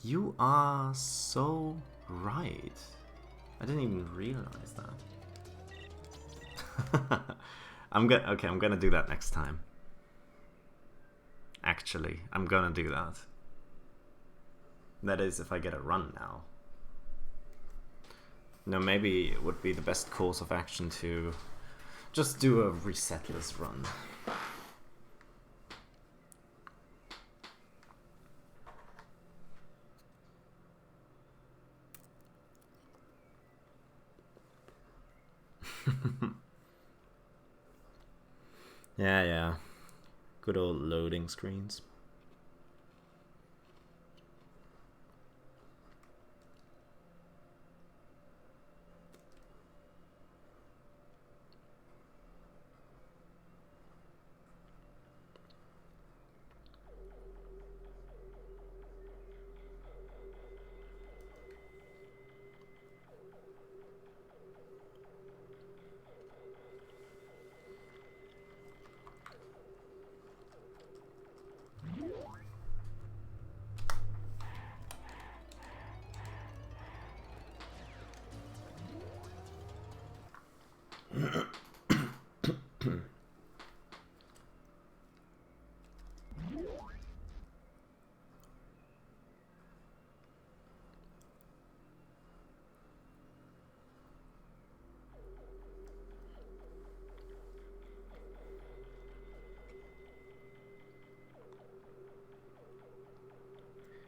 You are so right. I didn't even realize that. I'm gonna do that next time. Actually, I'm gonna do that. That is, if I get a run now. No, maybe it would be the best course of action to just do a resetless run. Yeah. Good old loading screens.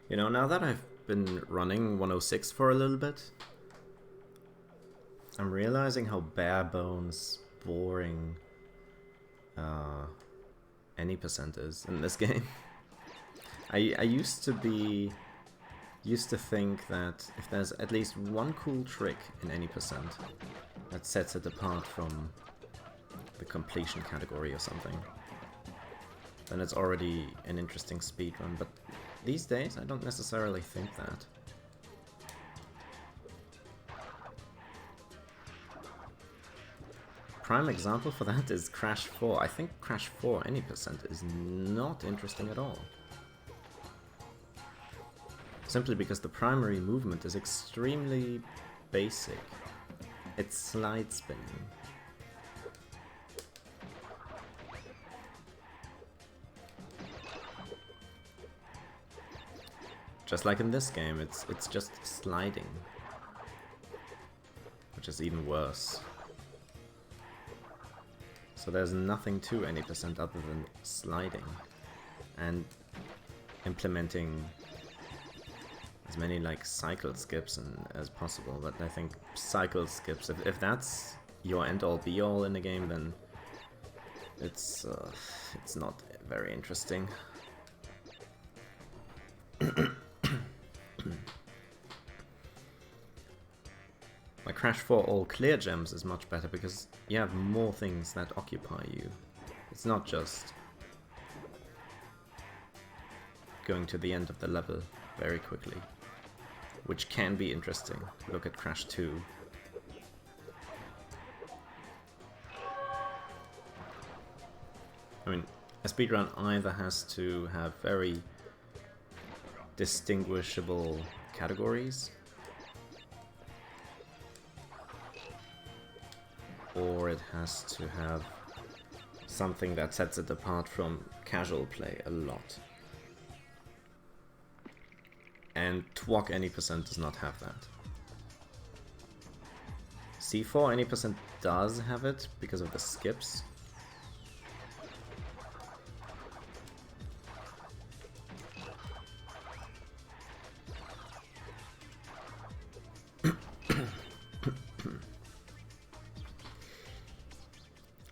You know, now that I've been running 106 for a little bit, I'm realizing how bare bones, boring any percent is in this game. I used to think that if there's at least one cool trick in any percent that sets it apart from the completion category or something, then it's already an interesting speedrun. But these days, I don't necessarily think that. Prime example for that is Crash 4. I think Crash 4 any percent is not interesting at all. Simply because the primary movement is extremely basic. It's slide spinning. Just like in this game, it's just sliding, which is even worse. So there's nothing to any percent other than sliding and implementing as many like cycle skips as possible. But I think cycle skips, if that's your end-all be-all in the game, then it's not very interesting. Like Crash 4 all clear gems is much better because you have more things that occupy you. It's not just going to the end of the level very quickly, which can be interesting. Look at Crash 2. I mean, a speedrun either has to have very distinguishable categories, or it has to have something that sets it apart from casual play a lot. And TWOC any percent does not have that. C4 any percent does have it because of the skips.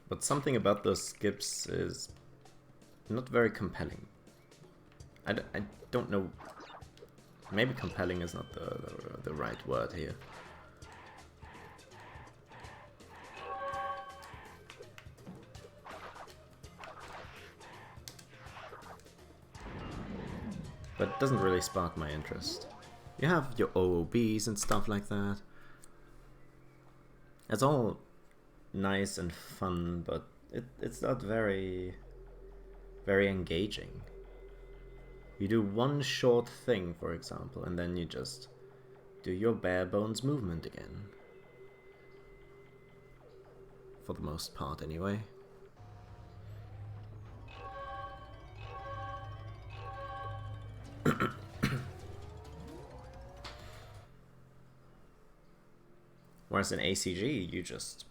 But something about those skips is not very compelling. I don't know. Maybe compelling is not the right word here. But it doesn't really spark my interest. You have your OOBs and stuff like that. It's all nice and fun, but it's not very engaging. You do one short thing, for example, and then you just do your bare bones movement again. For the most part, anyway. Whereas in ACG, you just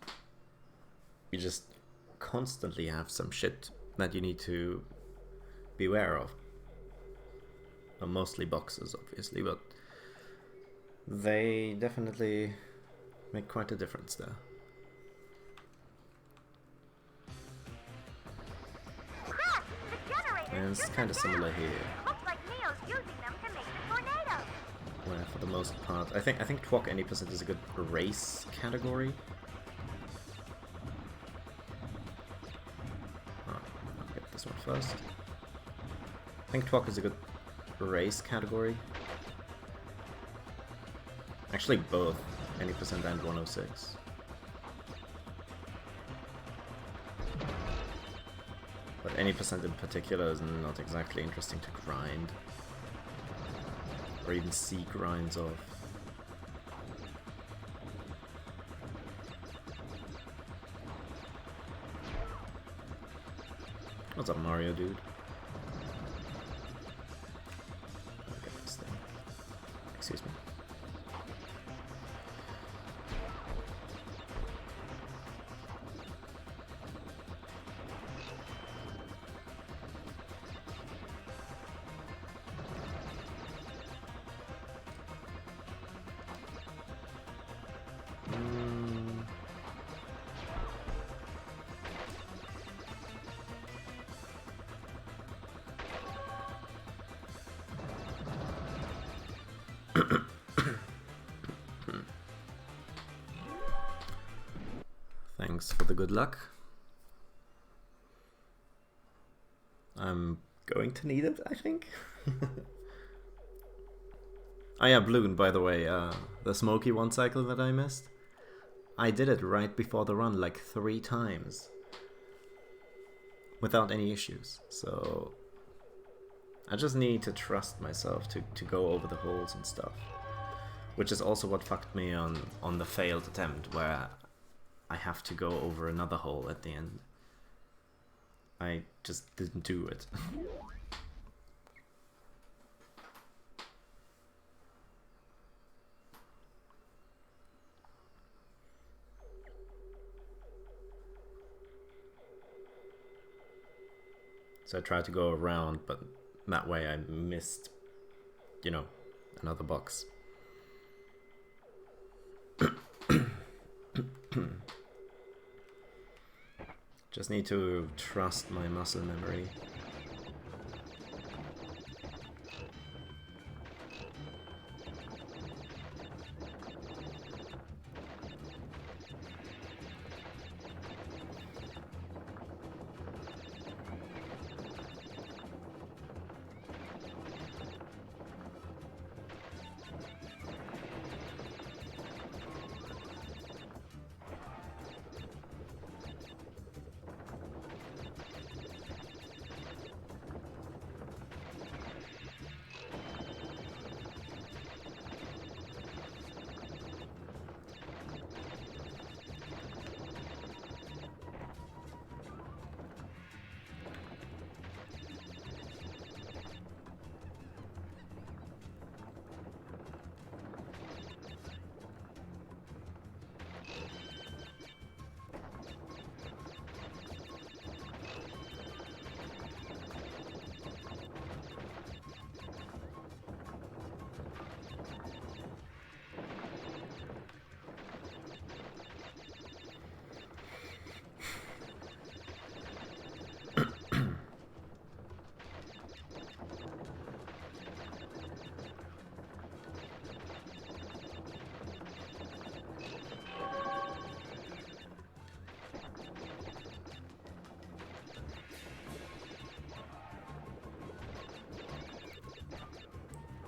constantly have some shit that you need to be aware of. Well, mostly boxes, obviously, but they definitely make quite a difference there. And it's kind of similar here. Looks like Neo's using them to make the tornado. Where for the most part, I think TWOC any percent is a good race category. I'll get this one first. I think TWOC is a good race category. Actually, both any percent and 106. But any percent in particular is not exactly interesting to grind. Or even see grinds of. What's up, Mario dude? Look at this thing. Excuse me. Thanks for the good luck. I'm going to need it, I think. Oh yeah, Bloon, by the way, the Smoky one cycle that I missed. I did it right before the run, like 3 times. Without any issues, so I just need to trust myself to go over the holes and stuff. Which is also what fucked me on the failed attempt, where I have to go over another hole at the end. I just didn't do it. So I tried to go around, but that way I missed, you know, another box. Just need to trust my muscle memory.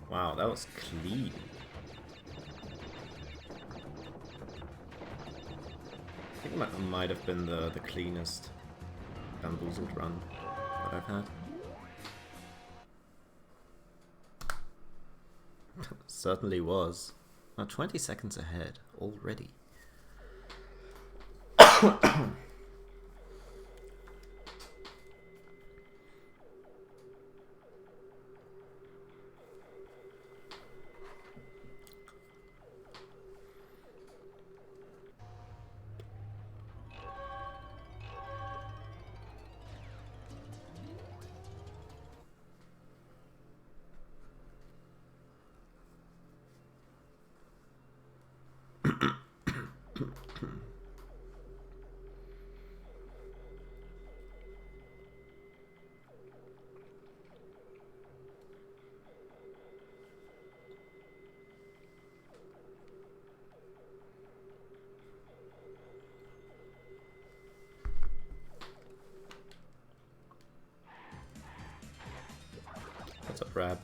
Wow, that was clean. I think that might have been the cleanest bamboozled run that I've had. Certainly was. Now 20 seconds ahead already. What's up, Rab?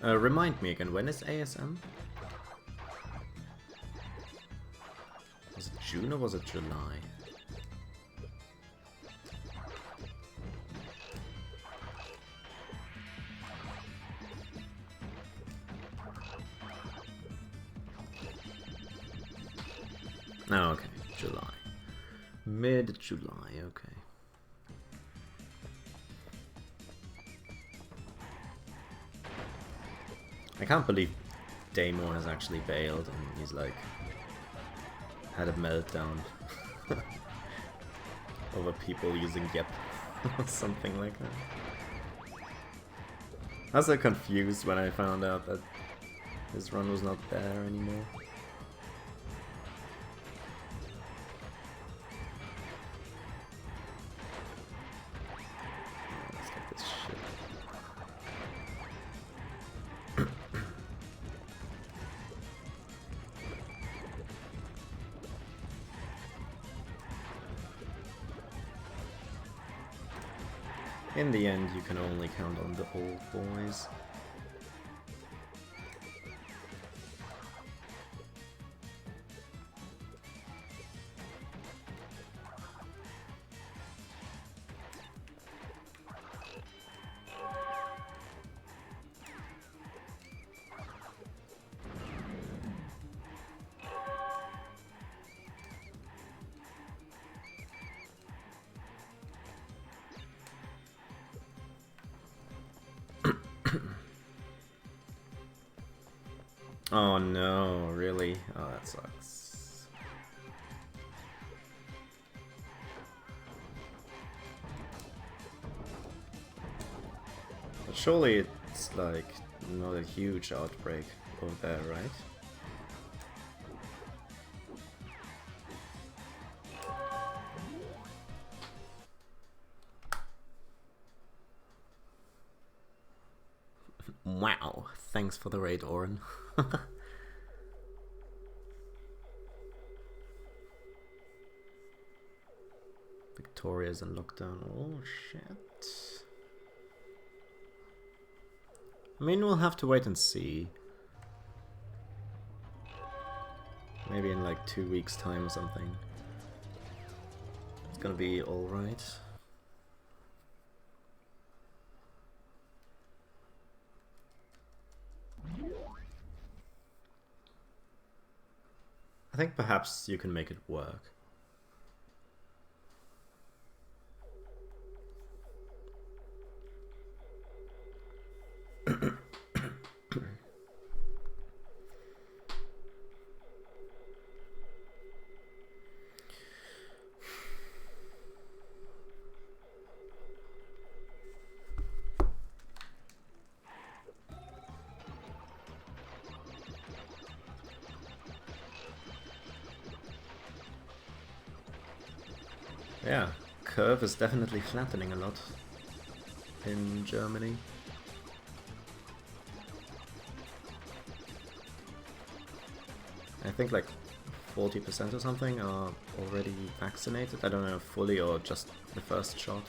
Remind me again, when is ASM? Was it June or was it July? Oh, okay, July. Mid-July, okay. I can't believe Damon has actually bailed and he's like had a meltdown over people using Yep or something like that. I was so confused when I found out that his run was not there anymore. Let's get this shit. In the end, you can only count on the old boys. Oh no, really? Oh, that sucks. But surely it's like not a huge outbreak over there, right? Wow, thanks for the raid, Oren. Victoria's in lockdown. Oh shit. I mean, we'll have to wait and see. Maybe in like 2 weeks' time or something. It's gonna be alright. I think perhaps you can make it work. Yeah, curve is definitely flattening a lot in Germany. I think like 40% or something are already vaccinated. I don't know fully or just the first shot.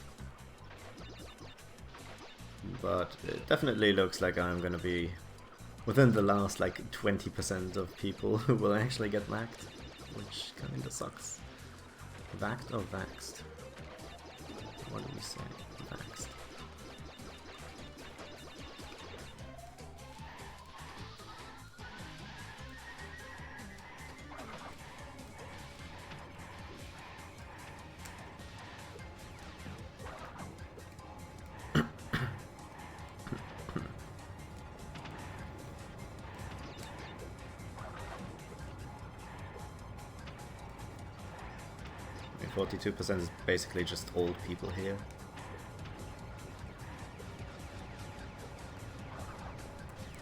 but it definitely looks like I'm gonna be within the last like 20% of people who will actually get whacked, which kinda sucks. Whacked or vaxxed? What do we say? Vaxxed. I mean, 42% is basically just old people here.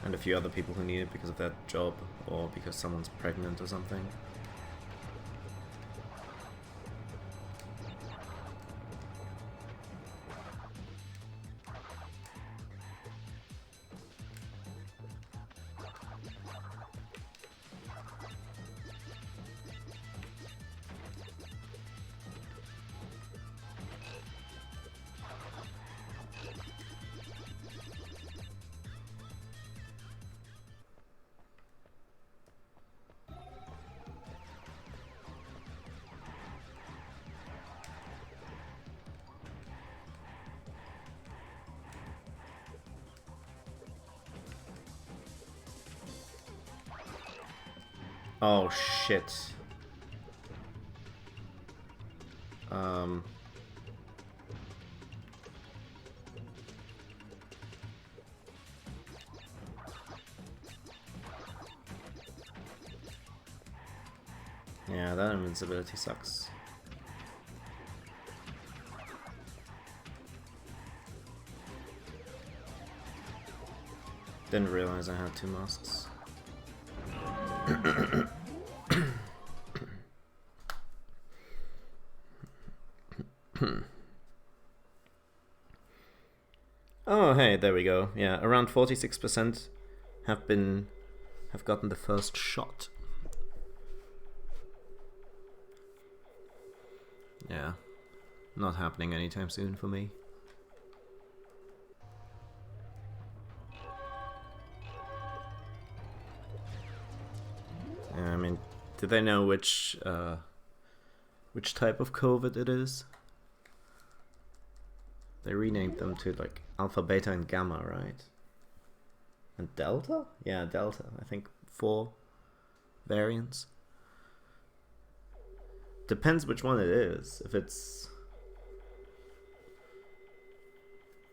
And a few other people who need it because of their job or because someone's pregnant or something. Oh shit. Yeah, that invincibility sucks. Didn't realize I had two masks. Oh, hey, there we go. Yeah, around 46% have gotten the first shot. Yeah, not happening anytime soon for me. I mean, do they know which type of COVID it is? They renamed them to like Alpha, Beta, and Gamma, right? And Delta? Yeah, Delta. I think 4 variants. Depends which one it is. If it's...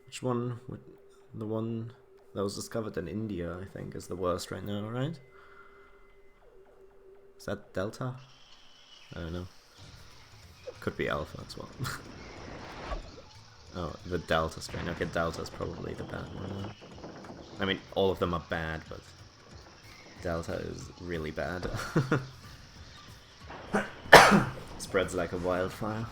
Which one? The one that was discovered in India, I think, is the worst right now, right? Is that Delta? I don't know. Could be Alpha as well. Oh, the Delta strain. Okay, Delta's probably the bad one. I mean, all of them are bad, but Delta is really bad. Spreads like a wildfire.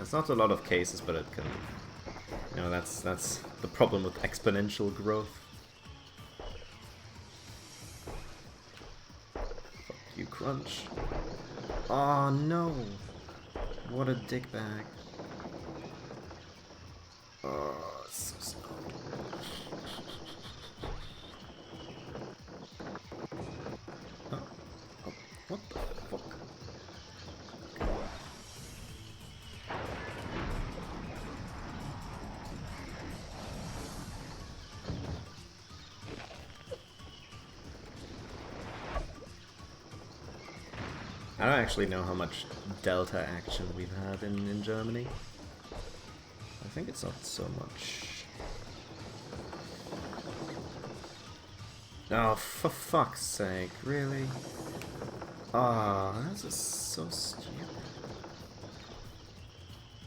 It's not a lot of cases, but it can... You know, that's the problem with exponential growth. You crunch. Oh no! What a dickbag. Oh, it's so slow. Oh, oh, what the fuck? I don't actually know how much Delta action we've had in Germany. I think it's not so much. Oh, for fuck's sake, really? Ah, oh, this is so stupid.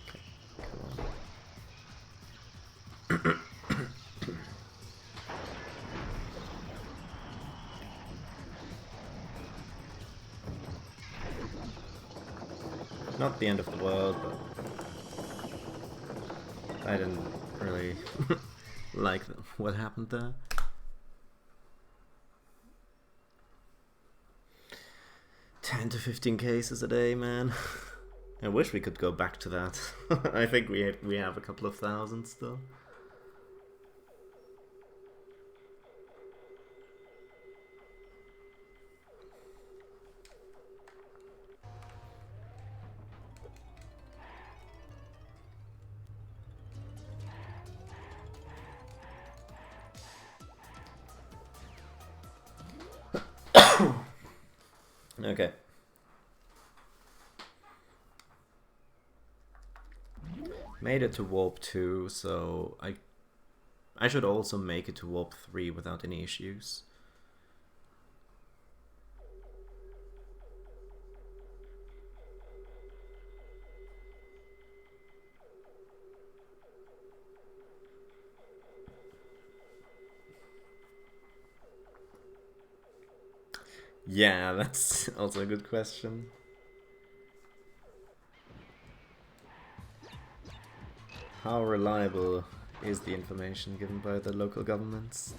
Okay, come on. Not the end of the world, but I didn't really like what happened there. 10 to 15 cases a day, man. I wish we could go back to that. I think we have a couple of thousand still. Okay. Made it to Warp 2, so I should also make it to Warp 3 without any issues. Yeah, that's also a good question. How reliable is the information given by the local governments?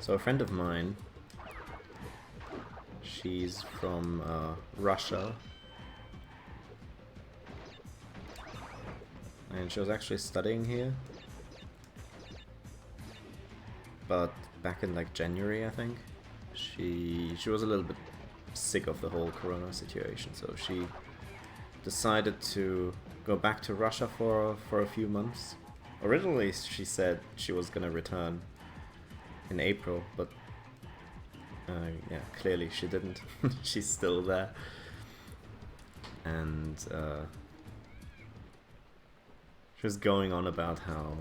So a friend of mine, she's from Russia, and she was actually studying here, but back in like January, I think, she was a little bit sick of the whole corona situation, so she decided to go back to Russia for a few months. Originally she said she was gonna return in April, but yeah, clearly she didn't. She's still there, and she was going on about how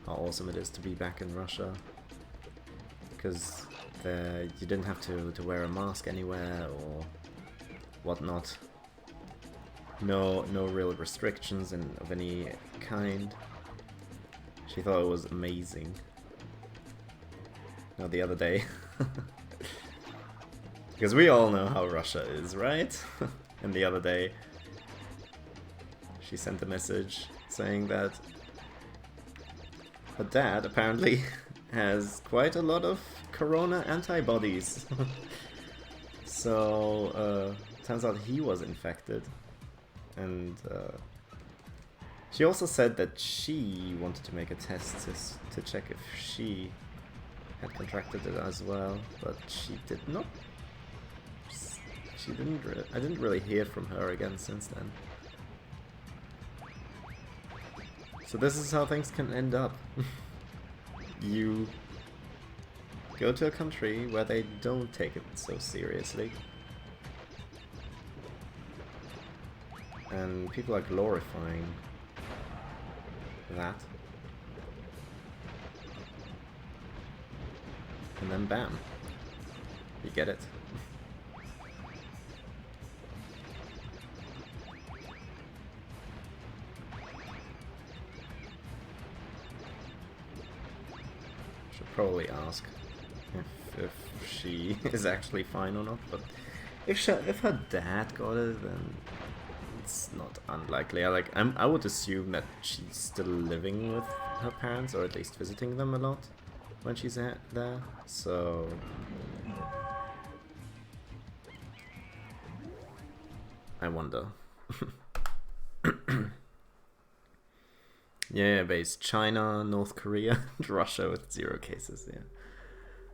awesome it is to be back in Russia, because you didn't have to wear a mask anywhere or whatnot. No real restrictions of any kind. She thought it was amazing. No, the other day. Because we all know how Russia is, right? And the other day she sent a message saying that her dad apparently has quite a lot of corona antibodies. So turns out he was infected. And she also said that she wanted to make a test to check if she had contracted it as well, but she did not. She didn't. I didn't really hear from her again since then. So this is how things can end up. You go to a country where they don't take it so seriously, and people are glorifying that. And then bam, you get it. Should probably ask if she is actually fine or not, but if her dad got it, then it's not unlikely. I would assume that she's still living with her parents, or at least visiting them a lot when she's there, so I wonder. Yeah, based China, North Korea, and Russia with 0 cases. Yeah,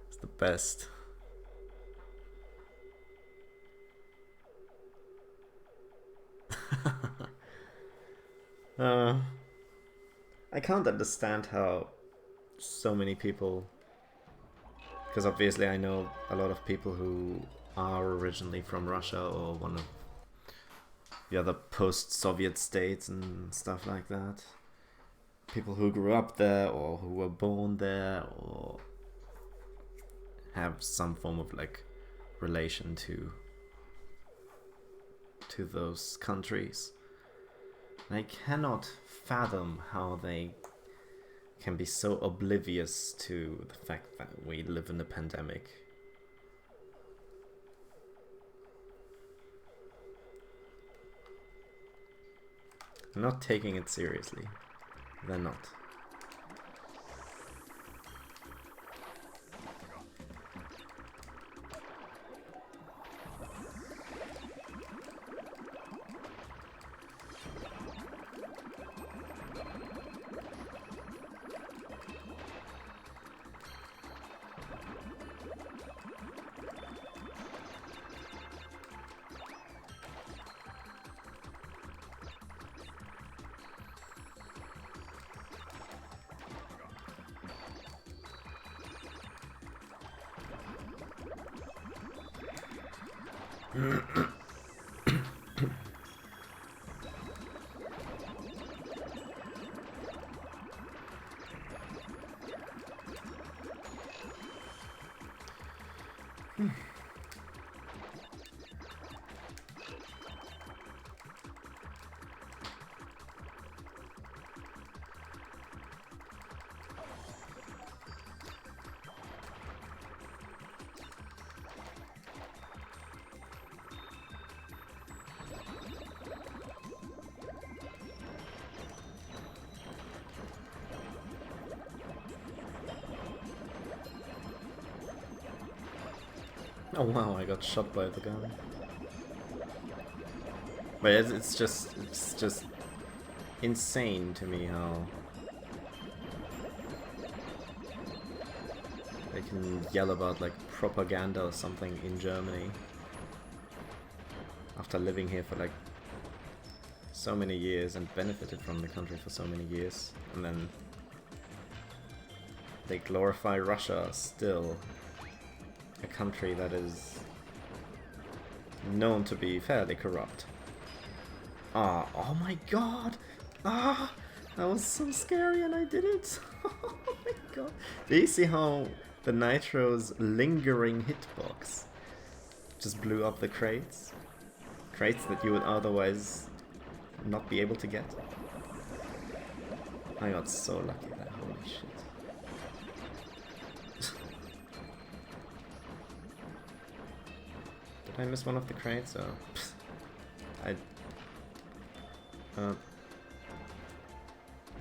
it's the best. I can't understand how so many people, because obviously I know a lot of people who are originally from Russia or one of the other post-Soviet states and stuff like that. People who grew up there or who were born there or have some form of like relation to those countries. I cannot fathom how they can be so oblivious to the fact that we live in a pandemic. They're not taking it seriously. They're not. Oh wow, I got shot by the gun. But it's just insane to me how they can yell about like propaganda or something in Germany after living here for like so many years and benefited from the country for so many years, and then they glorify Russia still. A country that is known to be fairly corrupt. Ah, oh my god! Ah, that was so scary and I did it! Oh my god. Do you see how the Nitro's lingering hitbox just blew up the crates? Crates that you would otherwise not be able to get? I got so lucky there, holy shit. Did I miss one of the crates? Oh,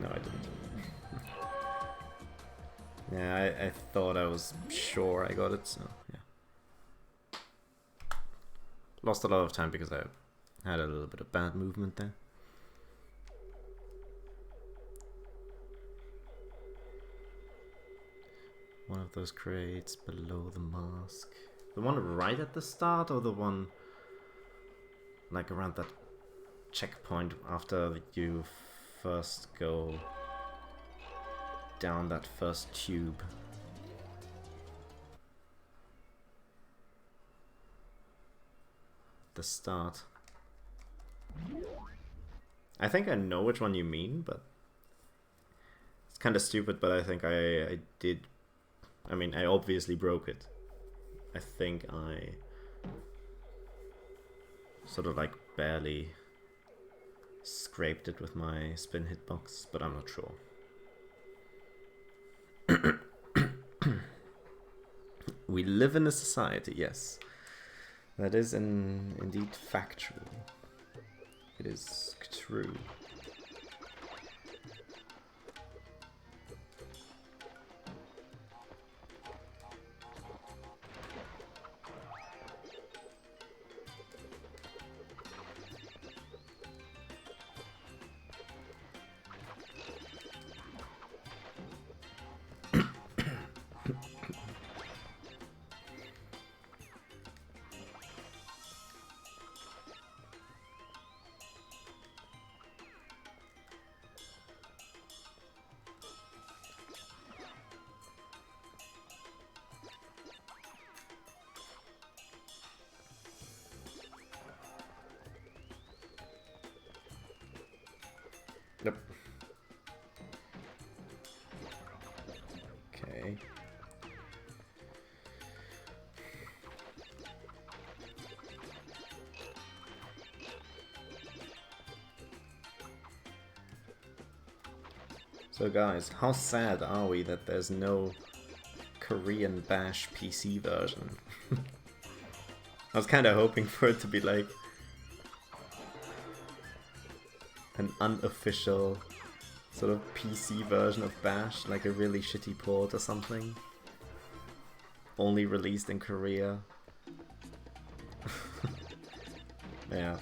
no, I didn't. Yeah, I thought I was sure I got it, so yeah. Lost a lot of time because I had a little bit of bad movement there. One of those crates below the mask. The one right at the start, or the one like around that checkpoint after you first go down that first tube? The start. I think I know which one you mean, but it's kind of stupid, but I think I did. I mean, I obviously broke it. I think I sort of like barely scraped it with my spin hitbox, but I'm not sure. We live in a society, yes. That is indeed factual. It is true. So guys, how sad are we that there's no Korean Bash PC version? I was kind of hoping for it to be like an unofficial sort of PC version of Bash, like a really shitty port or something. Only released in Korea. Yeah.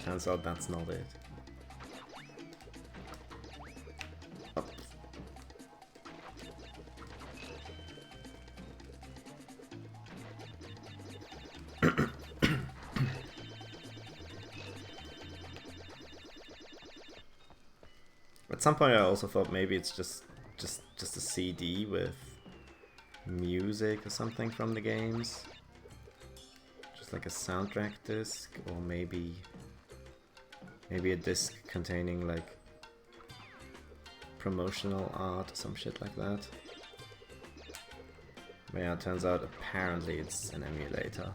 Turns out that's not it. Oh. At some point I also thought maybe it's just a CD with music or something from the games. Just like a soundtrack disc, or maybe a disc containing like promotional art or some shit like that. But yeah, it turns out apparently it's an emulator.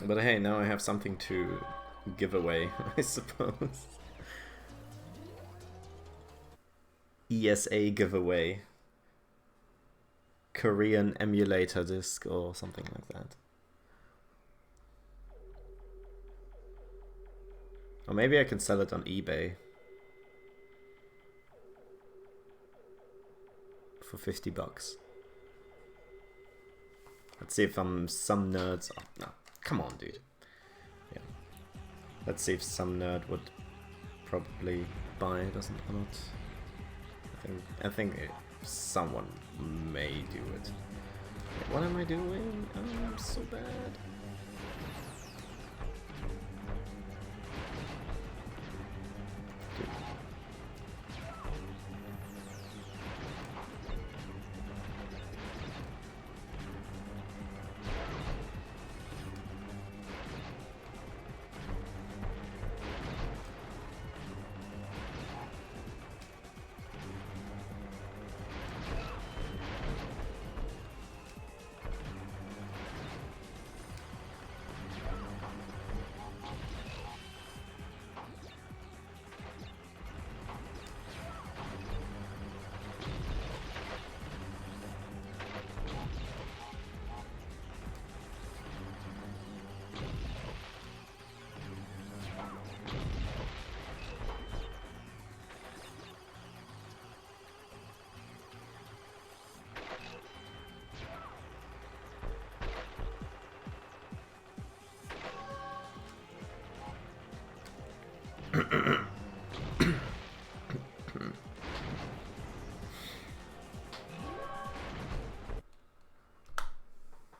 But hey, now I have something to give away, I suppose. ESA giveaway. Korean emulator disc or something like that. Or maybe I can sell it on eBay. For $50. Let's see if some nerds... Oh, no. Come on, dude. Yeah. Let's see if some nerd would probably buy it or not. I think someone may do it. What am I doing? Oh, I'm so bad. Dude.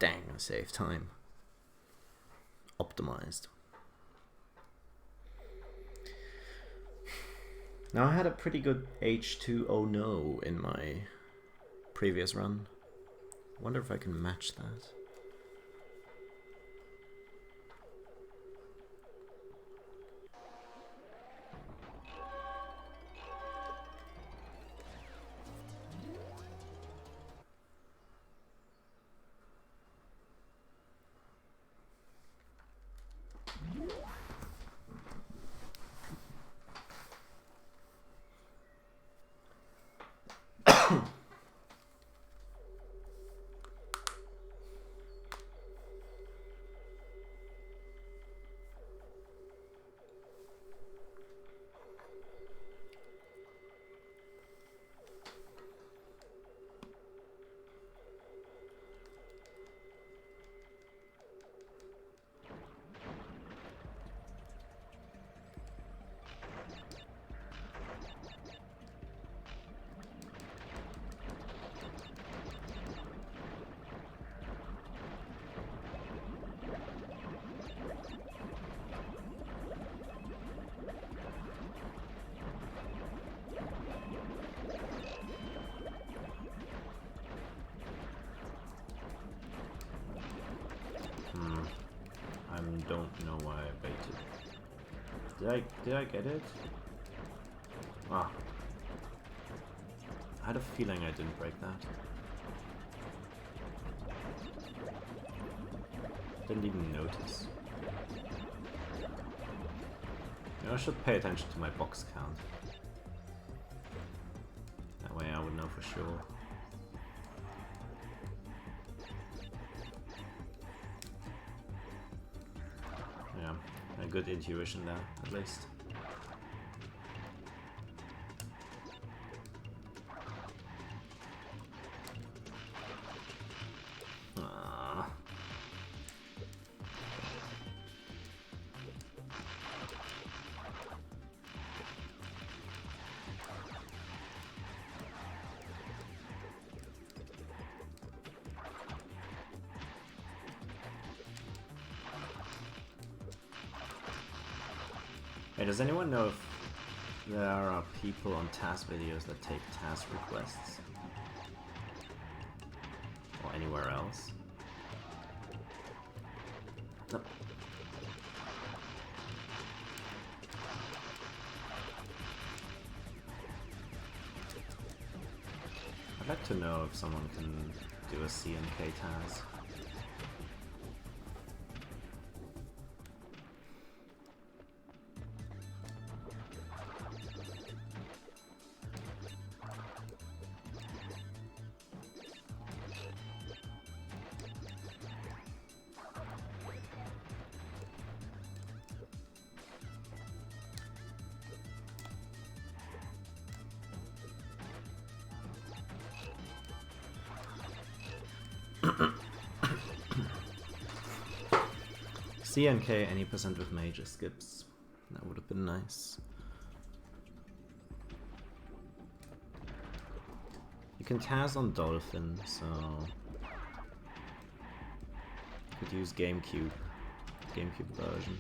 Dang, I saved time. Optimized. Now I had a pretty good H2O no in my previous run. Wonder if I can match that. Did I get it? Ah. I had a feeling I didn't break that. Didn't even notice. You know, I should pay attention to my box count. That way I would know for sure. Yeah, a good intuition there, at least. Hey, does anyone know if there are people on task videos that take task requests? Or anywhere else? Nope. I'd like to know if someone can do a CNK task. CNK any percent with major skips. That would have been nice. You can Taz on Dolphin, so could use GameCube version.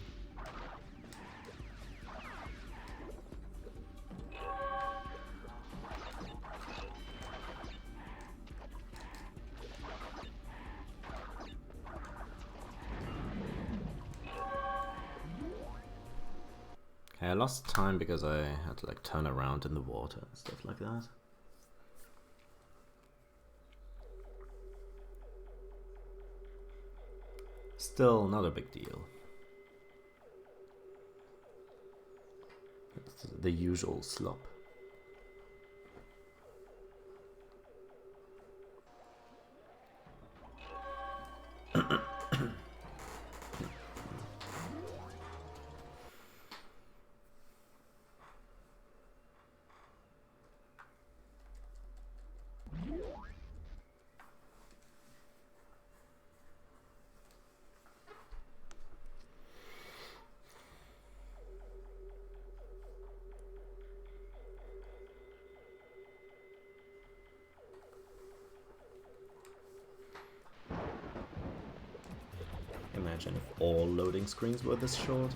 I lost time because I had to like turn around in the water and stuff like that. Still not a big deal. It's the usual slop. Imagine if all loading screens were this short.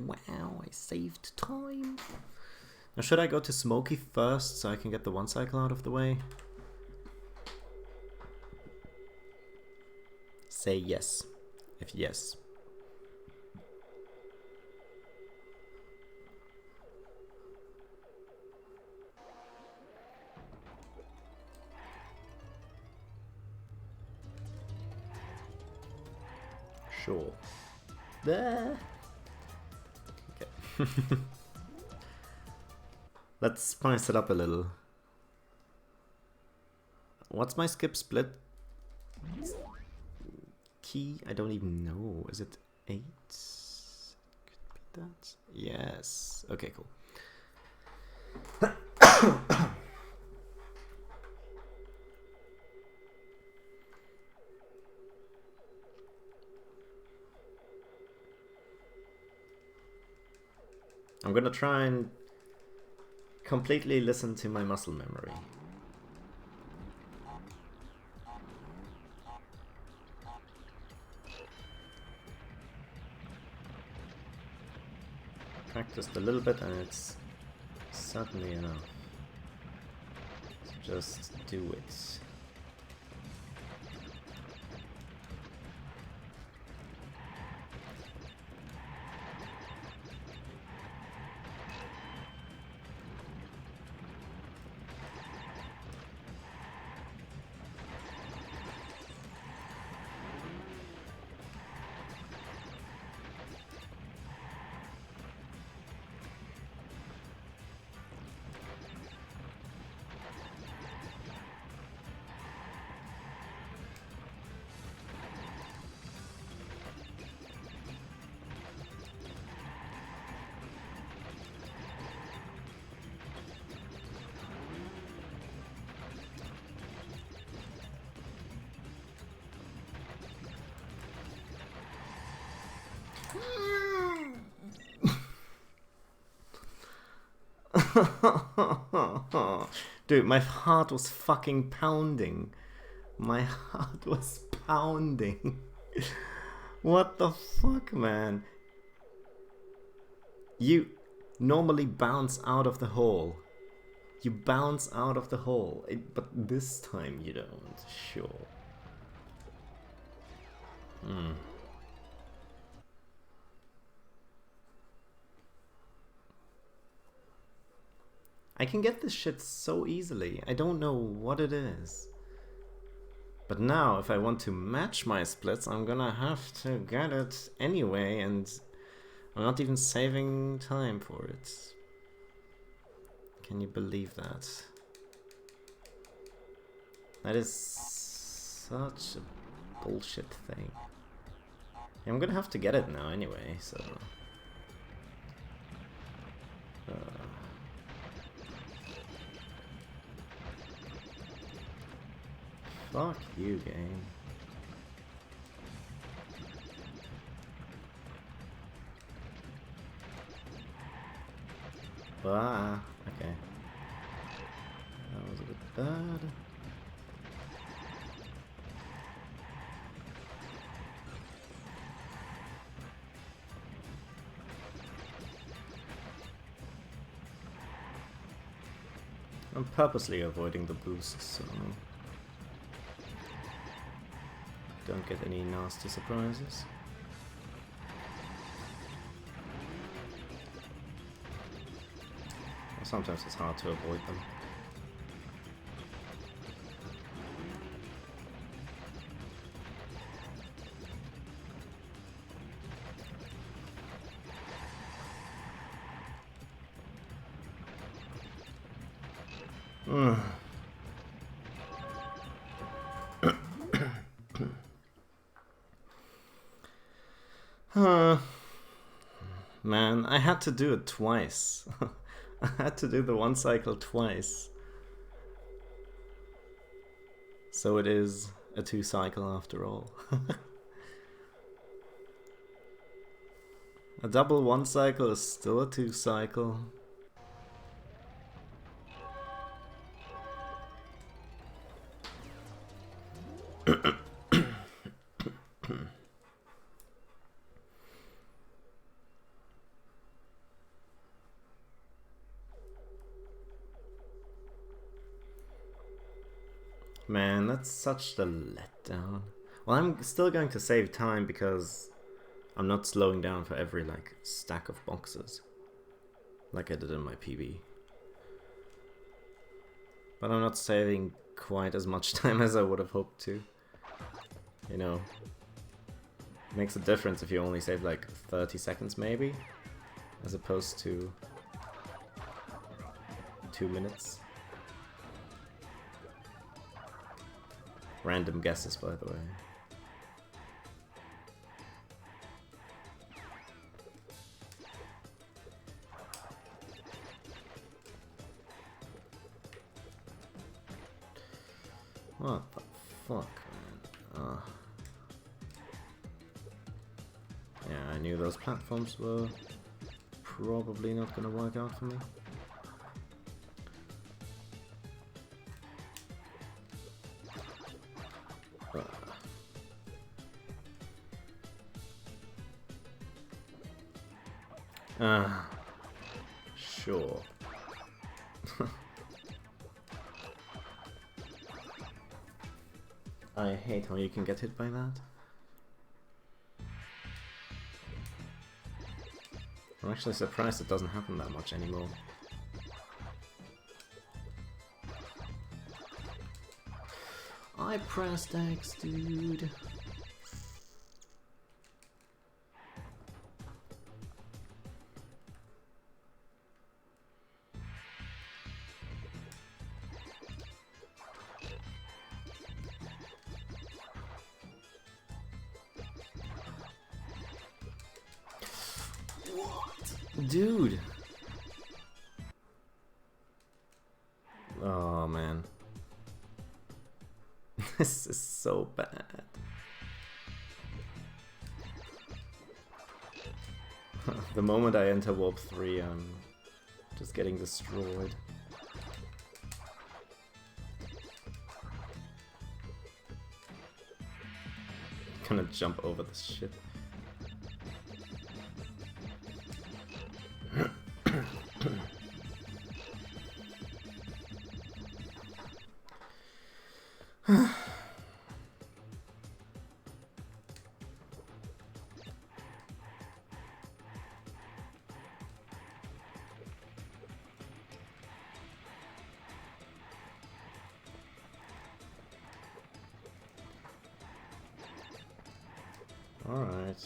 Wow, I saved time. Now should I go to Smokey first so I can get the one cycle out of the way? Say yes, if yes. Sure. There. Okay. Let's spice it up a little. What's my skip split key? I don't even know. Is it 8? Could be that. Yes. Okay, cool. I'm gonna try and completely listen to my muscle memory. Practiced a little bit and it's certainly enough. So just do it. Dude, my heart was fucking pounding. My heart was pounding. What the fuck, man? You normally bounce out of the hole. You bounce out of the hole, but this time you don't. Sure. I can get this shit so easily. I don't know what it is. But now, if I want to match my splits, I'm gonna have to get it anyway, and I'm not even saving time for it. Can you believe that? That is such a bullshit thing. I'm gonna have to get it now anyway, so... Fuck you, game. Ah, okay. That was a bit bad. I'm purposely avoiding the boosts, so... don't get any nasty surprises. Well, sometimes it's hard to avoid them. Man, I had to do it twice. I had to do the one cycle twice. So it is a 2 cycle after all. A double 1 cycle is still a 2 cycle. Man, that's such a letdown. Well, I'm still going to save time because I'm not slowing down for every, like, stack of boxes. Like I did in my PB. But I'm not saving quite as much time as I would have hoped to. You know, it makes a difference if you only save like 30 seconds maybe, as opposed to 2 minutes. Random guesses, by the way. What the fuck, man? Yeah, I knew those platforms were probably not gonna work out for me. Sure. I hate how you can get hit by that. I'm actually surprised it doesn't happen that much anymore. I pressed X, dude. Dude! Oh man. This is so bad. The moment I enter Warp 3, I'm just getting destroyed. Gonna jump over this shit. Alright.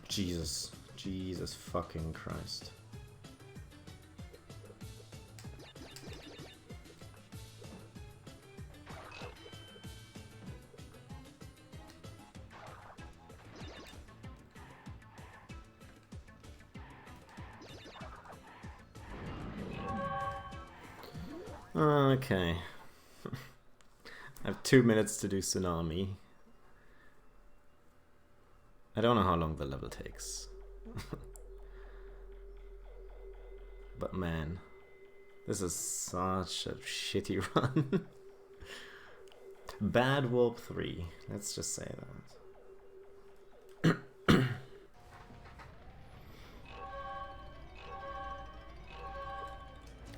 Jesus fucking Christ. Okay. I have 2 minutes to do Tsunami. I don't know how long the level takes. But man, this is such a shitty run. Bad Warp 3, let's just say that.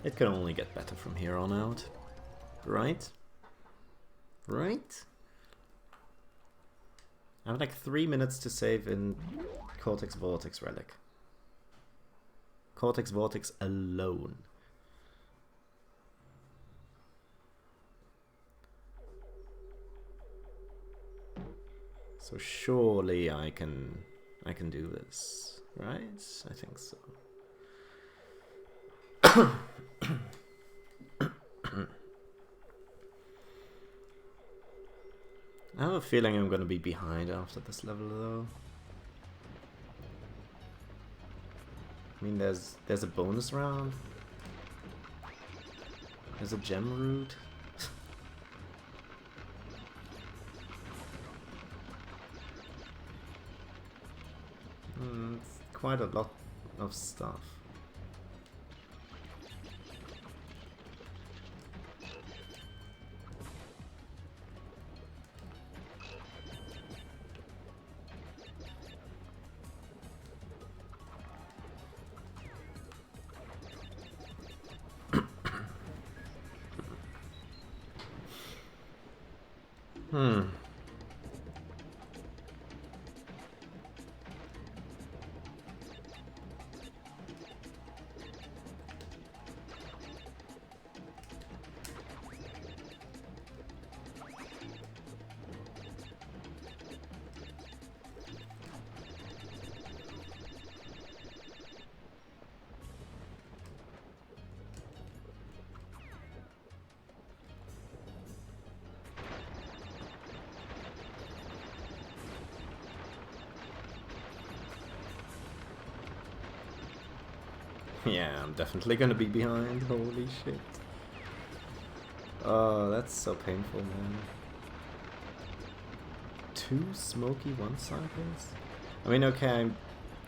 It can only get better from here on out. Right? Right? I have like 3 minutes to save in Cortex Vortex Relic. Cortex Vortex alone. So surely I can do this, right? I think so. I have a feeling I'm gonna be behind after this level though. I mean, there's a bonus round. There's a gem route. It's quite a lot of stuff. Hmm. Yeah, I'm definitely gonna be behind. Holy shit. Oh, that's so painful, man. 2 smoky 1 cycles? I mean, okay,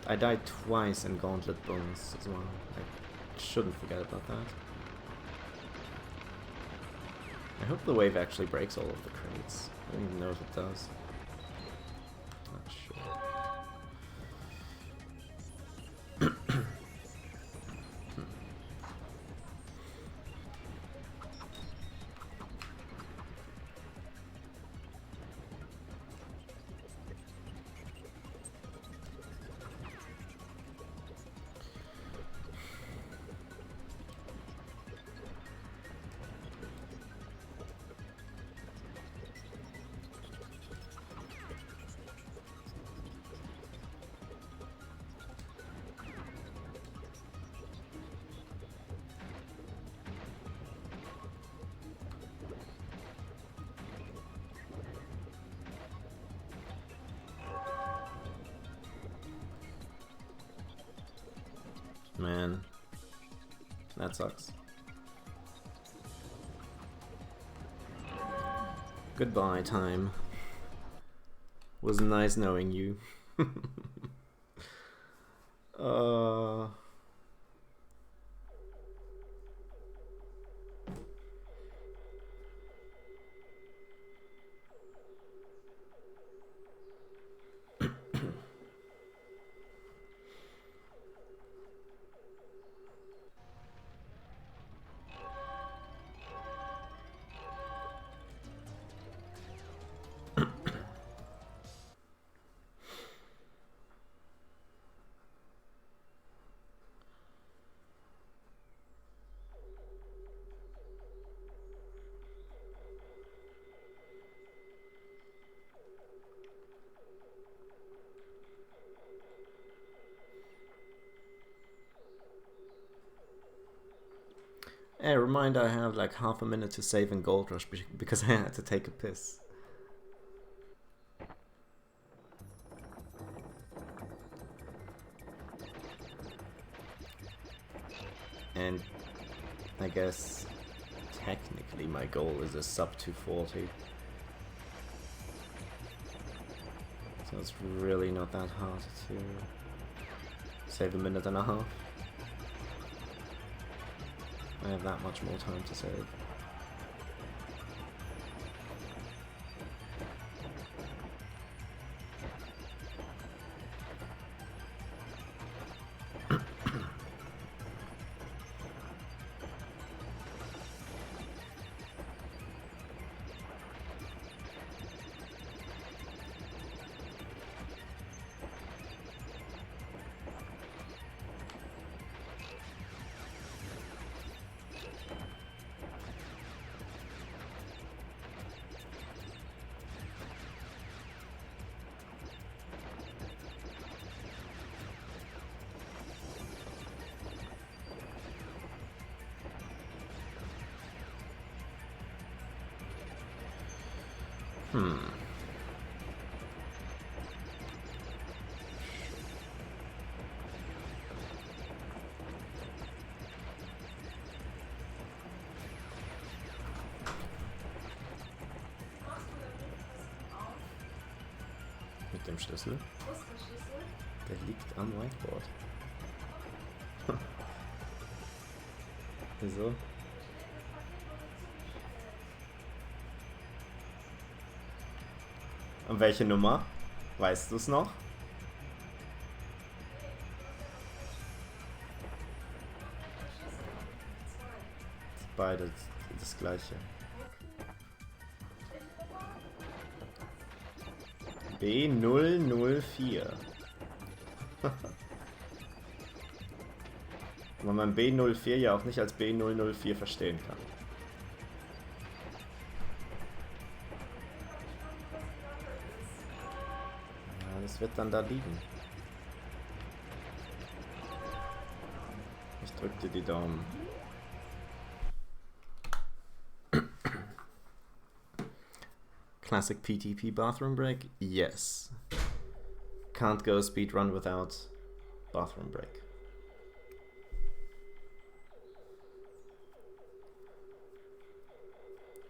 I died twice in Gauntlet bonus as well. I shouldn't forget about that. I hope the wave actually breaks all of the crates. I don't even know if it does. Not sure. Man, that sucks. Goodbye, time. Was nice knowing you. uh... Hey, reminder, I have like half a minute to save in Gold Rush because I had to take a piss. And I guess technically my goal is a sub 240. So it's really not that hard to save a minute and a half. I have that much more time to save. Mit dem Schlüssel? Der liegt am Whiteboard. Wieso? Und welche Nummer? Weißt du es noch? Beide das gleiche. B004. Weil man B04 ja auch nicht als B004 verstehen kann. Ja, das wird dann da liegen. Ich drück dir die Daumen. Classic PTP bathroom break? Yes. Can't go speedrun without bathroom break.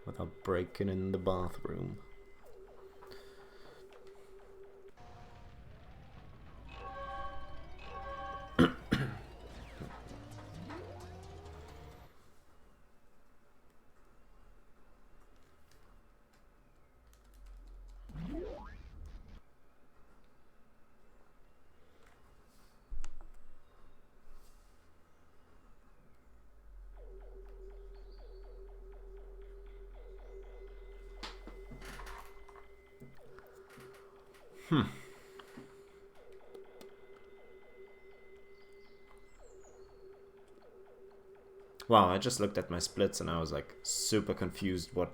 Without breaking in the bathroom. Wow, I just looked at my splits and I was like super confused what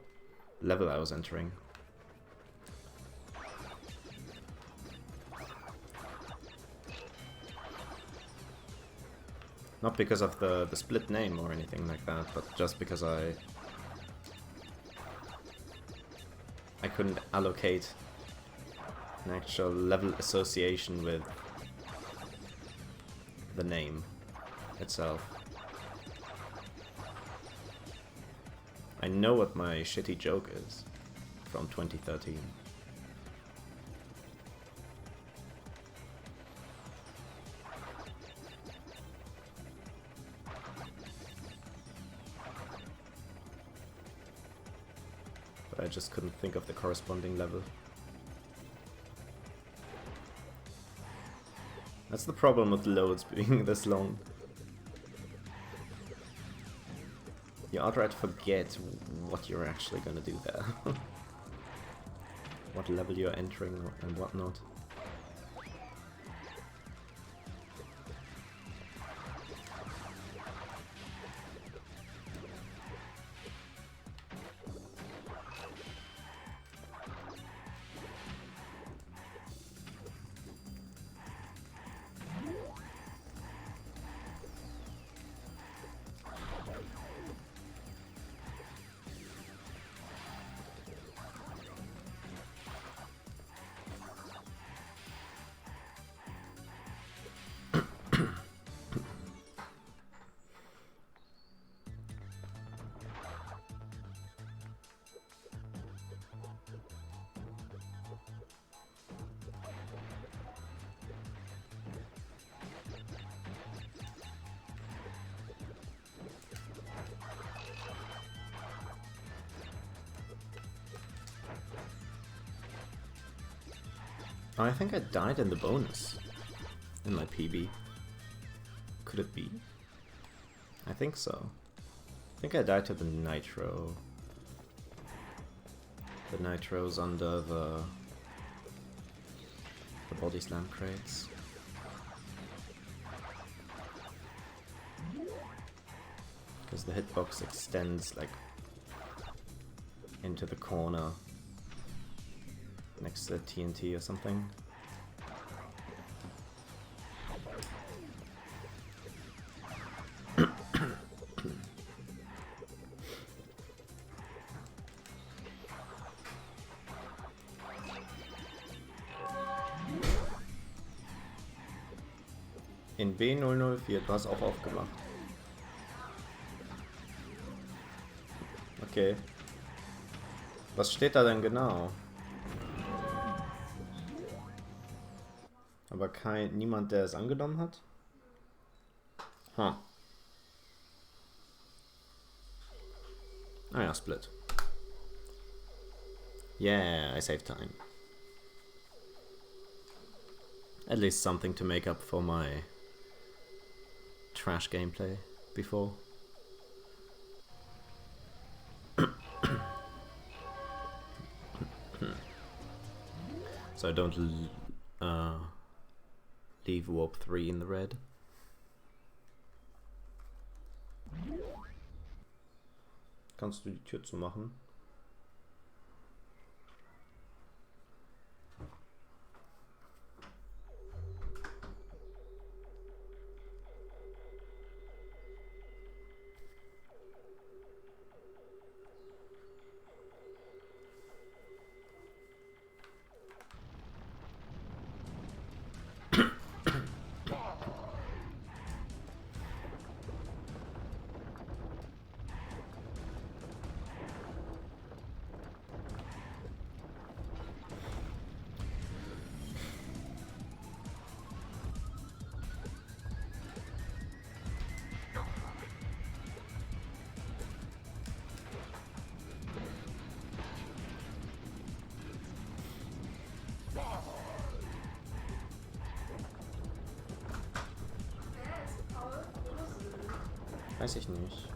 level I was entering. Not because of the split name or anything like that, but just because I couldn't allocate an actual level association with the name itself. I know what my shitty joke is from 2013. But I just couldn't think of the corresponding level. That's the problem with loads being this long. You outright forget what you're actually gonna do there. What level you're entering and whatnot. Oh, I think I died in the bonus in my PB. Could it be? I think so. I think I died to the nitro. The nitro's under the body slam crates. Because the hitbox extends like into the corner next to the TNT or something. In B004, du hast auch aufgemacht. Okay. Was steht da denn genau? Aber niemand, der es angenommen hat? Huh. Ah ja, Split. Yeah, I saved time. At least something to make up for my trash gameplay before. So I don't leave Warp 3 in the red. Kannst du die Tür zumachen? Weiß ich nicht.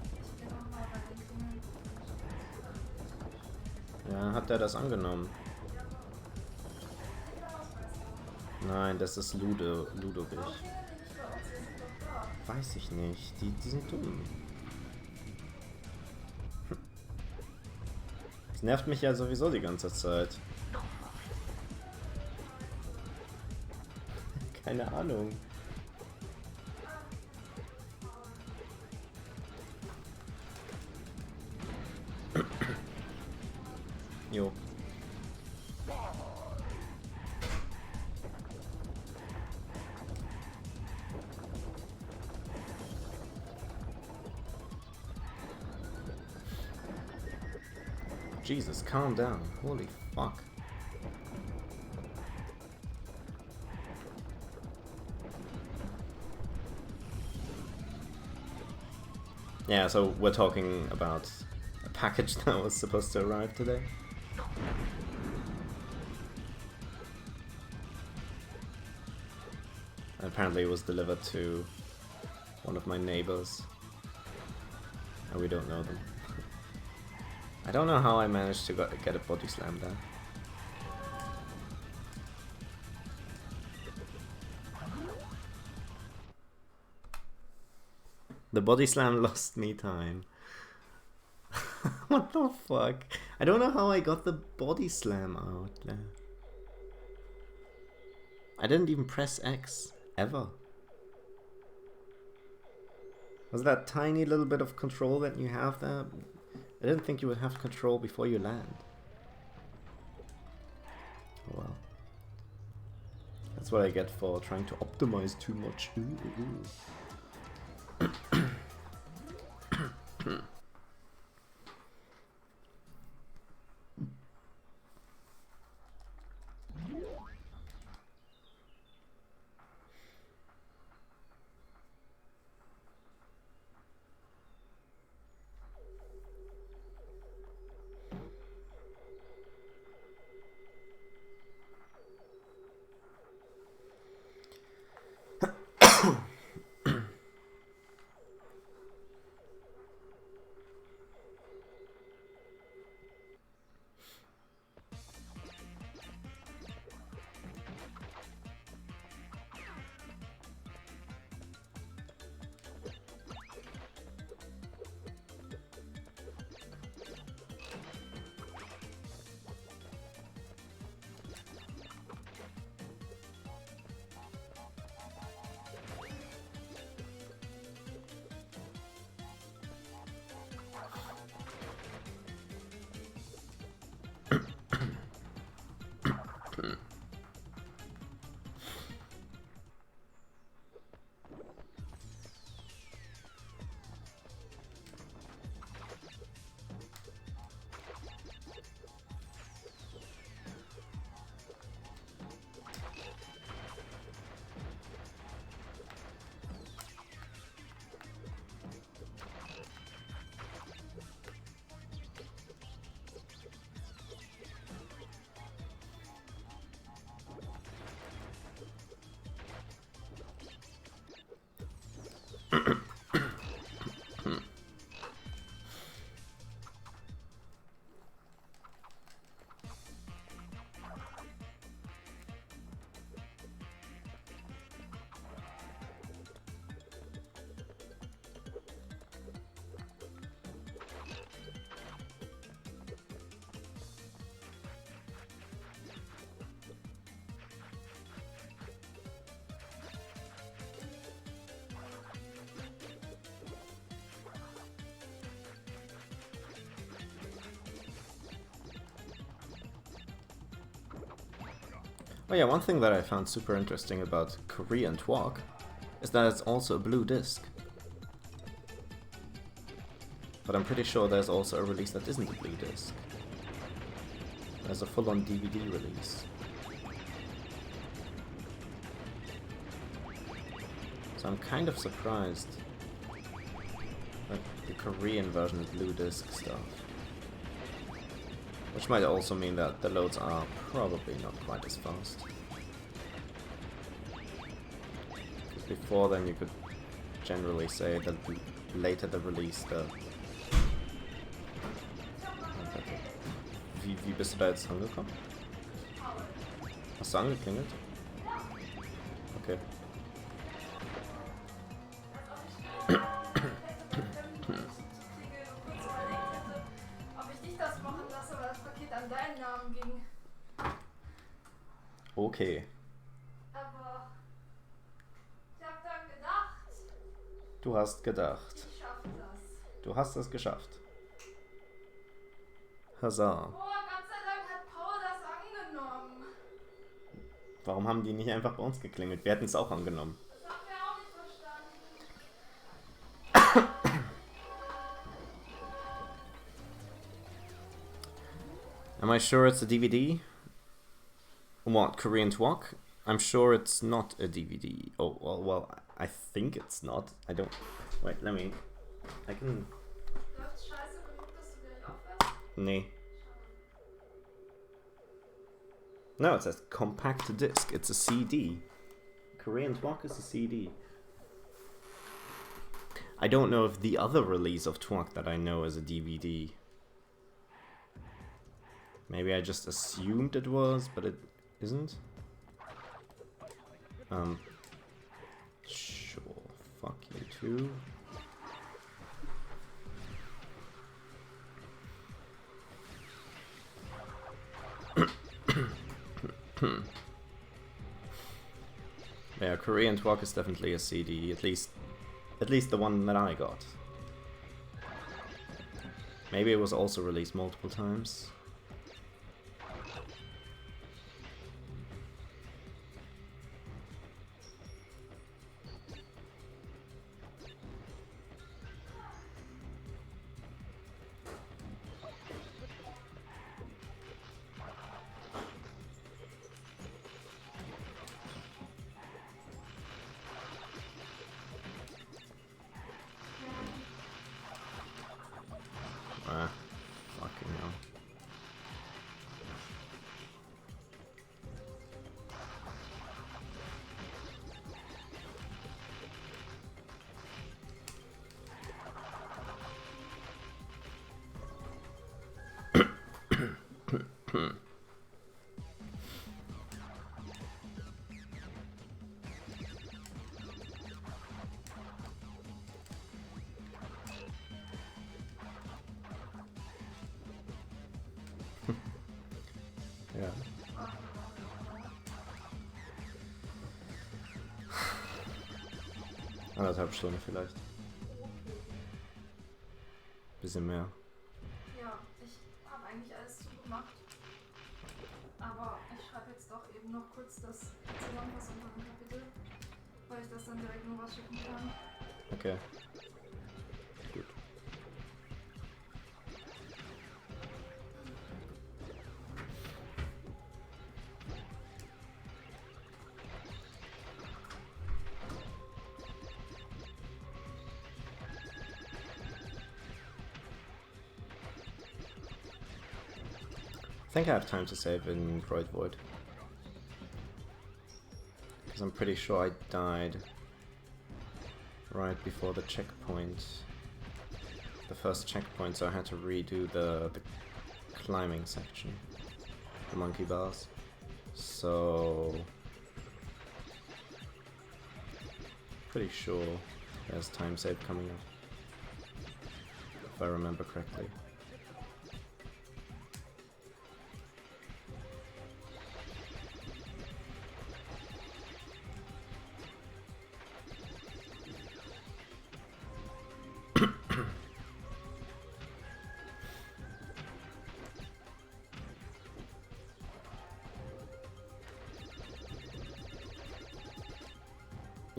Ja, hat der das angenommen? Nein, das ist Ludovic. Weiß ich nicht. Die sind dumm. Das nervt mich ja sowieso die ganze Zeit. Keine Ahnung. Jo. Jesus, calm down. Holy fuck. Yeah, so we're talking about a package that was supposed to arrive today. Apparently it was delivered to one of my neighbors. And we don't know them. I don't know how I managed to get a body slam there. The body slam lost me time. What the fuck? I don't know how I got the body slam out there. I didn't even press X, ever. Was that tiny little bit of control that you have there? I didn't think you would have control before you land. Oh well. That's what I get for trying to optimize too much. Oh yeah, one thing that I found super interesting about Korean Twalk is that it's also a blue disc. But I'm pretty sure there's also a release that isn't a blue disc. There's a full-on DVD release. So I'm kind of surprised that the Korean version is blue disc stuff. Which might also mean that the loads are probably not quite as fast. Because before then you could generally say that later the release, Wie bist du da jetzt angekommen? Hast du angeklingelt? Okay. Okay. Aber ich hab dann gedacht, Du hast gedacht. ich schaffe das. Du hast es geschafft. Huzzah. Oh, Gott sei Dank hat Paul das angenommen. Warum haben die nicht einfach bei uns geklingelt? Wir hätten es auch angenommen. Das haben wir auch nicht verstanden. Am I sure it's a DVD? What, Korean Twalk? I'm sure it's not a DVD. Oh, well, I think it's not. I don't... Wait, let me... I can... Läuft's scheiße genug, dass du gleich aufhörst? Nee. No, it says compact disc. It's a CD. Korean Twalk is a CD. I don't know if the other release of Twalk that I know is a DVD. Maybe I just assumed it was, but it isn't. Sure. Fuck you too. Yeah, Korean Twalk is definitely a CD, at least the one that I got. Maybe it was also released multiple times. Fucking hell. Ja. Anderthalb Stunden vielleicht. Bisschen mehr. Ja, ich habe eigentlich alles zugemacht. Aber ich schreibe jetzt doch eben noch kurz das Zusammenfassung von dem Kapitel, weil ich das dann direkt nur was schicken kann. Okay. Gut. I think I have time to save in Croyd Void. Because I'm pretty sure I died right before the checkpoint. The first checkpoint, so I had to redo the climbing section. The monkey bars. So... pretty sure there's time save coming up. If I remember correctly.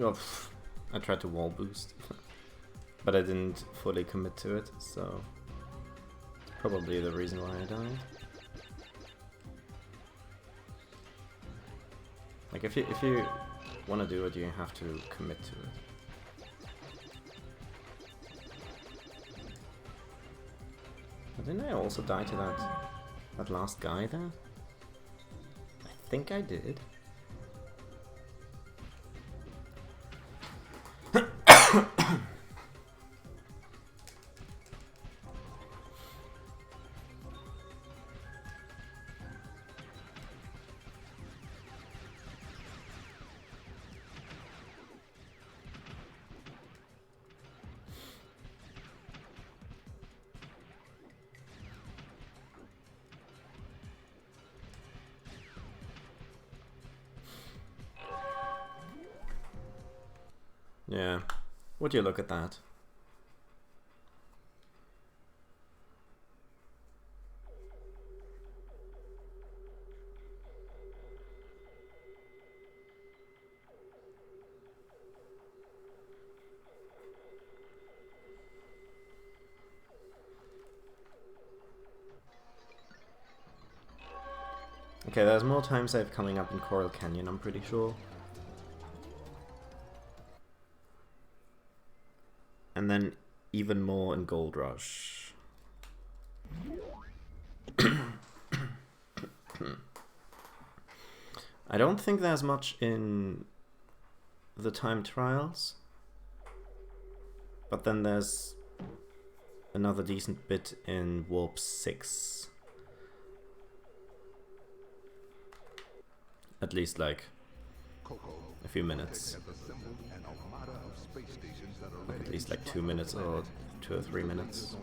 Well, I tried to wall boost, but I didn't fully commit to it, so it's probably the reason why I died. Like if you want to do it, you have to commit to it. But didn't I also die to that last guy there? I think I did. Yeah, would you look at that? Okay, there's more time save coming up in Coral Canyon, I'm pretty sure. And then even more in Gold Rush. I don't think there's much in the time trials. But then there's another decent bit in Warp 6. At least like a few minutes. Like at least like 2 minutes or 2 or 3 minutes.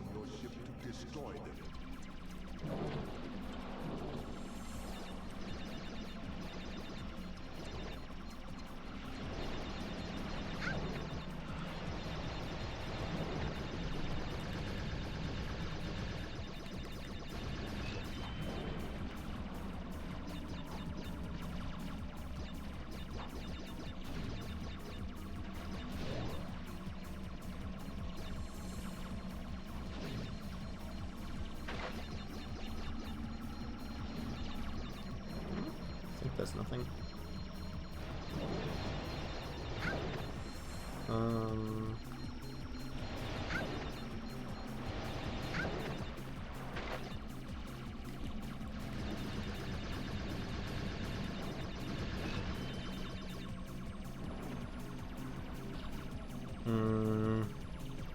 There's nothing.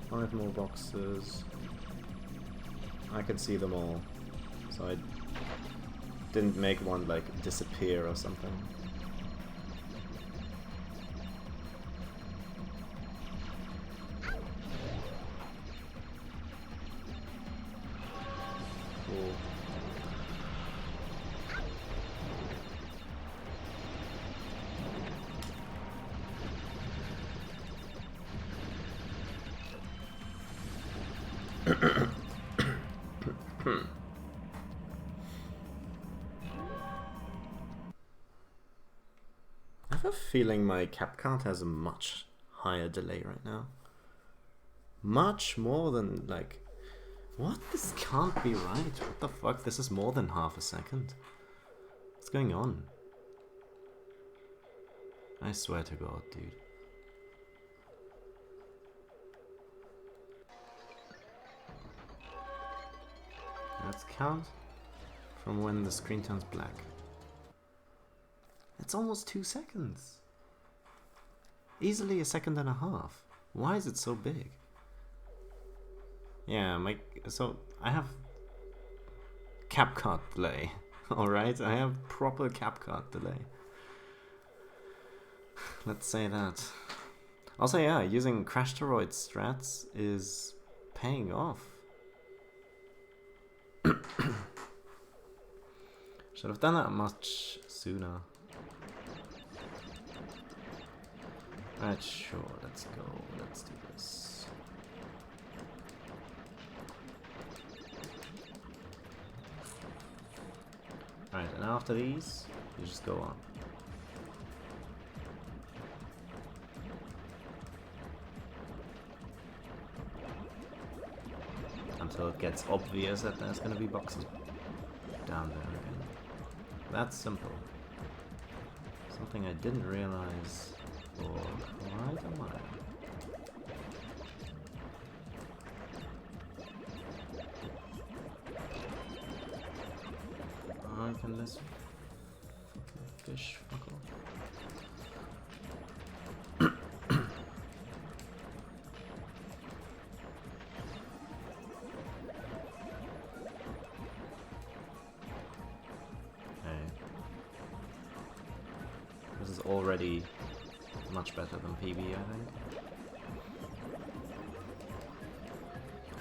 Five more boxes. I can see them all, so I didn't make one like disappear or something. Cool. I have a feeling my cap card has a much higher delay right now. Much more than like... What? This can't be right. What the fuck? This is more than half a second. What's going on? I swear to God, dude. Let's count from when the screen turns black. It's almost 2 seconds. Easily a second and a half. Why is it so big? Yeah, so I have cap card delay. Alright, I have proper cap card delay. Let's say that. Also, yeah, using Crash Toroid strats is paying off. Should have done that much sooner. Alright, sure, let's go. Let's do this. Alright, and after these, you just go on. until it gets obvious that there's gonna be boxes down there again. That's simple. Something I didn't realize for quite a while. Can this fish fuck off? This is already much better than PB, I think.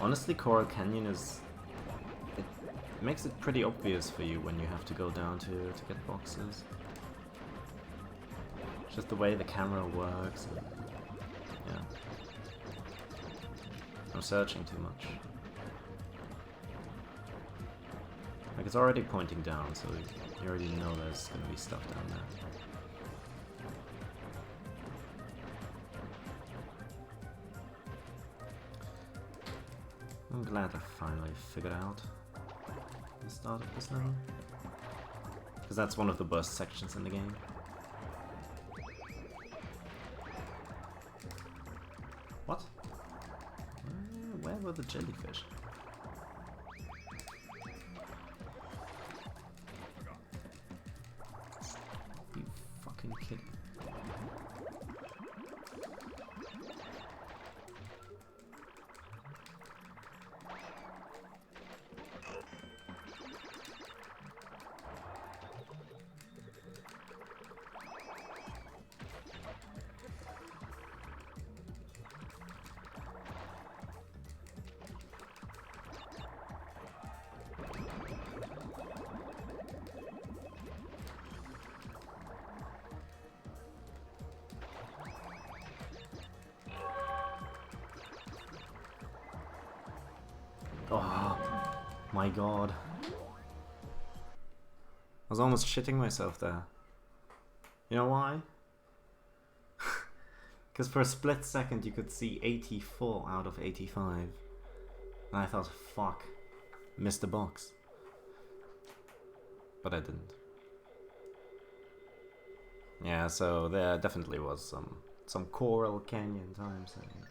Honestly, Coral Canyon is... It makes it pretty obvious for you when you have to go down to get boxes. Just the way the camera works. And, yeah. I'm searching too much. Like, it's already pointing down, so you already know there's gonna be stuff down there. I'm glad I finally figured out the start of this level. Because that's one of the worst sections in the game. What? Where were the jellyfish? You fucking kidding? Oh my god. I was almost shitting myself there. You know why? Because for a split second you could see 84 out of 85. And I thought, fuck, missed the box. But I didn't. Yeah, so there definitely was some Coral Canyon times. I think.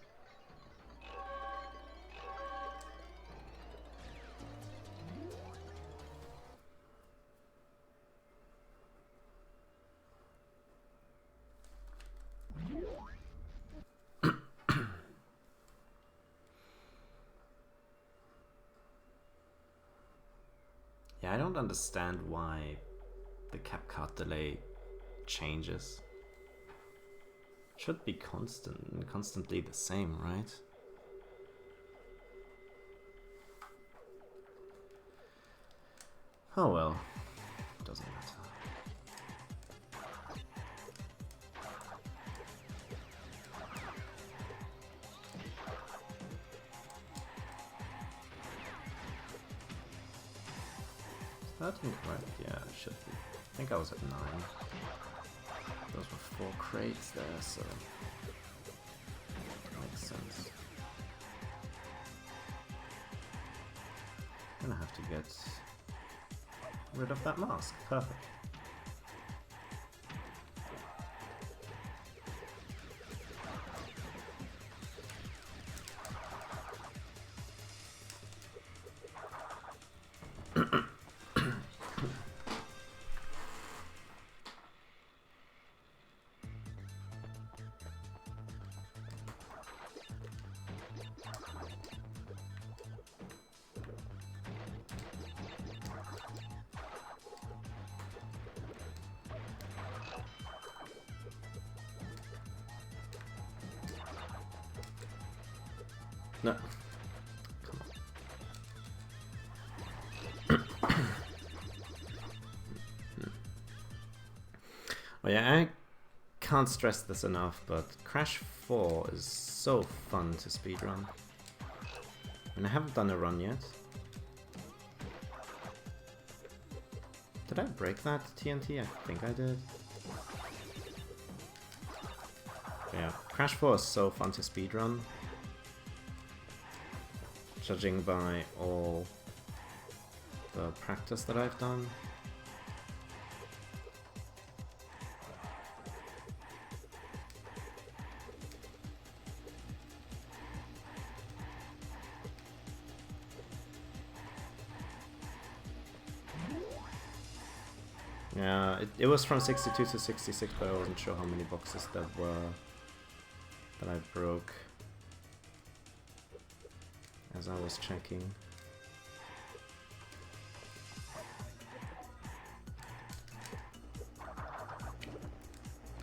Yeah, I don't understand why the CapCut delay changes. It should be constantly the same, right? Oh well, doesn't matter. That's incorrect. Yeah, it should be. I think I was at 9. Those were 4 crates there, so makes sense. Gonna have to get rid of that mask. Perfect. No. Come on. Oh yeah, I can't stress this enough, but Crash 4 is so fun to speedrun. And I haven't done a run yet. Did I break that TNT? I think I did. Yeah, Crash 4 is so fun to speedrun. judging by all the practice that I've done. Yeah, it was from 62 to 66, but I wasn't sure how many boxes there were that I broke as I was checking.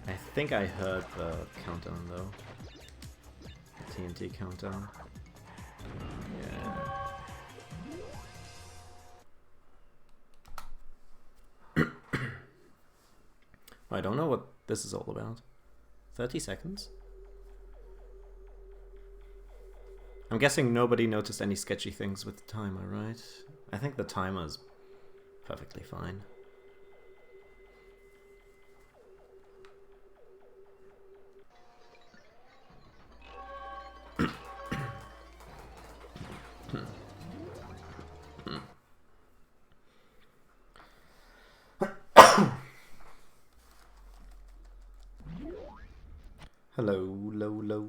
I think I heard the countdown though. The TNT countdown. Yeah. I don't know what this is all about. 30 seconds? I'm guessing nobody noticed any sketchy things with the timer, right? I think the timer's perfectly fine. Hello, low, low.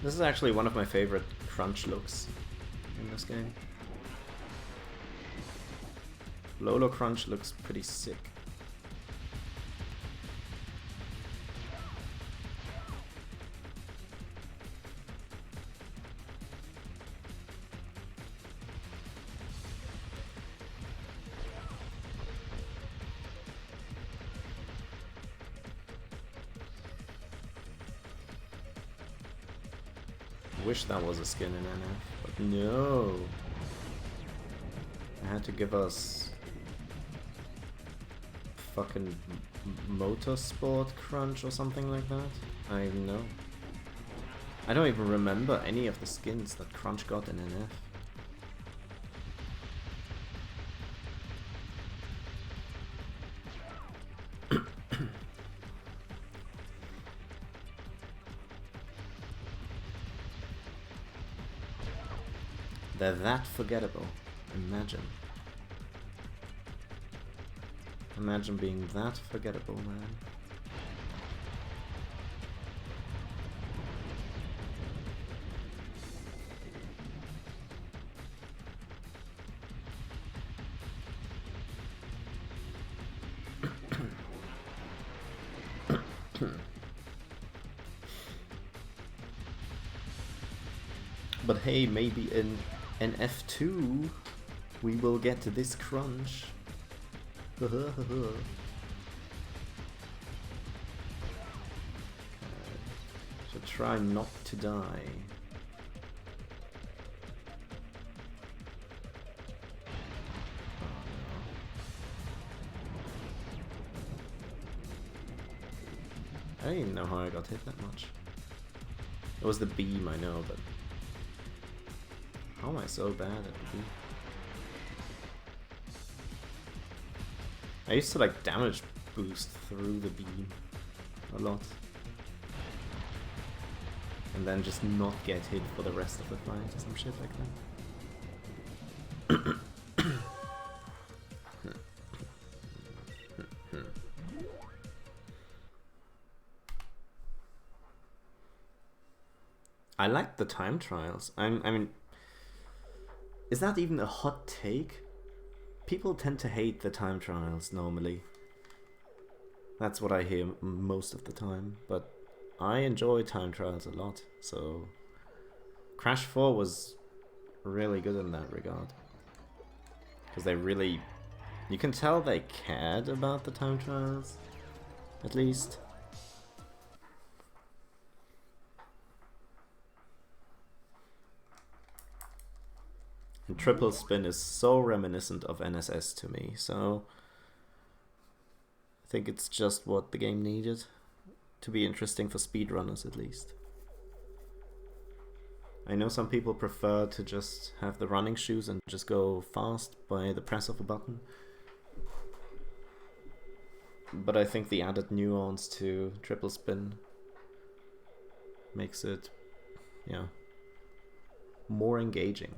This is actually one of my favorite crunch looks in this game. Lolo Crunch looks pretty sick. Wish that was a skin in NF, but no. I had to give us fucking Motorsport Crunch or something like that. I know. I don't even remember any of the skins that Crunch got in NF. They're that forgettable. Imagine. Imagine being that forgettable, man. But hey, maybe in F2 we will get to this crunch. Should try not to die. I don't even know how I got hit that much. It was the beam, I know, but how am I so bad at the beam? I used to like damage boost through the beam a lot. And then just not get hit for the rest of the fight or some shit like that. I like the time trials. I mean, is that even a hot take? People tend to hate the time trials normally. That's what I hear most of the time, but I enjoy time trials a lot, so Crash 4 was really good in that regard. Because they really... you can tell they cared about the time trials, at least. And triple spin is so reminiscent of NSS to me, so I think it's just what the game needed to be interesting for speedrunners at least. I know some people prefer to just have the running shoes and just go fast by the press of a button. But I think the added nuance to triple spin makes it, yeah, more engaging.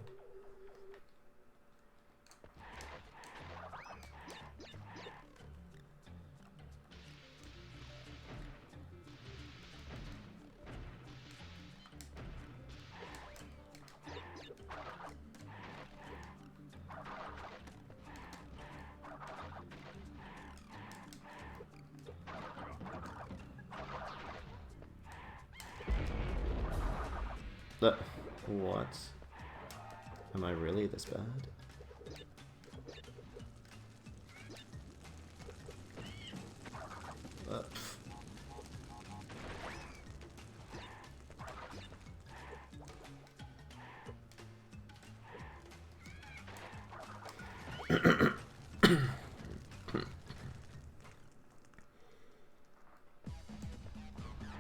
What? Am I really this bad?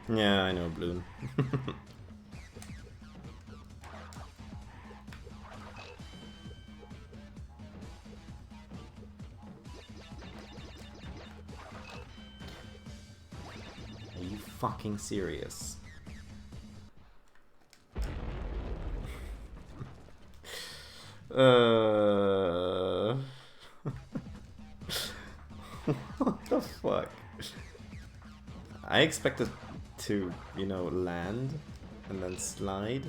Yeah, I know, Bloom. Are you fucking serious? What the fuck? I expected to, you know, land and then slide.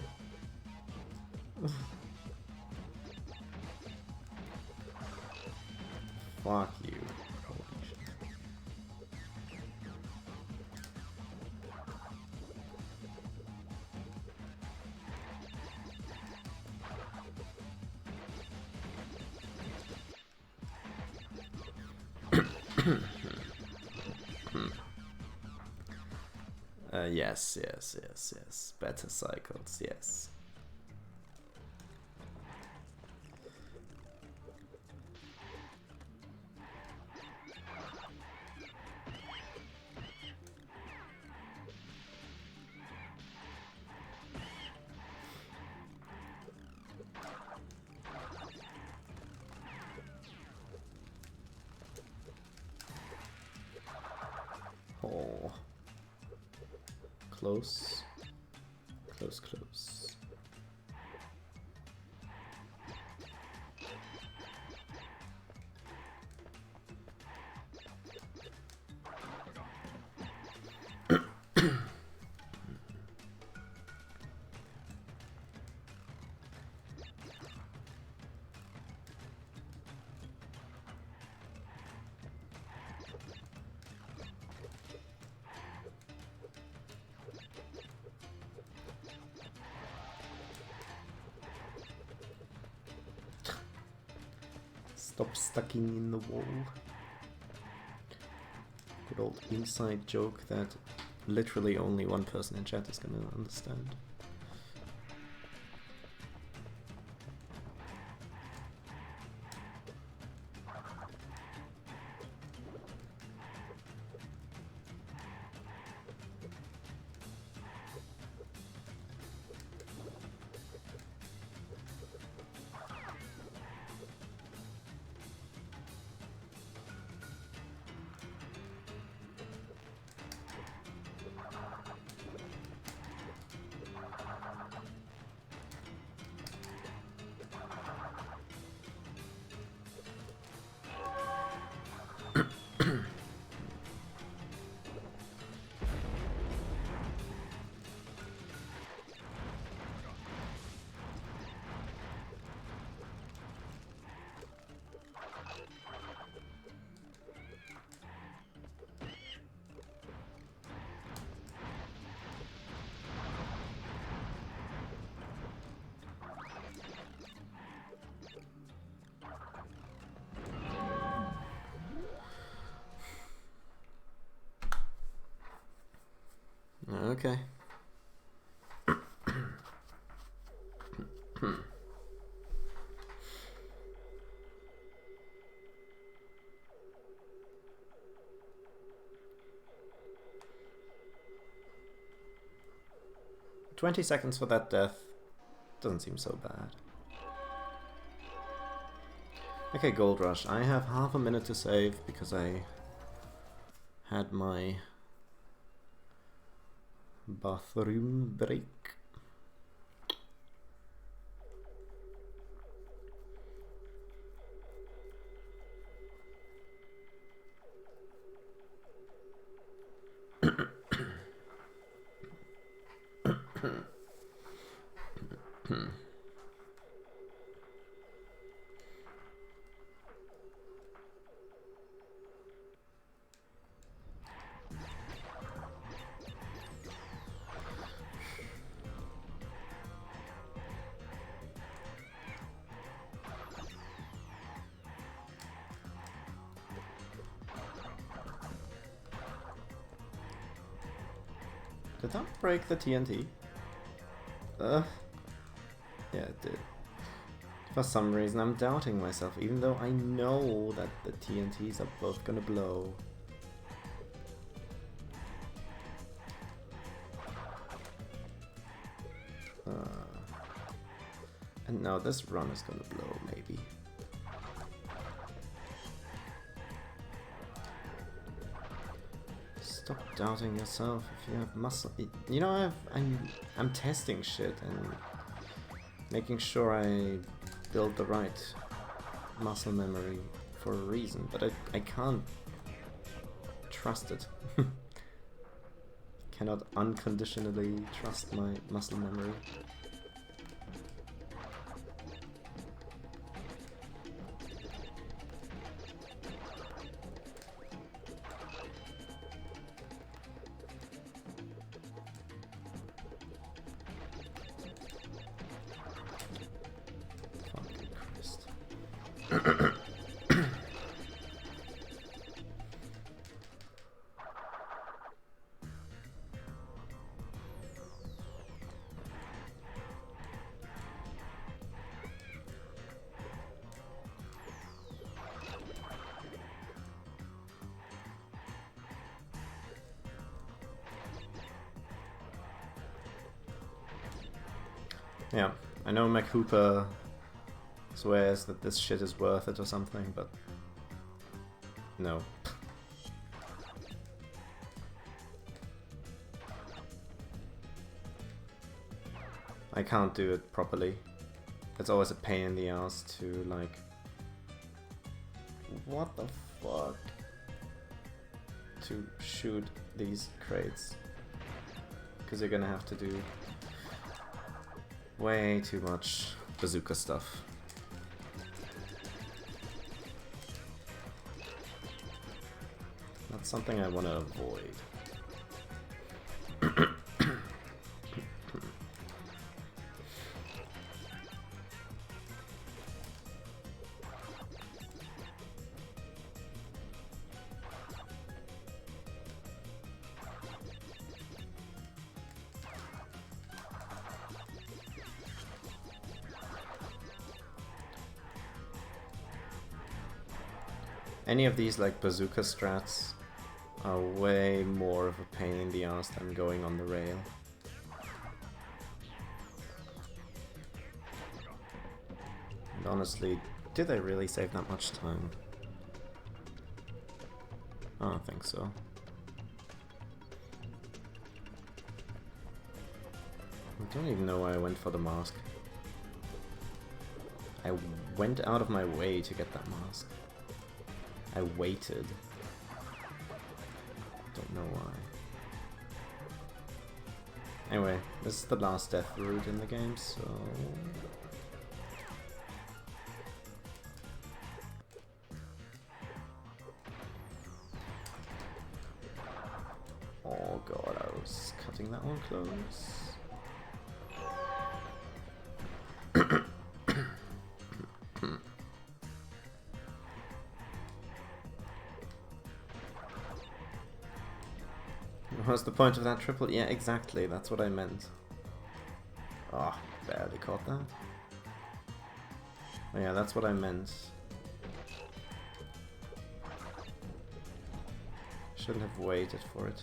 Fuck you. Holy shit. Yes. Better cycles, yes. Oh. Close. Close. Stop stucking in the wall. Good old inside joke that literally only one person in chat is gonna understand. Okay. 20 seconds for that death doesn't seem so bad. Okay, Gold Rush. I have half a minute to save because I had my bathroom break. Did that break the TNT? Yeah, it did. For some reason I'm doubting myself, even though I know that the TNTs are both gonna blow. And now this run is gonna blow, maybe. Stop doubting yourself if you have muscle. You know, I'm testing shit and making sure I build the right muscle memory for a reason, but I can't trust it. Cannot unconditionally trust my muscle memory. Yeah, I know McHooper swears that this shit is worth it or something, but no. I can't do it properly. It's always a pain in the ass to, like... What the fuck? To shoot these crates. Because you're gonna have to do way too much bazooka stuff. That's something I want to avoid. Any of these like bazooka strats are way more of a pain in the ass than going on the rail. And honestly, did they really save that much time? I don't think so. I don't even know why I went for the mask. I went out of my way to get that mask. I waited. Don't know why. Anyway, this is the last death route in the game, so... Oh god, I was cutting that one close. What's the point of that triple? Yeah, exactly, that's what I meant. Oh, barely caught that. Oh yeah, that's what I meant. Shouldn't have waited for it.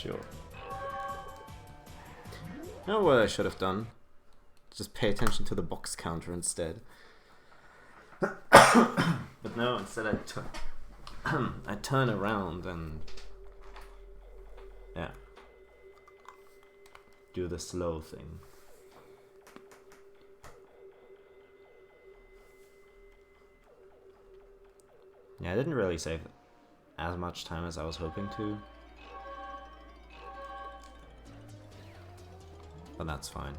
Sure. You know what I should have done? Just pay attention to the box counter instead. But no, instead I turn around and yeah, do the slow thing. Yeah, I didn't really save as much time as I was hoping to. But that's fine.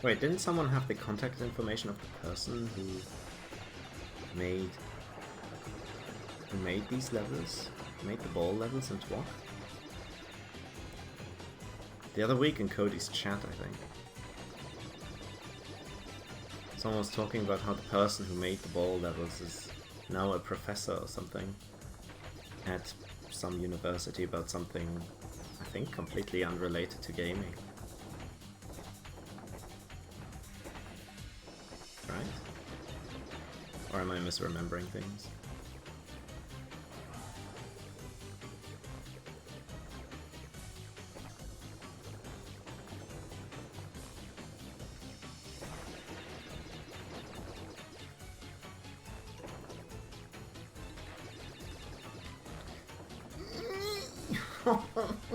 Wait, didn't someone have the contact information of the person who made these levels? Made the ball levels in TWOC? The other week in Cody's chat, I think. Someone was talking about how the person who made the ball levels is now a professor or something at some university about something, I think, completely unrelated to gaming. Right? Or am I misremembering things?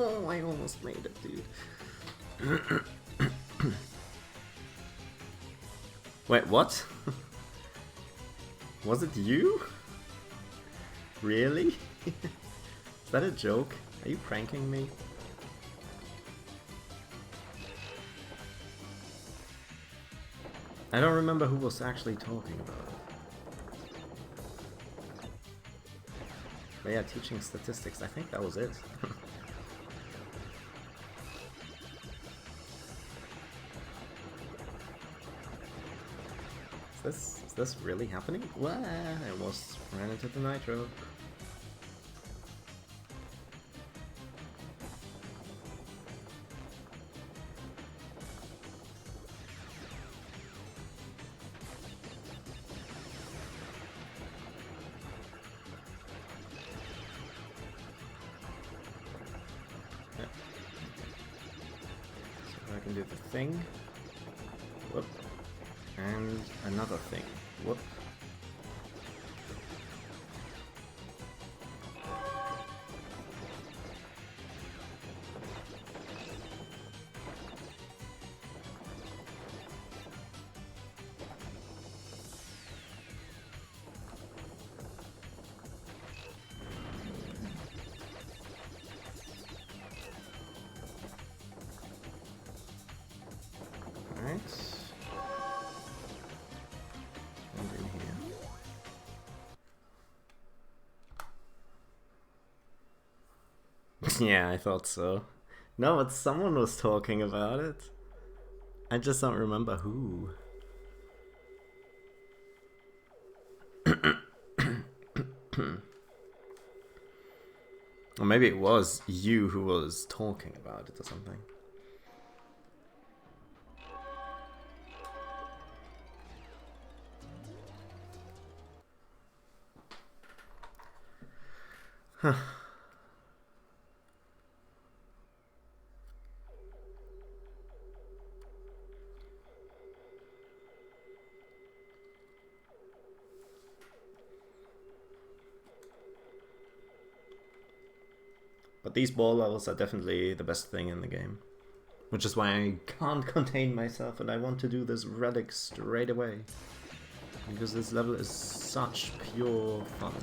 Oh, I almost made it, dude. Wait, what? Was it you? Really? Is that a joke? Are you pranking me? I don't remember who was actually talking about it. But yeah, teaching statistics, I think that was it. Is this really happening? What? I almost ran into the nitro. Yeah. So I can do the thing. Whoop. And another thing. Whoop. Alright. And in here. Yeah, I thought so. No, but someone was talking about it. I just don't remember who. Or maybe it was you who was talking about it or something. But these ball levels are definitely the best thing in the game. Which is why I can't contain myself and I want to do this relic straight away. Because this level is such pure fun.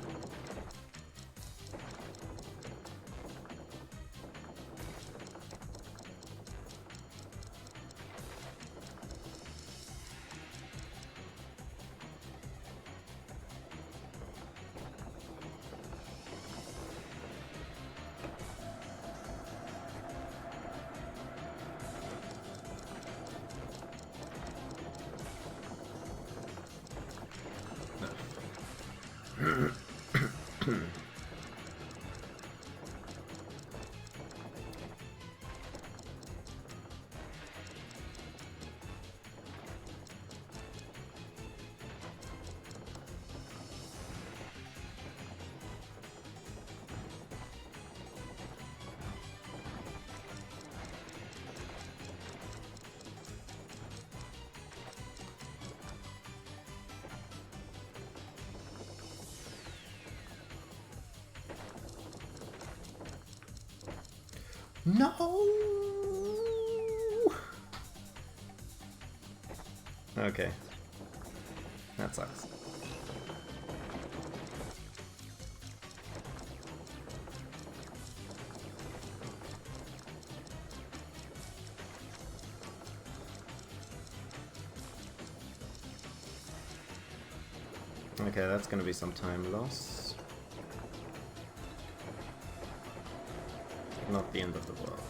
No! Okay. That sucks. Okay, that's gonna be some time loss. Not the end of the world.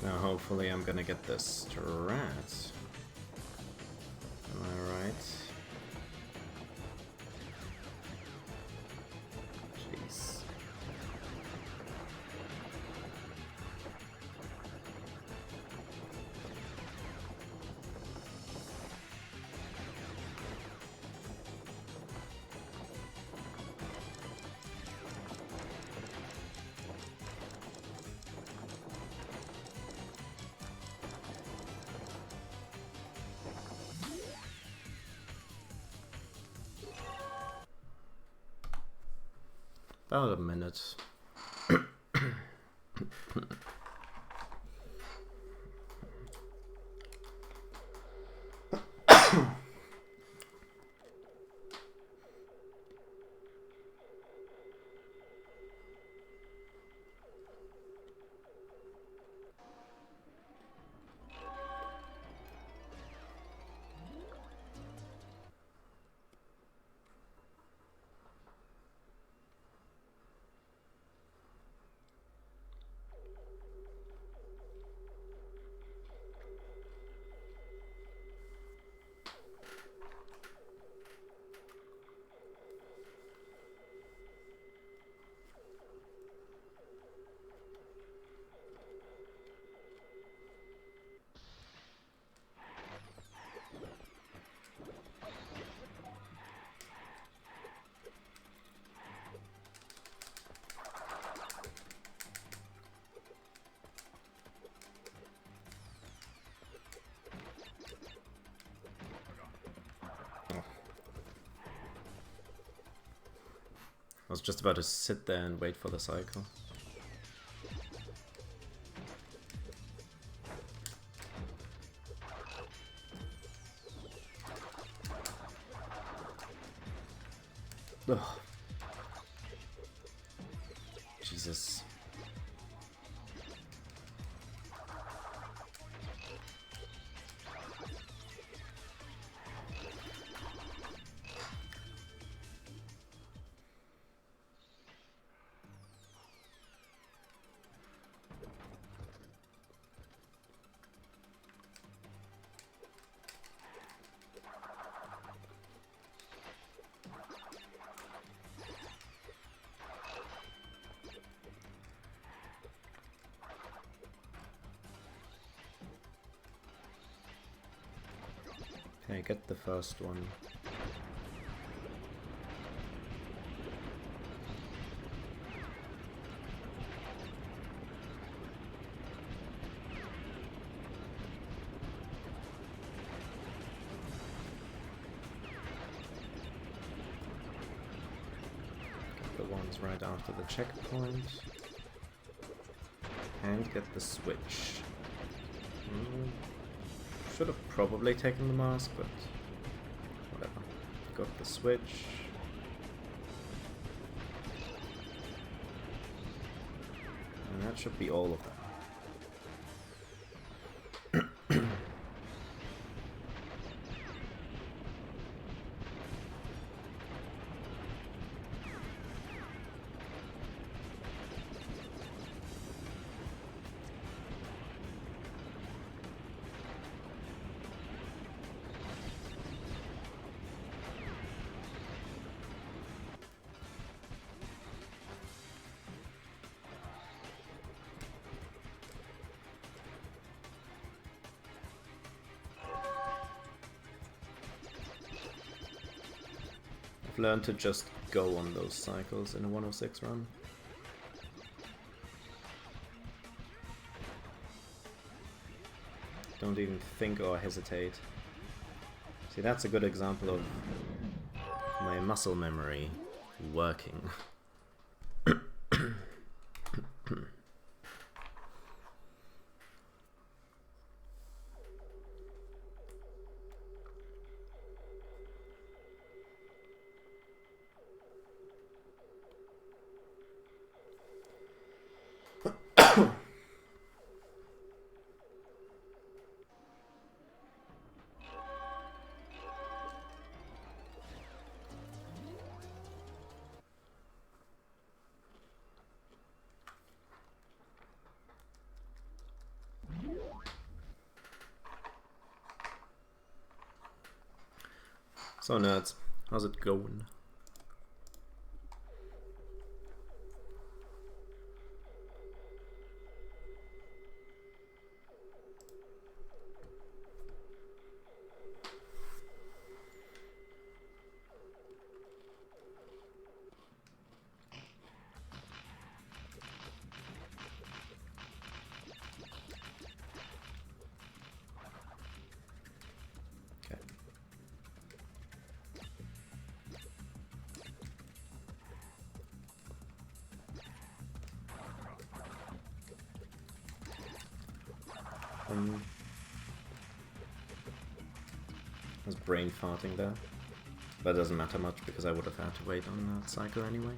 Now hopefully I'm gonna get this strat. Am I right? Jeez. About a minute. I was just about to sit there and wait for the cycle. Ugh. Jesus. Okay, get the first one. Get the ones right after the checkpoint. And get the switch. Should have probably taken the mask, but whatever. Got the switch. And that should be all of them. I've learned to just go on those cycles in a 106 run. Don't even think or hesitate. See, that's a good example of my muscle memory working. So nerds, how's it going? I was brain farting there, but it doesn't matter much because I would have had to wait on that cycle anyway.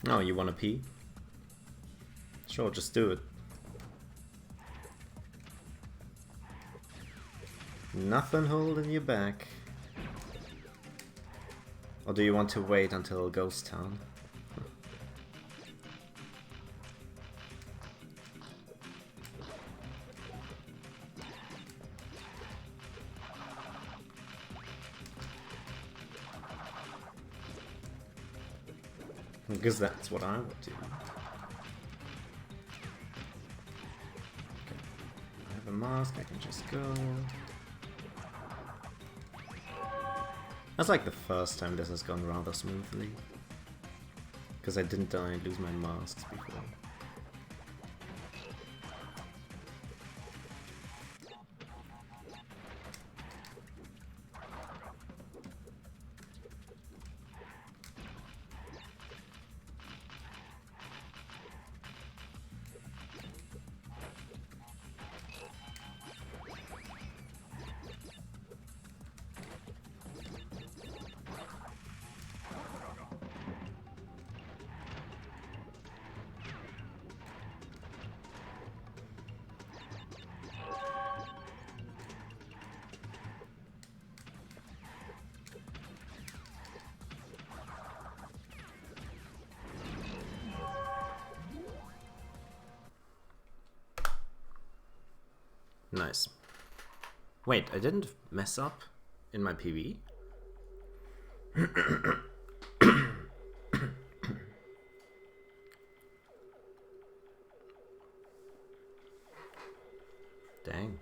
Oh, you wanna pee? Sure, just do it. Nothing holding you back. Or do you want to wait until Ghost Town? Because that's what I would do. Okay. I have a mask, I can just go. That's like the first time this has gone rather smoothly. Because I didn't die and lose my masks before. Nice. Wait, I didn't mess up in my PV? Dang.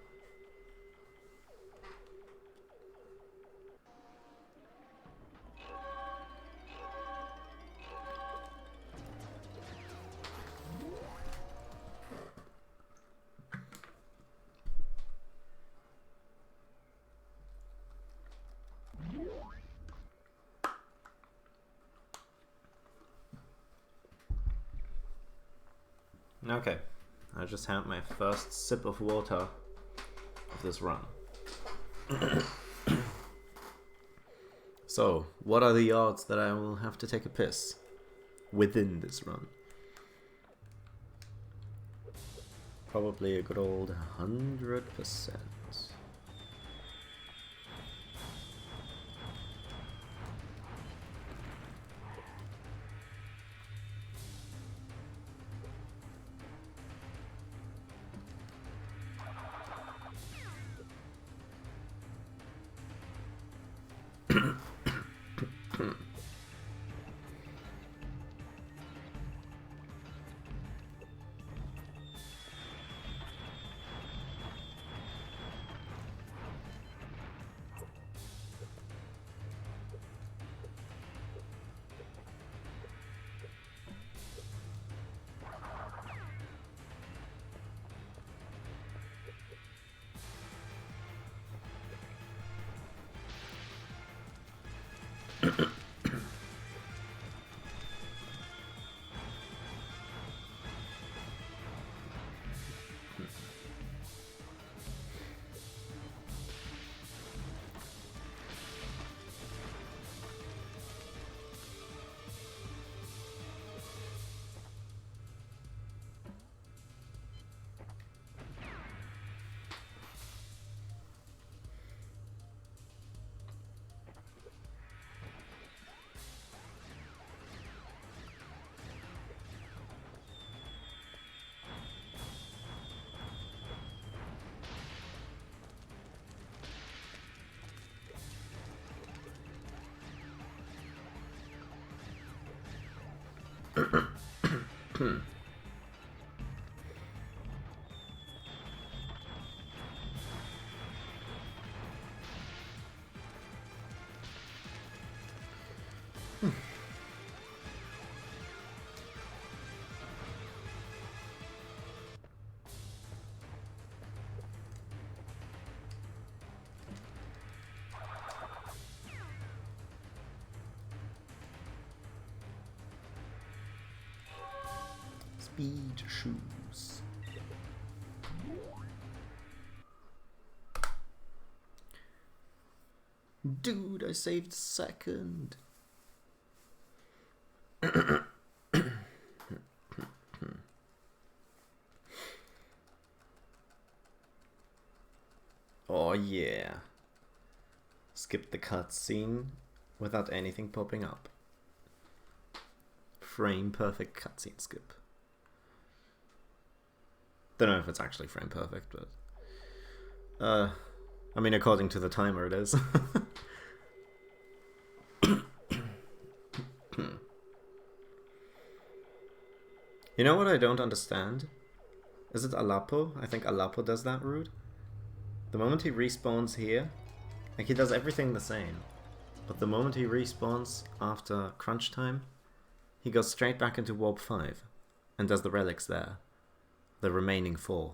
Okay, I just had my first sip of water of this run. So, what are the odds that I will have to take a piss within this run? Probably a good old 100%. Speed shoes. Dude, I saved second. Oh yeah. Skip the cutscene without anything popping up. Frame perfect cutscene skip. Don't know if it's actually frame perfect, but I mean, according to the timer, it is. You know what I don't understand? Is it Aleppo? I think Aleppo does that route. The moment he respawns here, like he does everything the same. But the moment he respawns after crunch time, he goes straight back into Warp 5 and does the relics there. The remaining 4.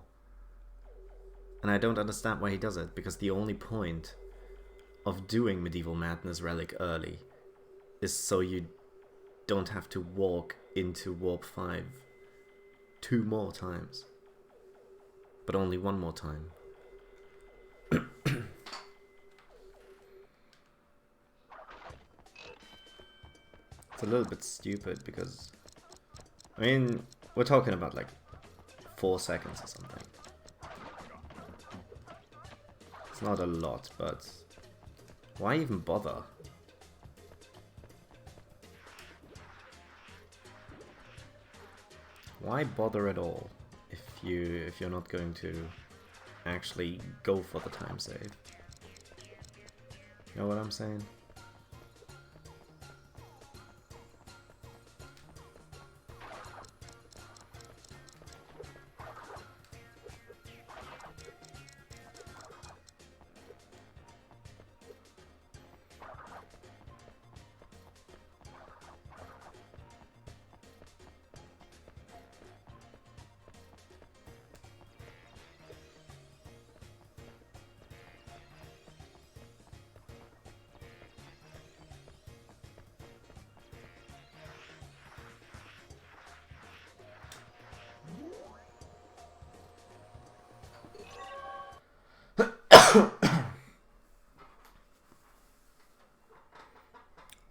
And I don't understand why he does it, because the only point of doing Medieval Madness Relic early is so you don't have to walk into Warp 5 2 more times. But only 1 more time. It's a little bit stupid because, I mean, we're talking about like 4 seconds or something. It's not a lot, but why even bother? Why bother at all if you're not going to actually go for the time save? You know what I'm saying?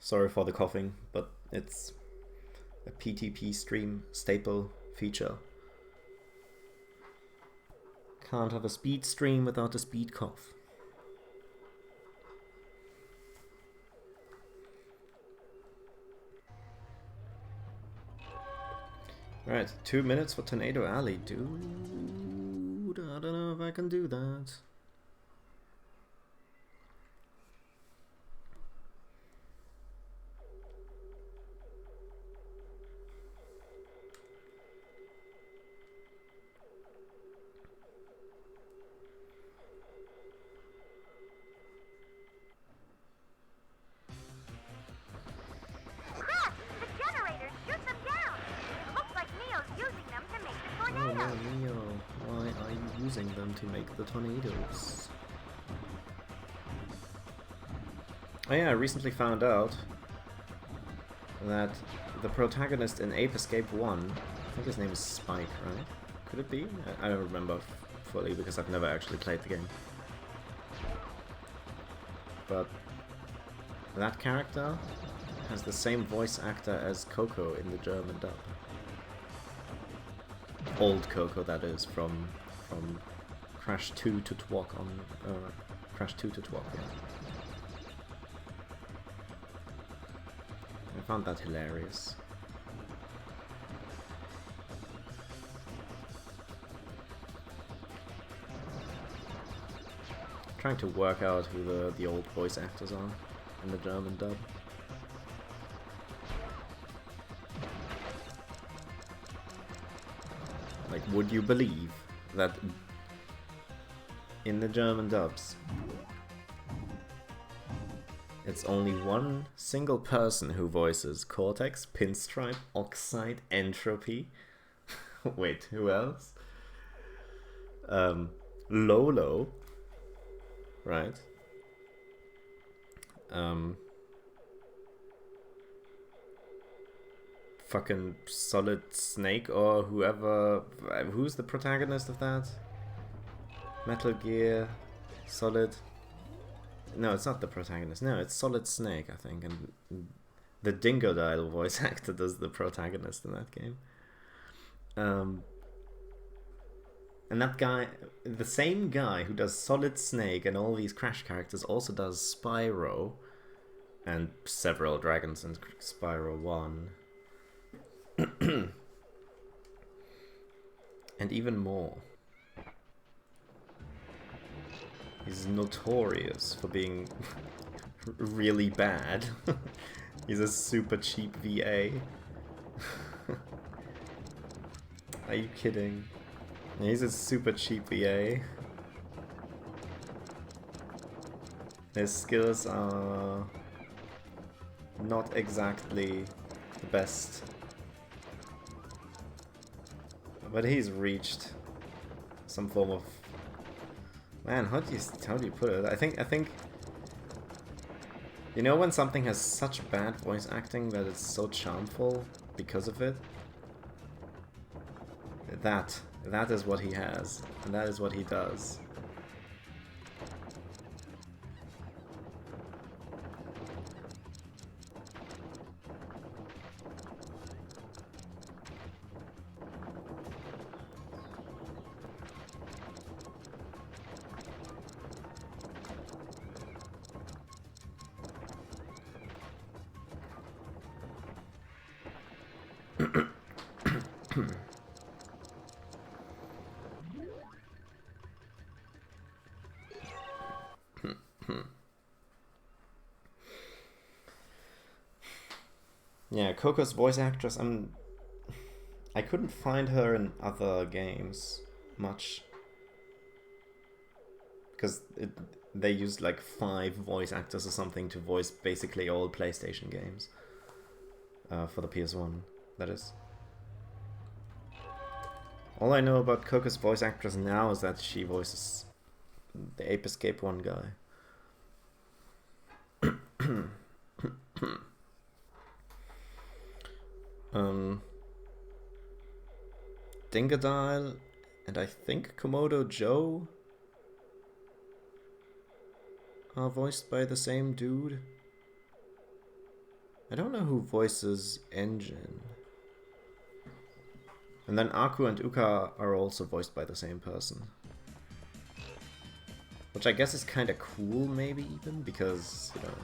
Sorry for the coughing, but it's a PTP stream staple feature. Can't have a speed stream without a speed cough. Right, 2 minutes for Tornado Alley, dude. I don't know if I can do that. Crap! The generators! Shoot them down! It looks like Neo's using them to make the Oh tornado. no, Neo, why are you using them to make the tornadoes? Oh yeah, I recently found out that the protagonist in Ape Escape 1, I think his name is Spike, right? Could it be? I don't remember fully because I've never actually played the game. But that character has the same voice actor as Coco in the German dub. Old Coco, that is, from Crash 2 to Twok on Crash 2 to Twok, yeah. I found that hilarious. Trying to work out who the old voice actors are in the German dub. Like, would you believe that in the German dubs it's only one single person who voices Cortex, Pinstripe, Oxide, Entropy. Wait, who else? Lolo, right? Fucking Solid Snake or whoever. Who's the protagonist of that? Metal Gear Solid. No, it's not the protagonist. No, it's Solid Snake, I think, and the Dingodile voice actor does the protagonist in that game. And that guy, the same guy who does Solid Snake and all these Crash characters, also does Spyro and several Dragons in Spyro 1. And even more. He's notorious for being really bad. He's a super cheap VA. Are you kidding? He's a super cheap VA. His skills are not exactly the best. But he's reached some form of... Man, how do you put it? I think you know when something has such bad voice acting that it's so charmful because of it? That is what he has, and that is what he does. Yeah, Coco's voice actress, I couldn't find her in other games much. Because they used like 5 voice actors or something to voice basically all PlayStation games. For the PS1, that is. All I know about Coco's voice actress now is that she voices the Ape Escape 1 guy. Dingodile and I think Komodo Joe are voiced by the same dude. I don't know who voices Engine. And then Aku and Uka are also voiced by the same person. Which I guess is kinda cool, maybe, even, because, you know...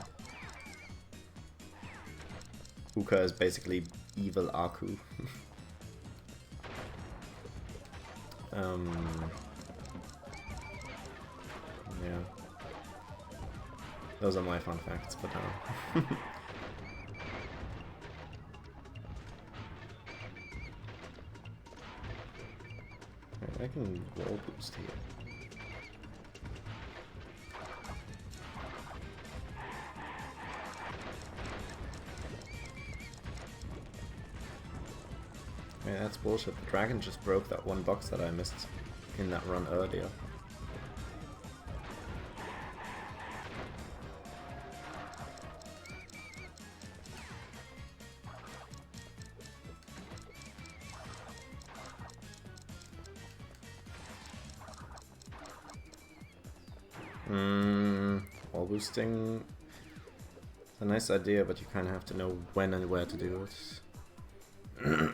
Uka is basically evil Aku. Yeah. Those are my fun facts for now. I can wall boost here. Yeah, that's bullshit. The dragon just broke that one box that I missed in that run earlier. Wall boosting is a nice idea, but you kind of have to know when and where to do it.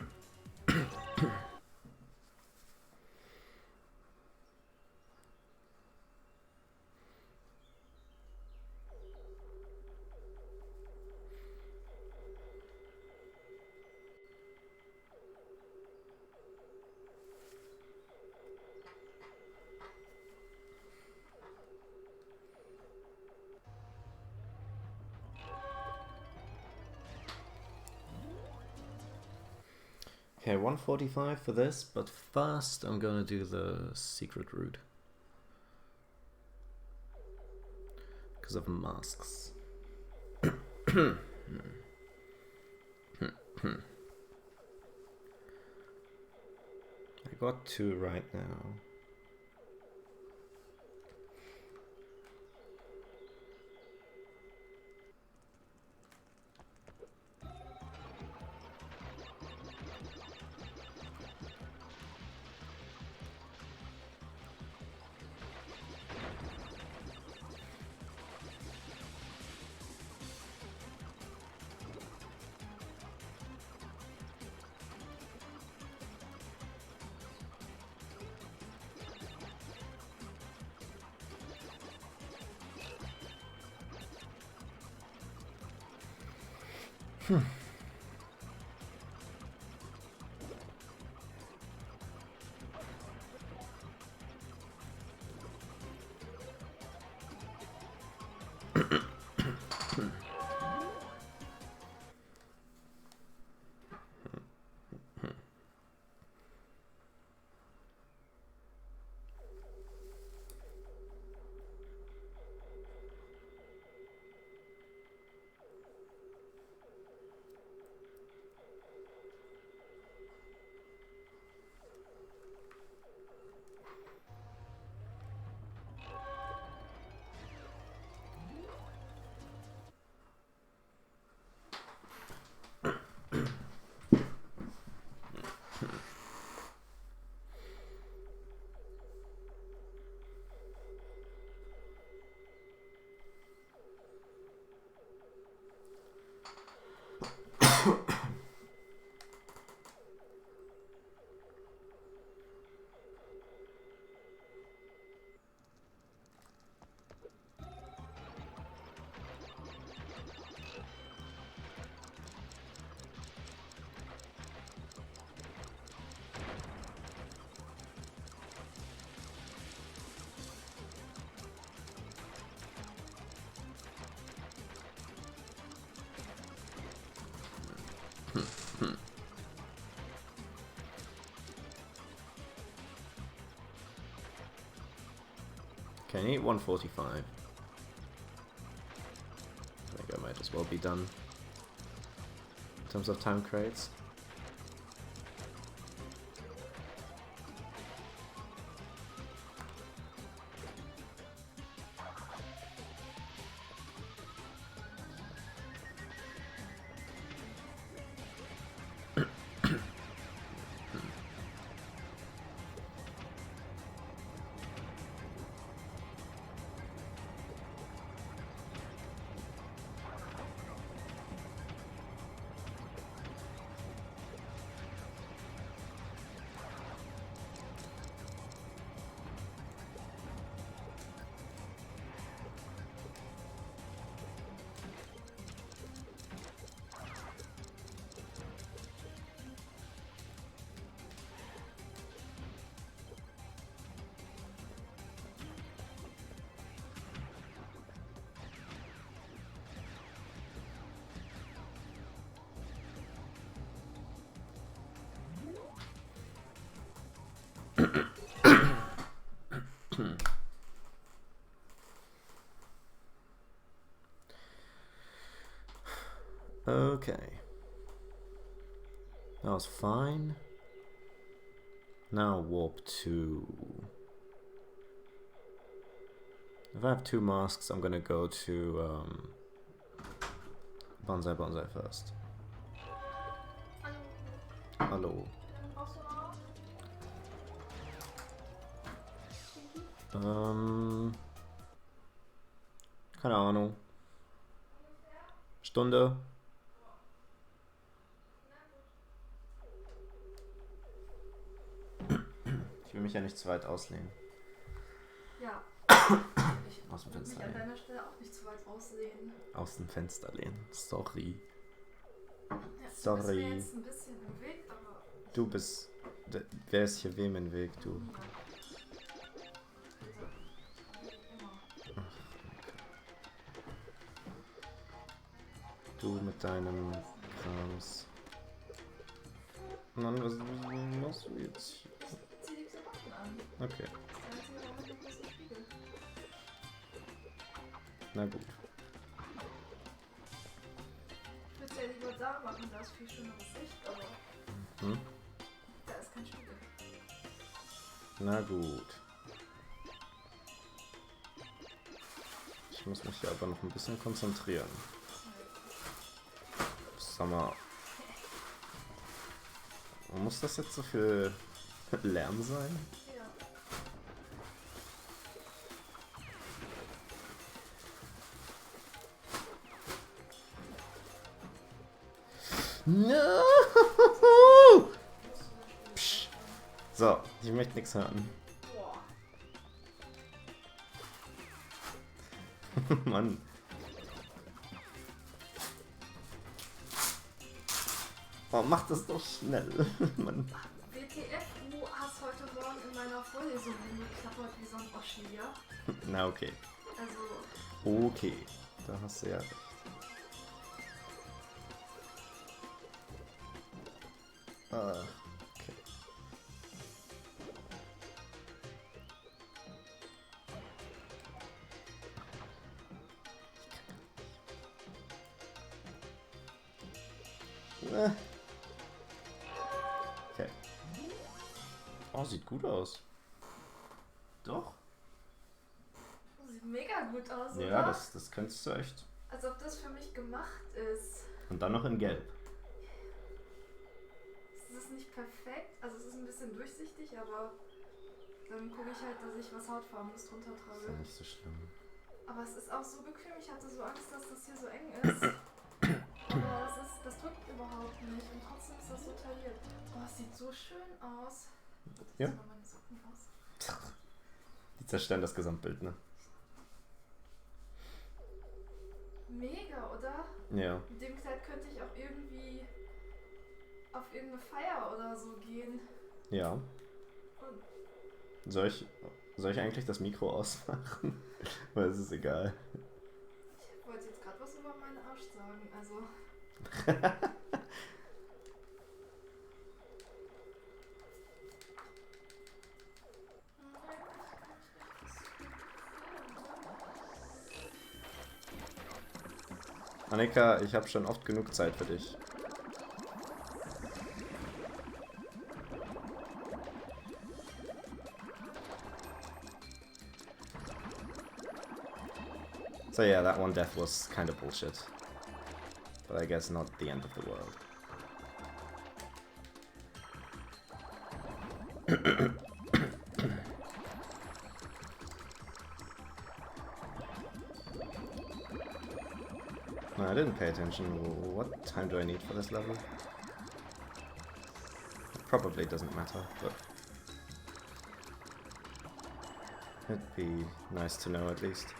Okay, 145 for this, but first I'm gonna do the secret route. Because of masks. I got 2 right now. Okay, I need 145. I think I might as well be done. In terms of time crates. Okay. That was fine. Now warp 2. If I have 2 masks, I'm gonna go to Bonsai Bonsai first. Hallo. Keine Ahnung. Stunde. Ich will mich ja nicht zu weit auslehnen. Ja. Ich Aus dem würde Fenster mich an lehnen. deiner Stelle auch nicht zu weit rauslehnen. Aus dem Fenster lehnen. Sorry. Ja, du bist Sorry. mir jetzt ein bisschen im Weg, aber... Du bist... Wer ist hier wem im Weg, du? Du mit deinem Krams. Mann, was machst du jetzt? Ich zieh die Klamotten an. Okay, Das einzige, warum ich das nicht spiele. na gut. Ich würde es ja lieber da machen, da ist viel schöneres Licht, aber Hm? da ist kein Spiegel. Na gut. Ich muss mich hier aber noch ein bisschen konzentrieren. Sag mal. Muss das jetzt so viel Lärm sein? Ja. No! Psch. So, ich möchte nichts hören. Boah. Mann. Oh, mach das doch schnell. Mann. WTF, du hast heute Morgen in meiner Vorlesung geklappert wie so ein Oschi, ja? Na okay. Also, Okay. Da hast du ja recht. Okay. Okay. Oh, sieht gut aus. Doch? sieht mega gut aus, Ja, oder? das könntest du echt. Als ob das für mich gemacht ist. Und dann noch in Gelb. Es ist nicht perfekt, also es ist ein bisschen durchsichtig, aber dann gucke ich halt, dass ich was Hautfarbenes drunter Ist ja trage. nicht so schlimm. Aber es ist auch so bequem, ich hatte so Angst, dass das hier so eng ist. Aber es ist das drückt überhaupt nicht und trotzdem ist das so tailliert. Oh, es sieht so schön aus. Ja. Jetzt mal meine Socken aus. Die zerstören das Gesamtbild, ne? Mega, oder? Ja. Mit dem Kleid könnte ich auch irgendwie auf irgendeine Feier oder so gehen. Ja. Und Soll ich eigentlich das Mikro ausmachen? Weil es ist egal. ich wollte jetzt gerade was über meinen Arsch sagen, also. Annika, ich habe schon oft genug Zeit für dich. So yeah, that one death was kind of bullshit. But I guess not the end of the world. No, I didn't pay attention. What time do I need for this level? It probably doesn't matter, but it'd be nice to know at least.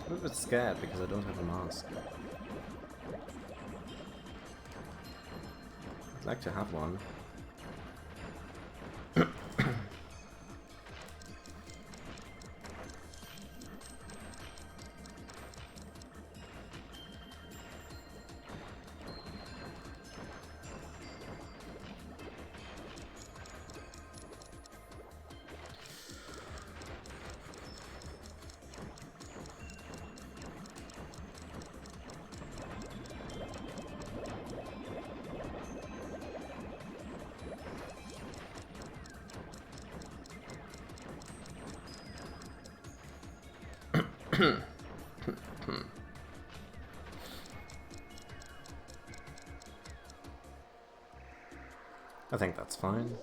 I'm a bit scared because I don't have a mask. I'd like to have one. I think that's fine.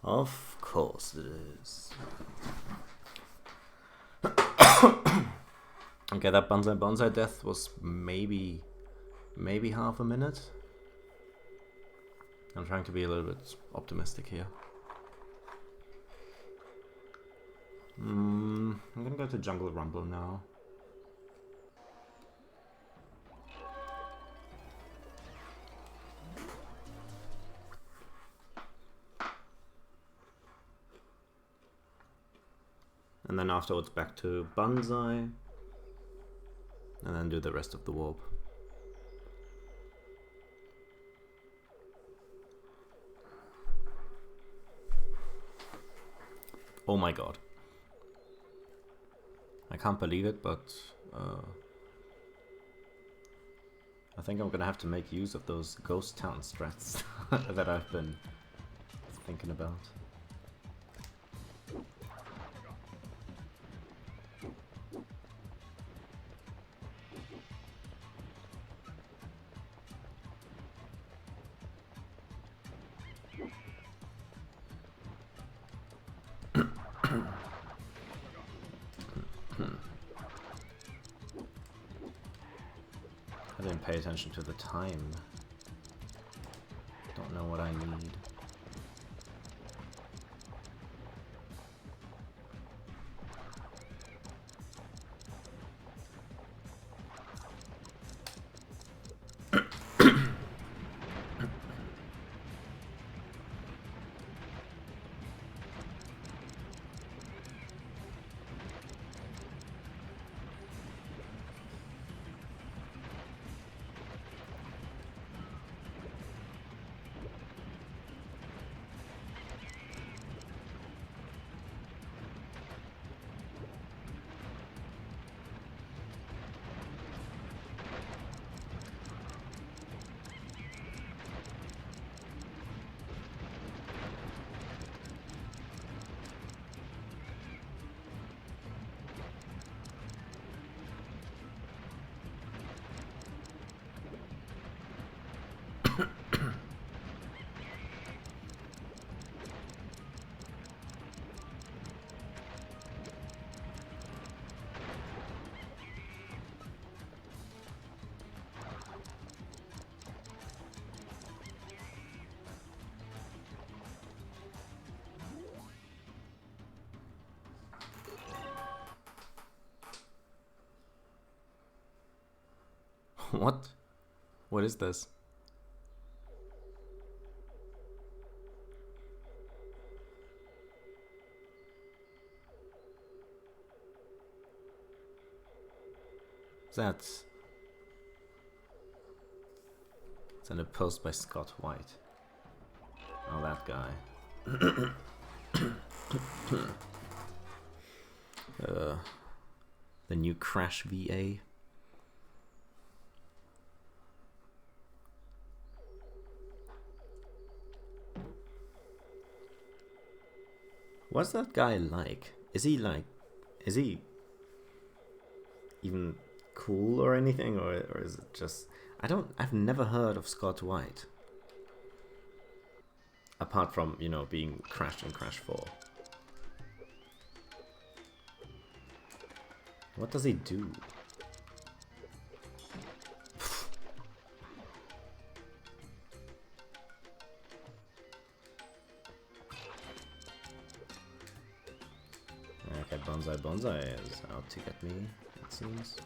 Of course it is. Okay, that bonsai death was maybe half a minute. I'm trying to be a little bit optimistic here. I'm gonna go to Jungle Rumble now. And then afterwards back to Banzai. And then do the rest of the warp. Oh my god. I can't believe it, but I think I'm gonna have to make use of those ghost town strats that I've been thinking about. I didn't pay attention to the time. Don't know what I need. What? What is this? Is that a post by Scott White? Oh, that guy. The new Crash VA. What's that guy like? Is he even cool or anything, or is it just... I've never heard of Scott White. Apart from, you know, being Crash in Crash 4. What does he do? Okay, Bonsai is out to get me, it seems.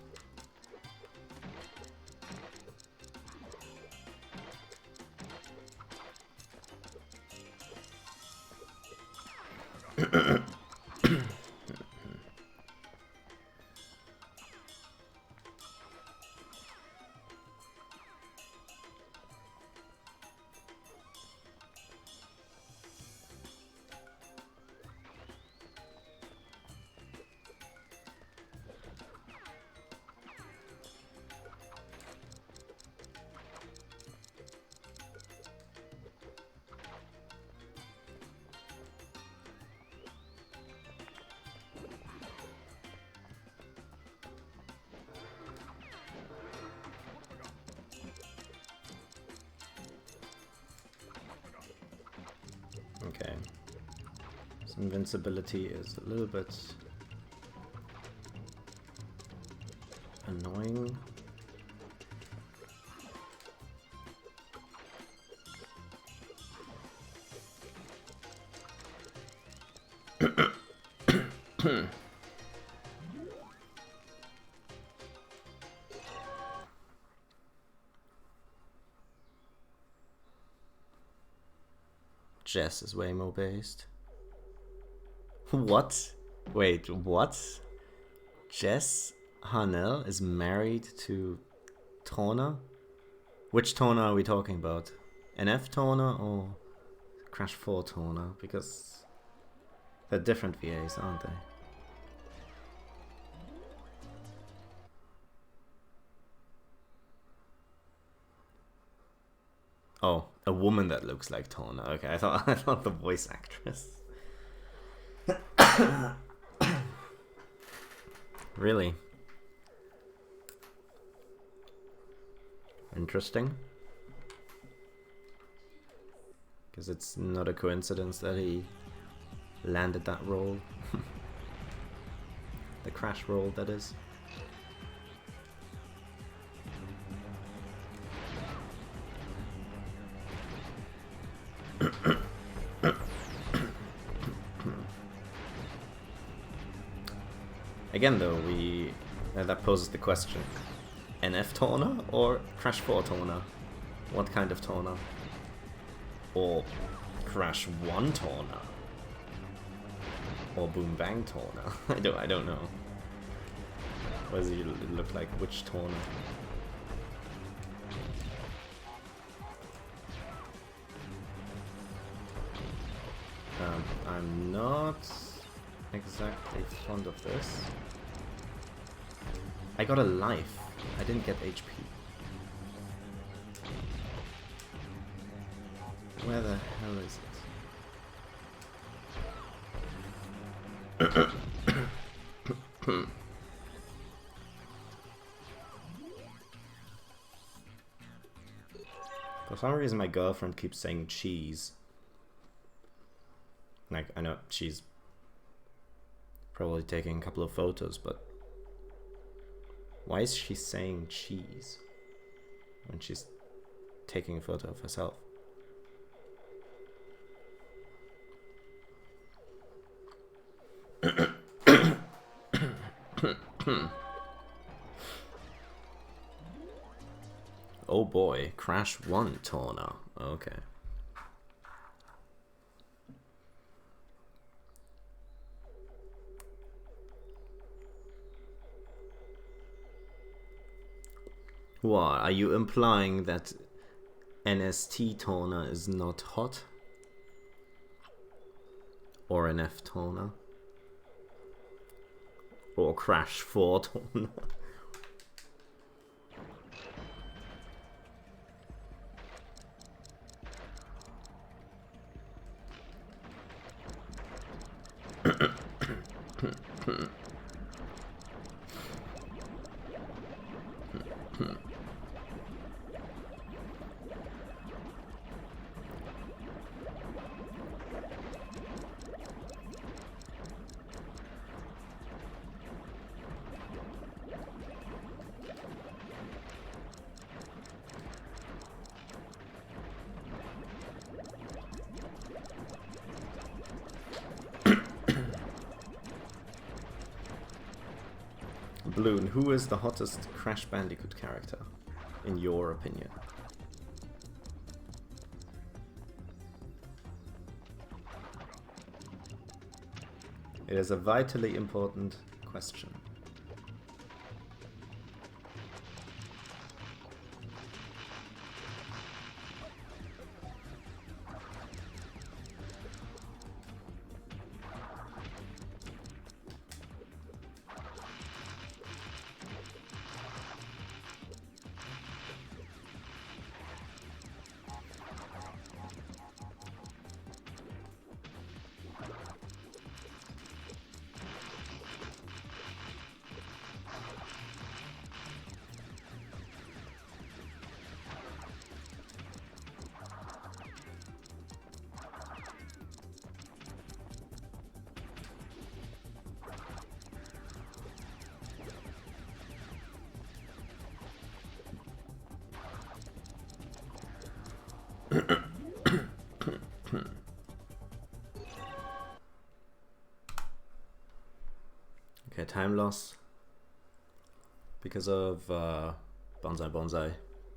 Okay. So invincibility is a little bit annoying. Jess is way more based. What? Wait, what? Jess Hanel is married to Torna? Which Torna are we talking about? NF Torna or Crash 4 Torna? Because they're different VAs, aren't they? Oh, a woman that looks like Torna. Okay, I thought the voice actress. Really? Interesting. Because it's not a coincidence that he landed that role. The Crash role, that is. Again, though, that poses the question: NF Torna or Crash 4 Torna? What kind of Torna? Or Crash 1 Torna? Or Boom Bang Torna? I don't know. What does he look like? Which Torna? I'm not exactly fond of this. I got a life. I didn't get HP. Where the hell is it? For some reason my girlfriend keeps saying cheese. Like, I know she's probably taking a couple of photos, but why is she saying cheese when she's taking a photo of herself? Oh boy, Crash 1 Torna. Okay. What? Are you implying that NST Torna is not hot? Or NF Torna? Or Crash 4 Torna? Balloon, who is the hottest Crash Bandicoot character, in your opinion? It is a vitally important question. Okay, time loss because of Bonsai Bonsai.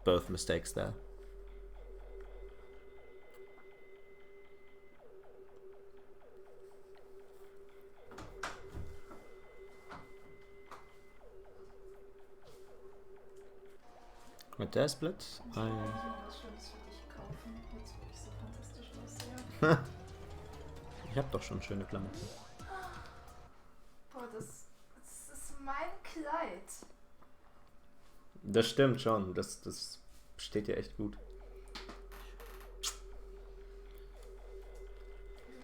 Both mistakes there. Mit der Split? Ich kann mir was Schönes für dich kaufen, jetzt wo ich so fantastisch aussehe. Ich hab doch schon schöne Klamotten. Boah, das ist mein Kleid. Das stimmt schon, das steht dir echt gut.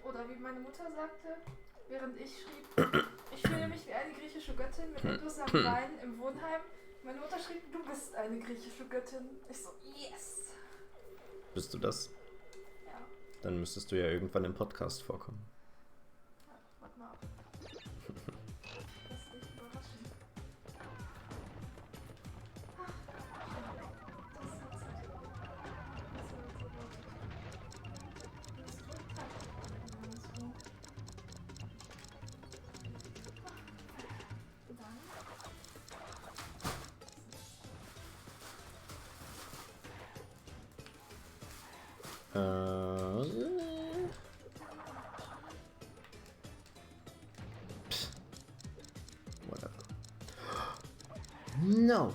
Oder wie meine Mutter sagte, während ich schrieb, ich fühle mich wie eine griechische Göttin mit etwas am Bein im Wohnheim. Meine Mutter schrieb, du bist eine griechische Göttin. Ich so, yes! Bist du das? Ja. Dann müsstest du ja irgendwann im Podcast vorkommen. Ja, warte mal ab. Lass dich überraschen. Whatever. No!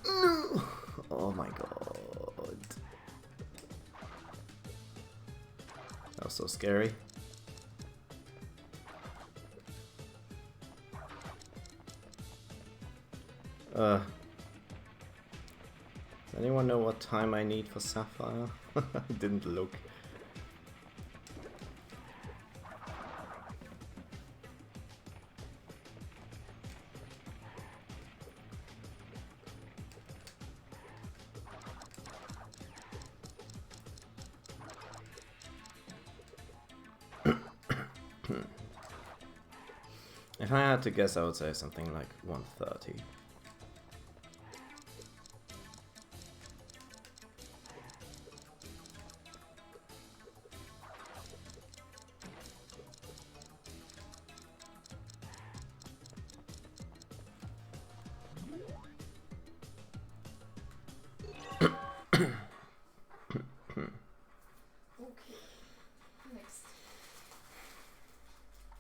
No! Oh my god. That was so scary. Does anyone know what time I need for Sapphire? I didn't look. If I had to guess, I would say something like 1:30.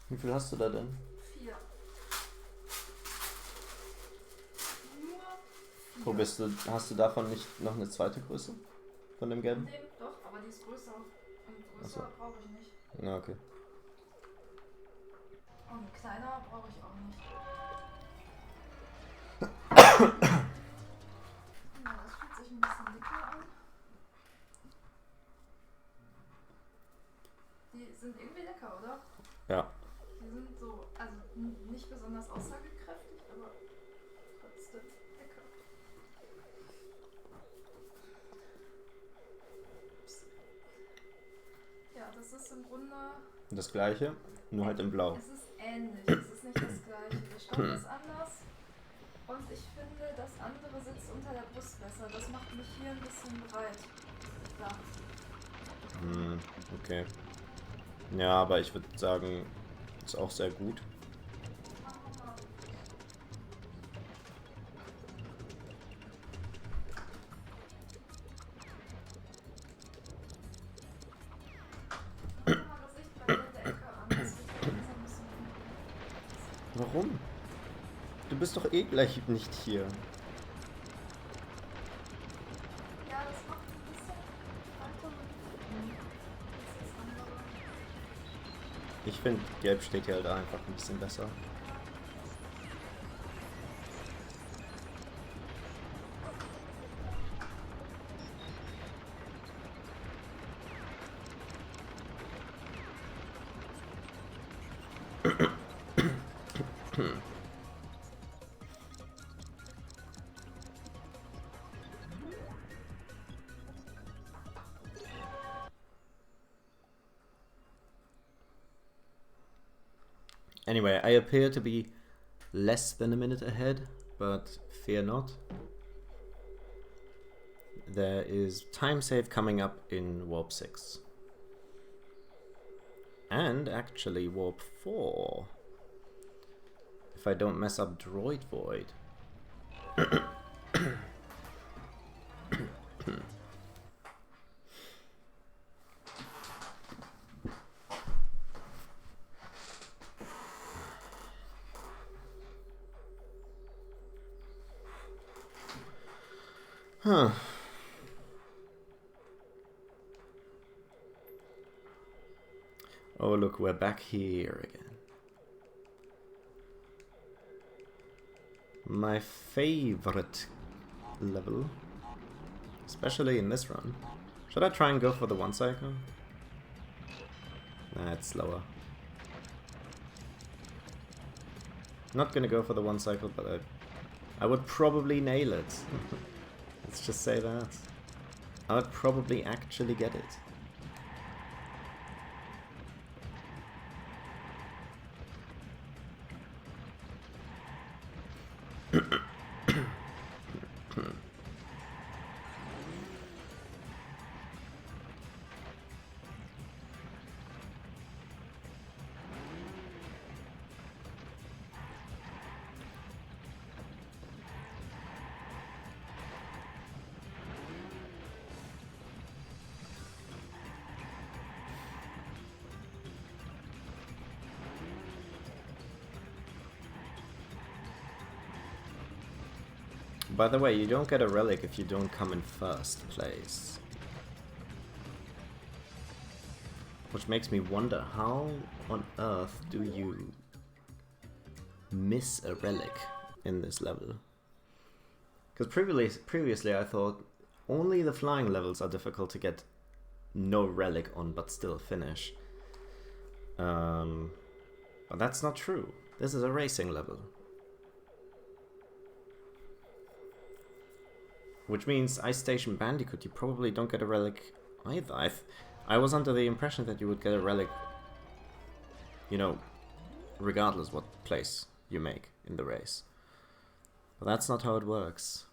Wie viel hast du da denn? 4. Nur 4. Wo bist du? Hast du davon nicht noch eine zweite Größe? Von dem gelben? Nee, doch, aber die ist größer. Und größer Ach so. brauche ich nicht. Na, okay. Und kleiner brauche ich auch nicht. Ja, das fühlt sich ein bisschen dicker an. Die sind irgendwie lecker, oder? Ja. Die sind so, also nicht besonders aussagekräftig, aber trotzdem lecker. Ups. Ja, das ist im Grunde... Das gleiche, nur halt in blau. Es ist ähnlich, es ist nicht das gleiche. Der Stoff ist anders und ich finde, das andere sitzt unter der Brust besser. Das macht mich hier ein bisschen breit. Da. Okay. Ja, aber ich würde sagen, ist auch sehr gut. Mach mal das Licht bei mir in der Ecke an. Das wird langsam ein bisschen dunkel. Warum? Du bist doch eh gleich nicht hier. Ja, das macht ein bisschen weiter. Das ist das andere. Ich finde, gelb steht hier halt einfach ein bisschen besser. Anyway, I appear to be less than a minute ahead, but fear not. There is time save coming up in Warp 6. And actually Warp 4. If I don't mess up Droid Void. Huh. Oh look, we're back here again. My favorite level. Especially in this run. Should I try and go for the one cycle? Nah, it's slower. Not gonna go for the one cycle, but I would probably nail it. Let's just say that. I would probably actually get it. By the way, you don't get a relic if you don't come in first place. Which makes me wonder, how on earth do you miss a relic in this level? Because previously I thought only the flying levels are difficult to get no relic on but still finish. But that's not true. This is a racing level. Which means Ice Station Bandicoot, you probably don't get a relic either. I was under the impression that you would get a relic, you know, regardless what place you make in the race. But that's not how it works.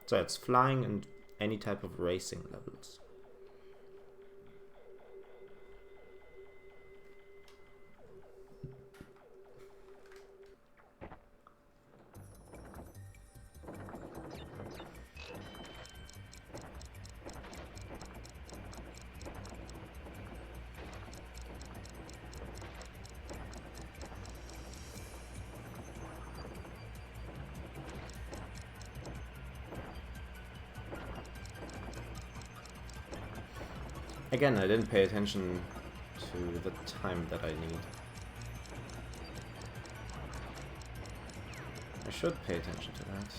So it's flying and any type of racing levels. Again, I didn't pay attention to the time that I need. I should pay attention to that.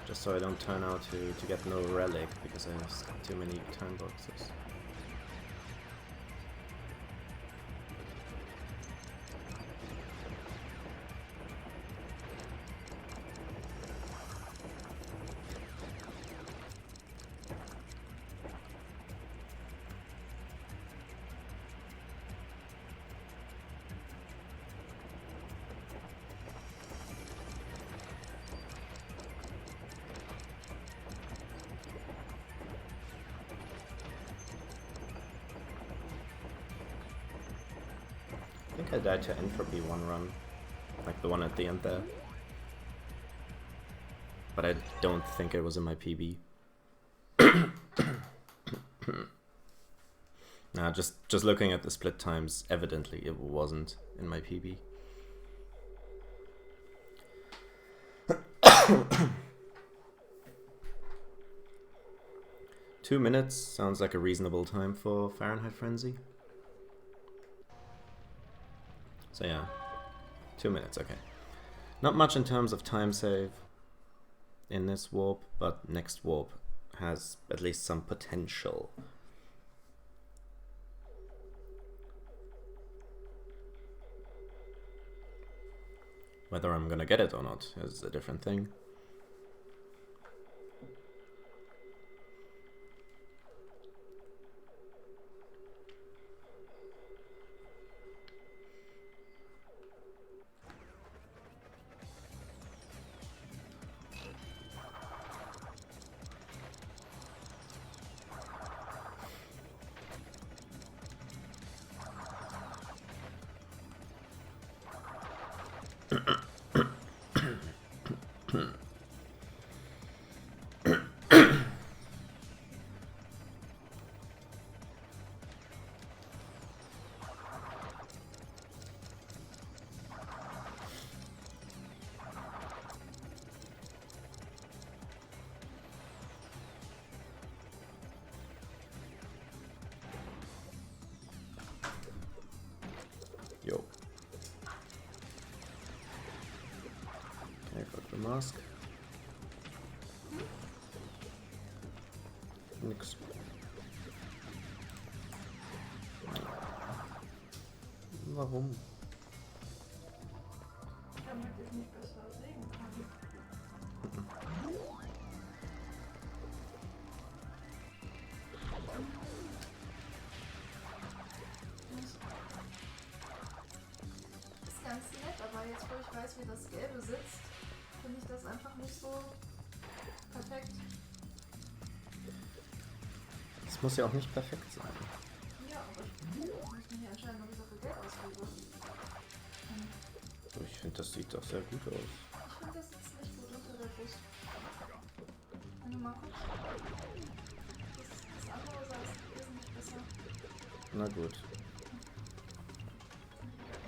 Just so I don't turn out to get no relic because I have too many turn boxes. I think I died to entropy one run, like the one at the end there. But I don't think it was in my PB. Nah, just looking at the split times, evidently it wasn't in my PB. Two minutes sounds like a reasonable time for Fahrenheit Frenzy. So yeah, 2 minutes, okay. Not much in terms of time save in this warp, but next warp has at least some potential. Whether I'm gonna get it or not is a different thing. Yo. Okay, fuck the mask. Nix. Warum? Damit ich nicht besser sehen kann. Ist ganz nett, aber jetzt wo ich weiß, wie das Gelbe sitzt, finde ich das einfach nicht so perfekt. Das muss ja auch nicht perfekt sein. Ja, aber ich muss mir hier entscheiden, ob ich so viel Geld ausgebe. Ich finde, das sieht doch sehr gut aus. Ich finde, das sitzt nicht gut unter der Brust. Wenn du mal guckst, das andere sah wesentlich besser. Na gut.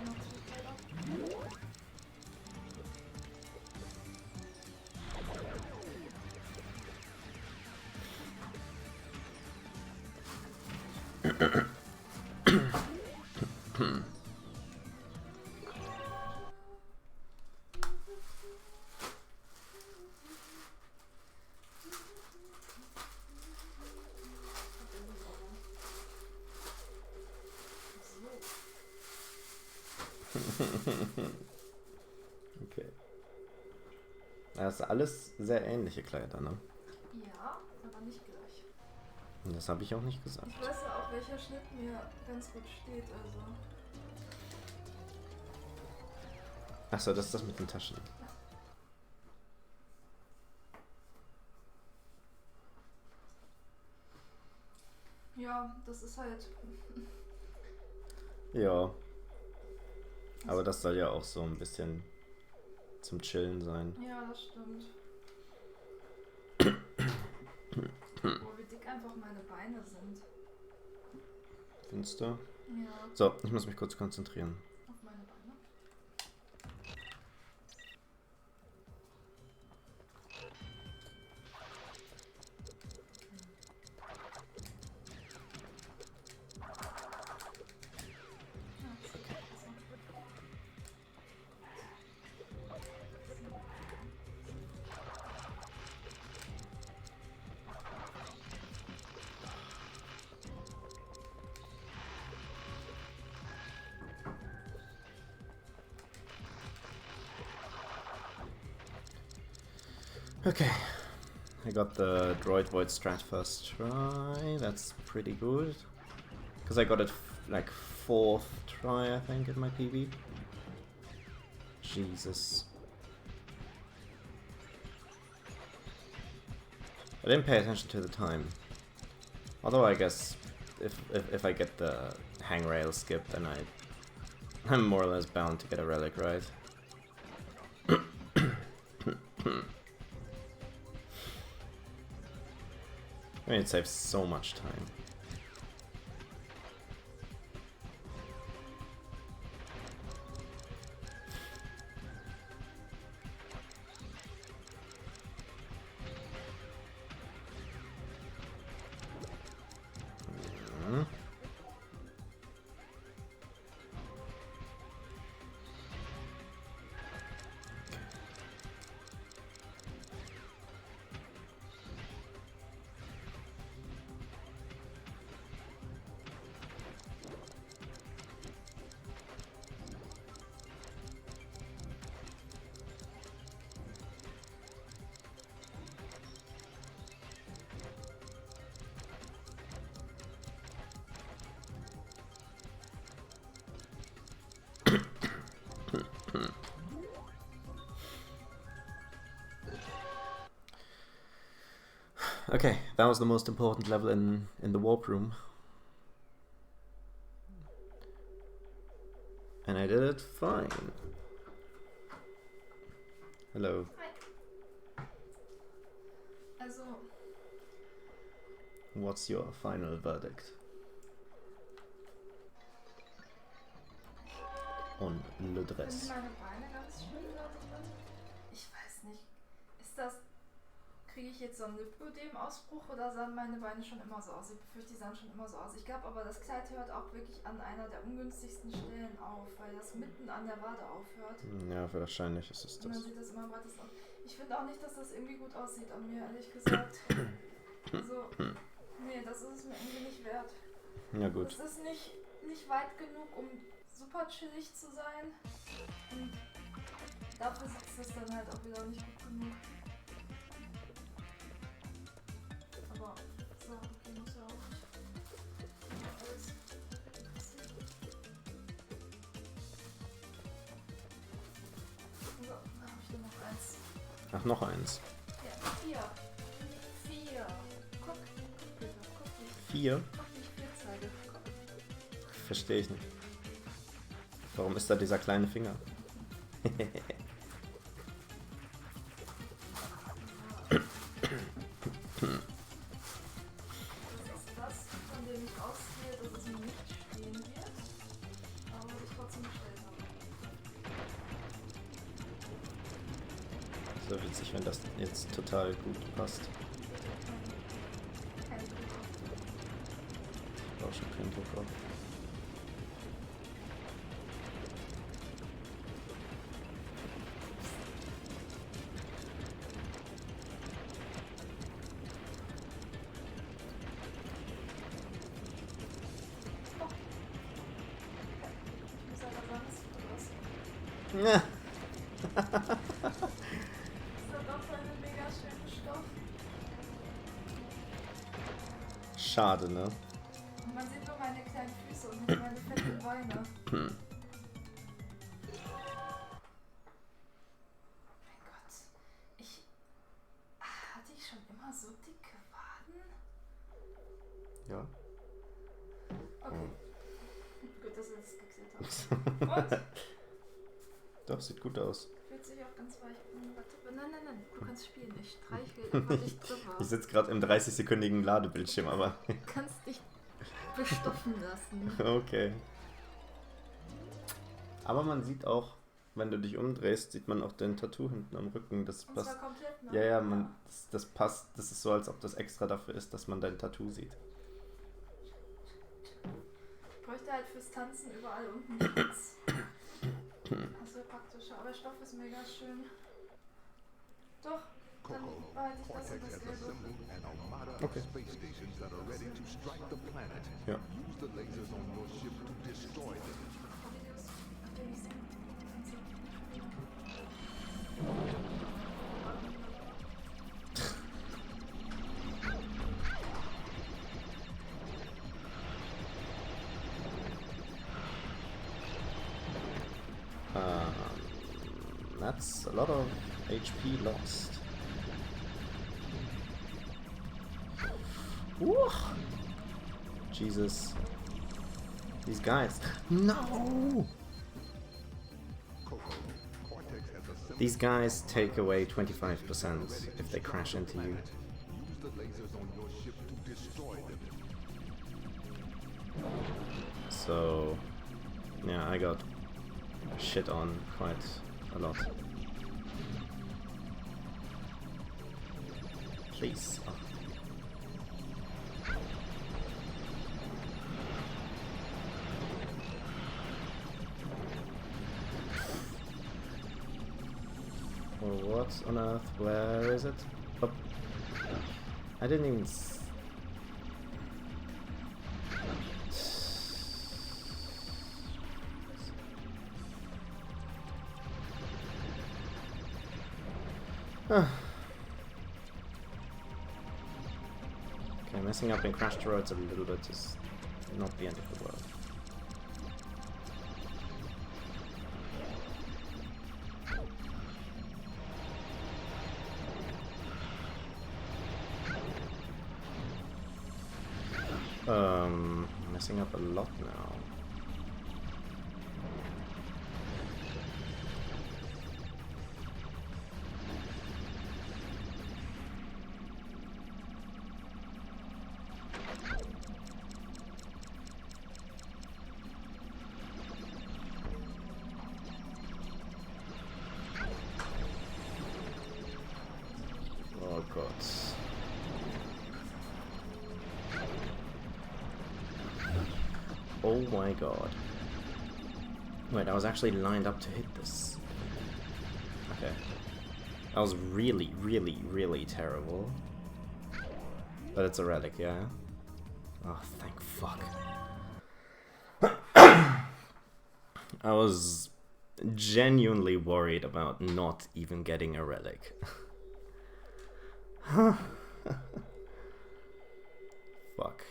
Noch Zuschauer. Okay. Das ist alles sehr ähnliche Kleider, ne? Ja, aber nicht gleich. Und das habe ich auch nicht gesagt. Ich weiß ja auch, welcher Schnitt mir ganz gut steht, also. Achso, das ist das mit den Taschen. Ja, das ist halt. Ja. Aber das soll ja auch so ein bisschen zum Chillen sein. Ja, das stimmt. Oh, wie dick einfach meine Beine sind. Findest du? Ja, So, ich muss mich kurz konzentrieren. auf meine Beine. Okay, I got the Droid Void Strat first try, that's pretty good. Because I got it like 4th try, I think, in my PB. Jesus. I didn't pay attention to the time. Although I guess if I get the hangrail skip, then I'm more or less bound to get a relic, right? I mean, it saves so much time. Okay, that was the most important level in the warp room. And I did it fine. Hello. Hi. Also, What's your final verdict on Le Dress? sind meine Beine ganz schön da drin? Ich weiß nicht. Ist das. Kriege ich jetzt so einen Lipödem-Ausbruch oder sahen meine Beine schon immer so aus? Ich befürchte, die sahen schon immer so aus. Ich glaube aber, das Kleid hört auch wirklich an einer der ungünstigsten Stellen auf, weil das mitten an der Wade aufhört. Ja, wahrscheinlich ist es Und dann das. sieht das immer breites aus. Ich finde auch nicht, dass das irgendwie gut aussieht an mir, ehrlich gesagt. Also, nee, das ist es mir irgendwie nicht wert. Ja gut. Das ist nicht weit genug, um super chillig zu sein. Und dafür sitzt es dann halt auch wieder nicht gut genug. Aber so, okay, muss ja auch nicht alles. So, da habe ich nur noch eins. Ach, noch eins. Ja, 4. Guck bitte, guck nicht. 4? Guck nicht 4 zeige. Guck. Verstehe ich nicht. Warum ist da dieser kleine Finger? Das ist das, von dem ich ausgehe, dass es mir nicht stehen wird. Aber ich trotzdem bestellt habe. So witzig, wenn das jetzt total gut passt. Kein Druck auf. Ich brauche schon keinen Druck auf. Ich muss aber sagen, es sieht gut aus. Ja. Das hat auch so einen mega schönen Stoff. Schade, ne? Und man sieht nur meine kleinen Füße und nicht meine fetten Beine. Hm. Mein Gott. Hatte ich schon immer so dicke Waden? Ja. Okay. Gut, dass wir das geklärt haben. Und? Doch, sieht gut aus. Fühlt sich auch ganz weich an. Warte, nein, du kannst spielen. Ich streichel einfach dich drüber. Ich sitze gerade im 30-sekündigen Ladebildschirm, aber Du kannst dich bestoffen lassen. okay. Aber man sieht auch, wenn du dich umdrehst, sieht man auch den Tattoo hinten am Rücken. Das Und passt. zwar komplett, ne? Ja, ja, das passt. Das ist so, als ob das extra dafür ist, dass man dein Tattoo sieht. Ich bräuchte halt fürs Tanzen überall unten nichts. Das wäre praktischer, aber der Stoff ist mega schön. Doch, dann behalte ich das und Cortex das has Gelbe. assembled an armada Okay. of space stations that are ready to strike the planet. Ja. Use the lasers on your ship to destroy them. Videos, nachdem ich sehen. that's a lot of HP lost. Woo! Jesus. These guys. No! Cortex has assembled These guys take away 25% if they crash into you. use the lasers on your ship to destroy them. So, yeah, I got shit on quite a lot. Please. Oh. Well, what on earth? Where is it? Oh. I didn't even okay, messing up in crash droids a little bit is not the end of the world. Messing up a lot now. Oh god. Oh my god. Wait, I was actually lined up to hit this. Okay. That was really, really, really terrible. But it's a relic, yeah? Oh, thank fuck. I was genuinely worried about not even getting a relic. Fuck.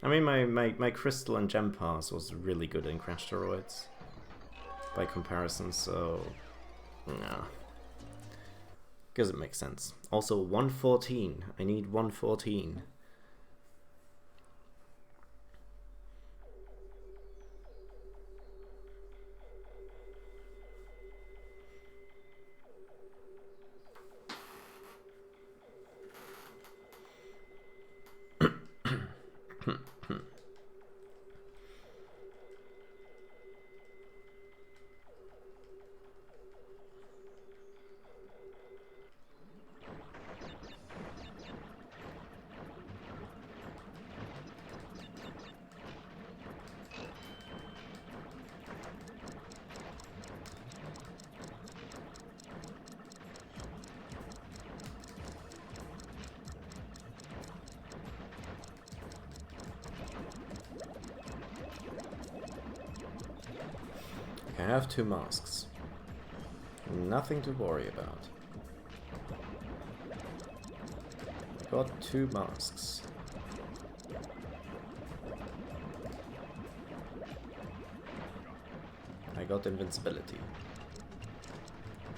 I mean, my crystal and gem pass was really good in crash steroids by comparison, so nah. Because it makes sense. Also, 114. I need 114. I have 2 masks. Nothing to worry about. I got 2 masks. I got invincibility.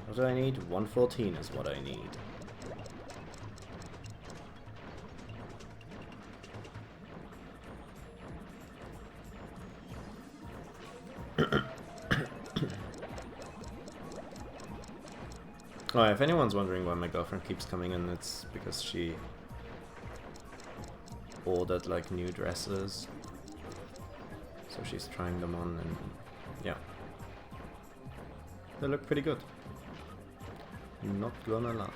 What do I need? 114 is what I need. Oh, if anyone's wondering why my girlfriend keeps coming in, it's because she ordered like new dresses. So she's trying them on and yeah. They look pretty good. Not gonna lie.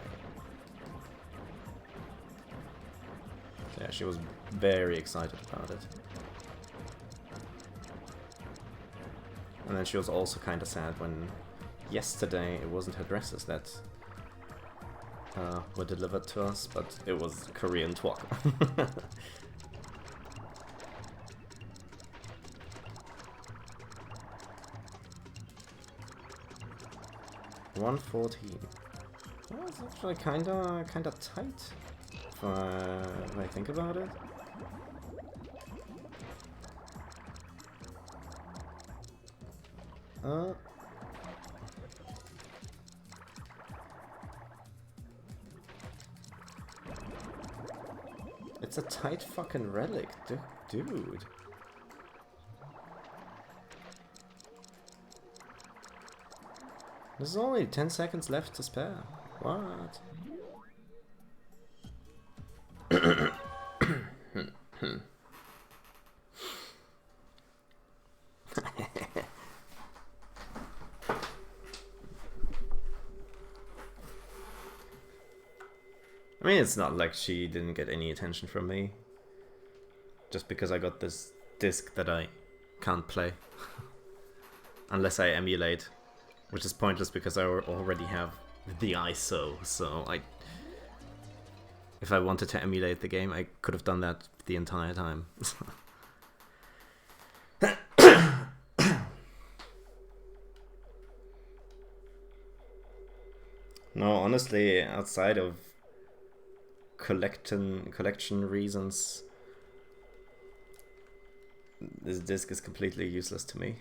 So yeah, she was very excited about it. And then she was also kind of sad when yesterday it wasn't her dresses that were delivered to us, but it was Korean twok. 114. Well, it's actually kinda tight if I think about it. It's a tight fucking relic, dude. There's only 10 seconds left to spare. What? I mean, it's not like she didn't get any attention from me. Just because I got this disc that I can't play. Unless I emulate. Which is pointless because I already have the ISO, so if I wanted to emulate the game, I could have done that the entire time. No, honestly, outside of collection reasons, this disc is completely useless to me.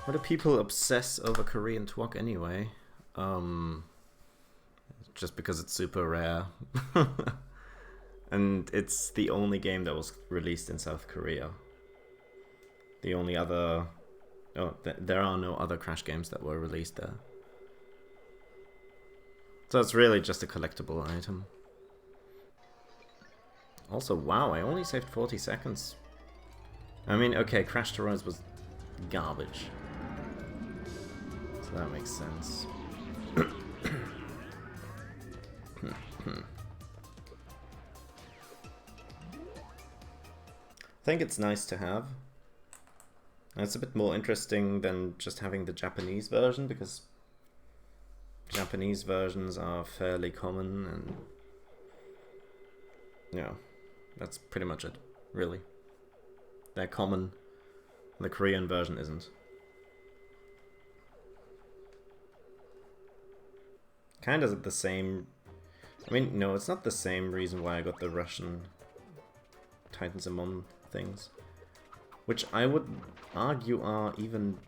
Why do people obsess over Korean twok anyway? Just because it's super rare. And it's the only game that was released in South Korea. The only other... Oh, there are no other Crash games that were released there. So it's really just a collectible item. Also, wow, I only saved 40 seconds. I mean, okay, Crash to Rise was garbage. So that makes sense. I think it's nice to have. And it's a bit more interesting than just having the Japanese version, because Japanese versions are fairly common, and yeah, that's pretty much it, really. They're common, the Korean version isn't. Kind of the same... I mean, no, it's not the same reason why I got the Russian Titans and Mom things. Which I would argue are even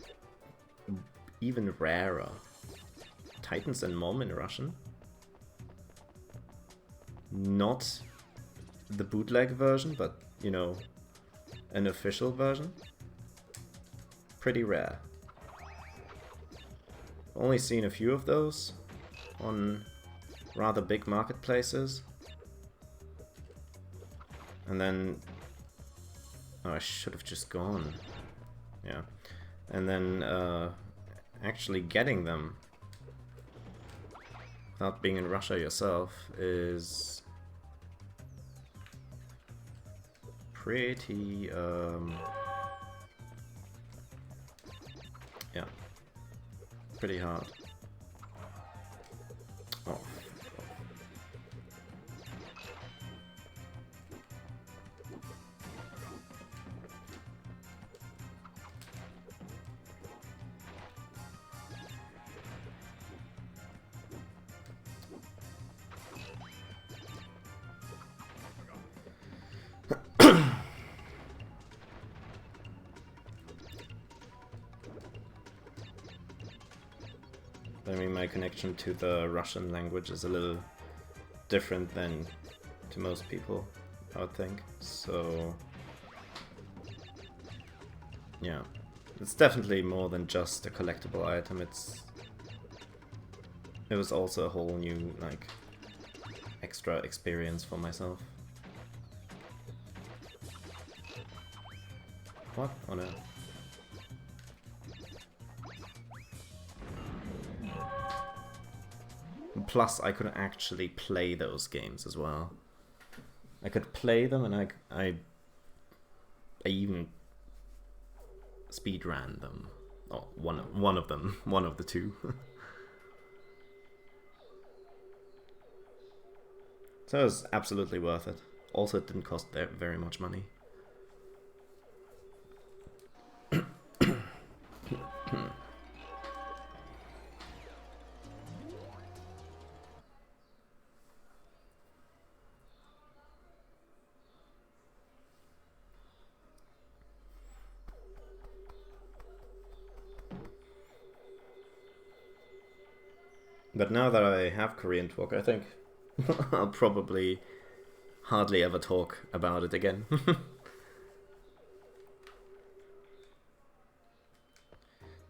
rarer. Titans and Mom in Russian. Not the bootleg version, but, you know, an official version. Pretty rare. Only seen a few of those on rather big marketplaces. And then... Oh, I should have just gone. Yeah. And then actually getting them without being in Russia yourself is pretty yeah, pretty hard. Oh. I mean, my connection to the Russian language is a little different than to most people, I would think. So, yeah, it's definitely more than just a collectible item. It was also a whole new, like, extra experience for myself. What? Oh no. Plus, I could actually play those games as well. I could play them, and I even speedran them. Oh, one of them, one of the two. So it was absolutely worth it. Also, it didn't cost very much money. But now that I have Korean talk, I think I'll probably hardly ever talk about it again.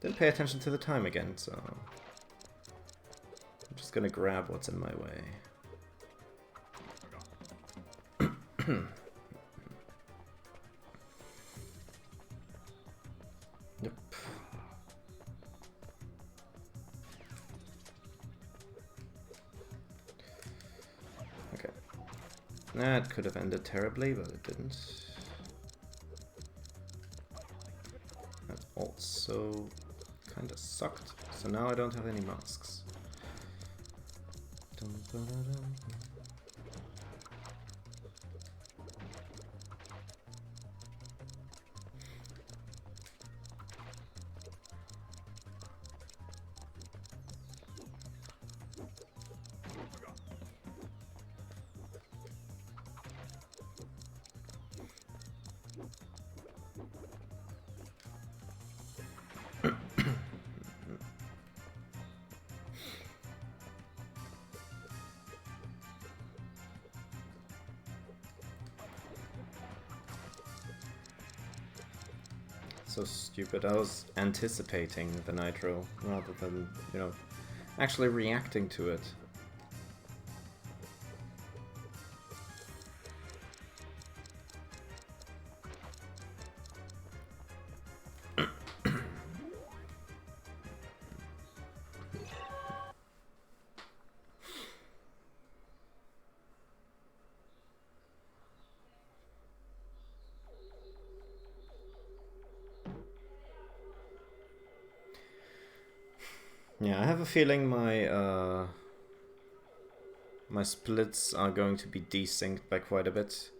Didn't pay attention to the time again, so I'm just gonna grab what's in my way. Yep. Okay. That could have ended terribly, but it didn't. That also kinda sucked. So now I don't have any masks. Dun, dun, dun, dun. So stupid. I was anticipating the nitro rather than, you know, actually reacting to it. Yeah, I have a feeling my my splits are going to be desynced by quite a bit,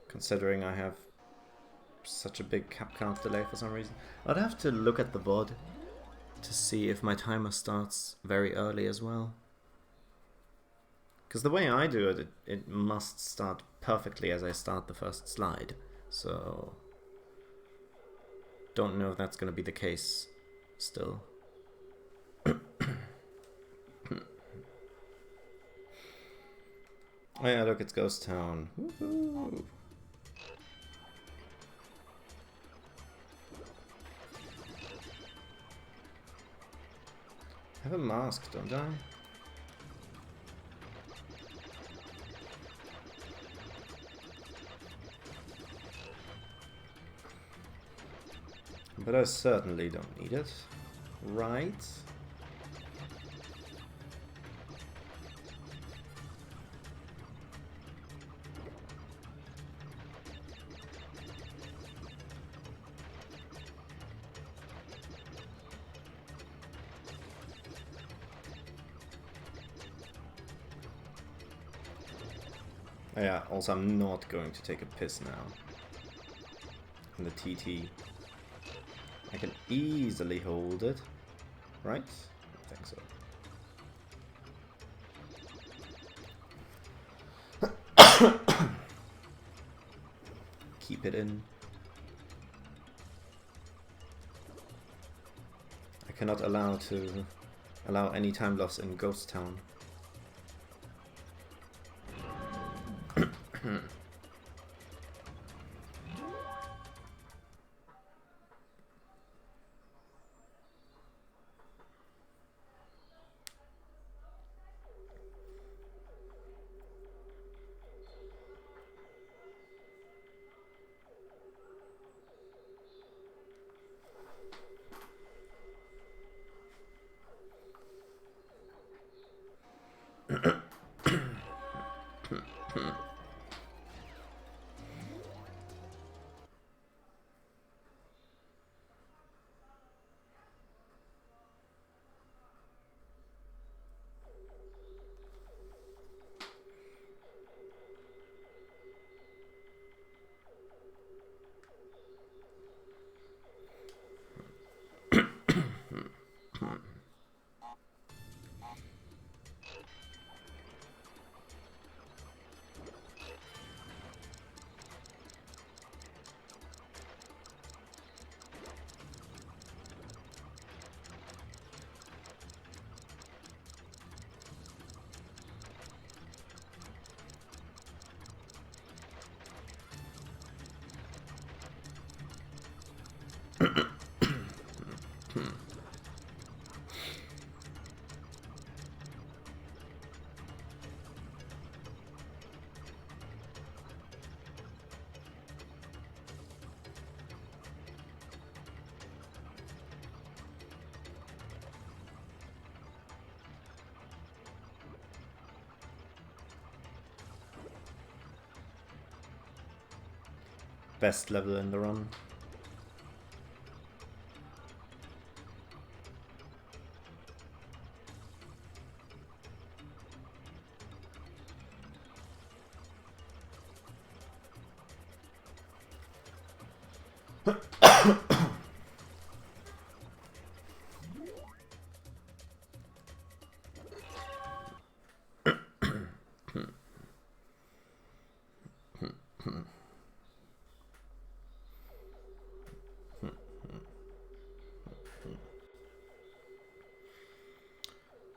considering I have such a big cap count delay for some reason. I'd have to look at the VOD to see if my timer starts very early as well. Because the way I do it, it must start perfectly as I start the first slide. So, don't know if that's going to be the case still. Oh yeah, look, it's Ghost Town. Woohoo! I have a mask, don't I? But I certainly don't need it. Right? Oh yeah, also I'm not going to take a piss now. In the TT. I can easily hold it. Right? I think so. Keep it in. I cannot allow to Allow any time loss in Ghost Town. Best level in the run.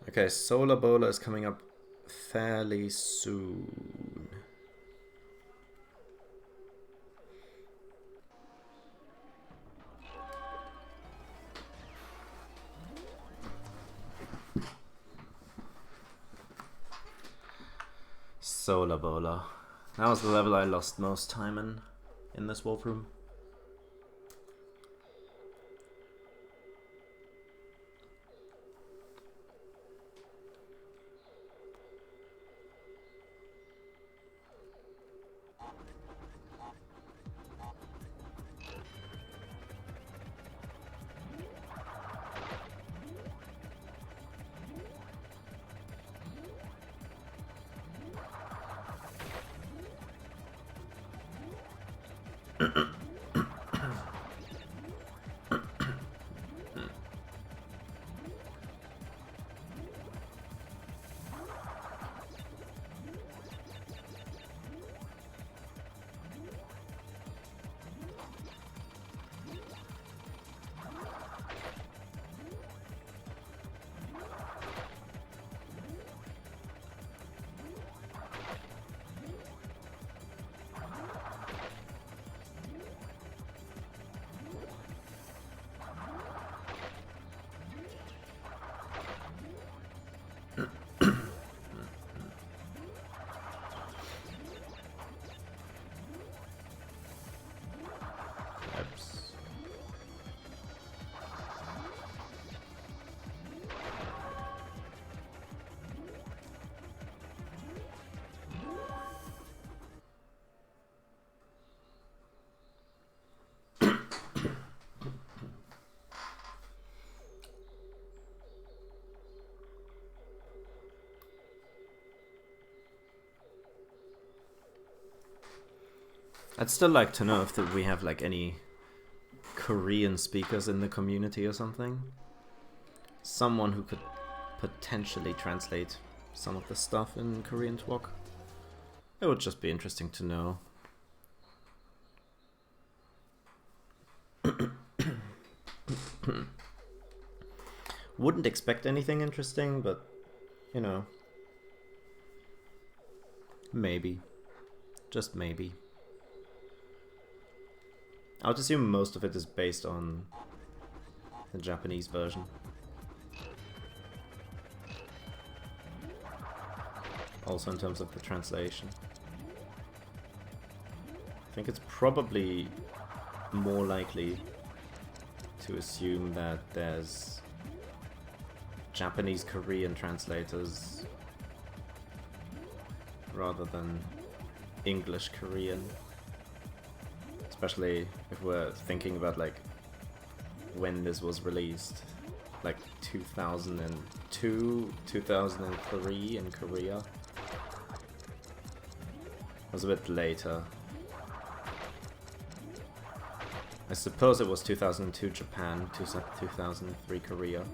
Okay, Solar Bowler is coming up fairly soon. Solar Bowler. That was the level I lost most time in this warp room. I'd still like to know if we have like any Korean speakers in the community or something. Someone who could potentially translate some of the stuff in Korean talk. It would just be interesting to know. Wouldn't expect anything interesting, but, you know, maybe. Just maybe. I would assume most of it is based on the Japanese version. Also in terms of the translation. I think it's probably more likely to assume that there's Japanese Korean translators rather than English Korean. Especially if we're thinking about like when this was released, like 2002, 2003 in Korea. It was a bit later. I suppose it was 2002 Japan, 2003 Korea.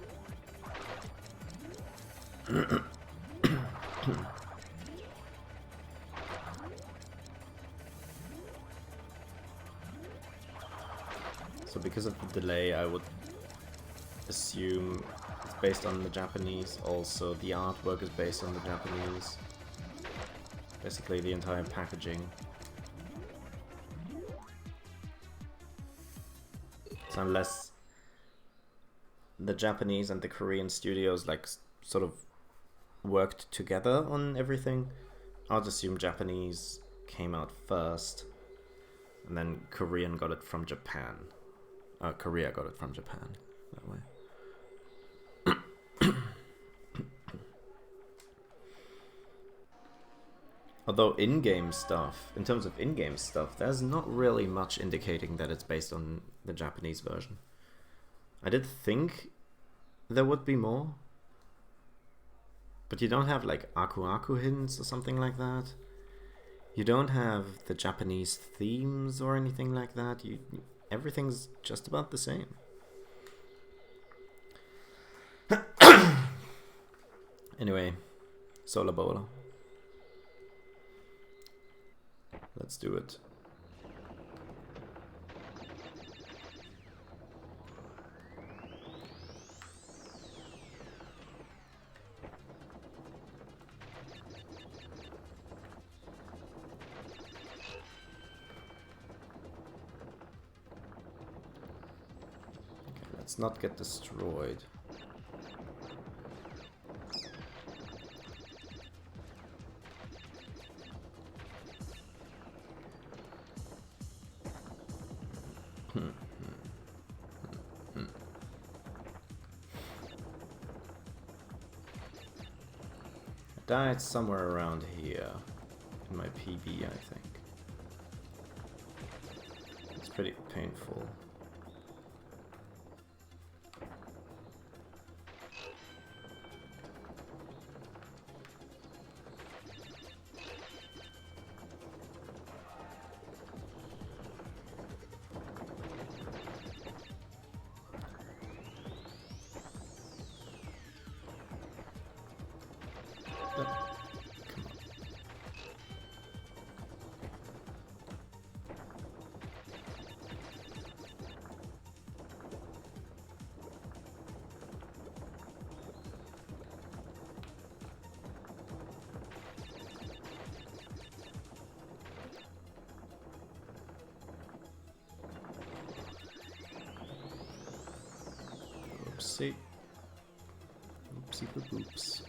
So because of the delay, I would assume it's based on the Japanese. Also, the artwork is based on the Japanese. Basically, the entire packaging. So unless the Japanese and the Korean studios like sort of worked together on everything, I'll assume Japanese came out first, and then Korean got it from Japan. Korea got it from Japan, that way. Although in-game stuff, in terms of in-game stuff, there's not really much indicating that it's based on the Japanese version. I did think there would be more, but you don't have like Aku Aku hints or something like that. You don't have the Japanese themes or anything like that. Everything's just about the same. Anyway, Solar Bola. Let's do it. Okay, let's not get destroyed. Died somewhere around here in my PB, I think. It's pretty painful. Oopsie. Oopsie boops.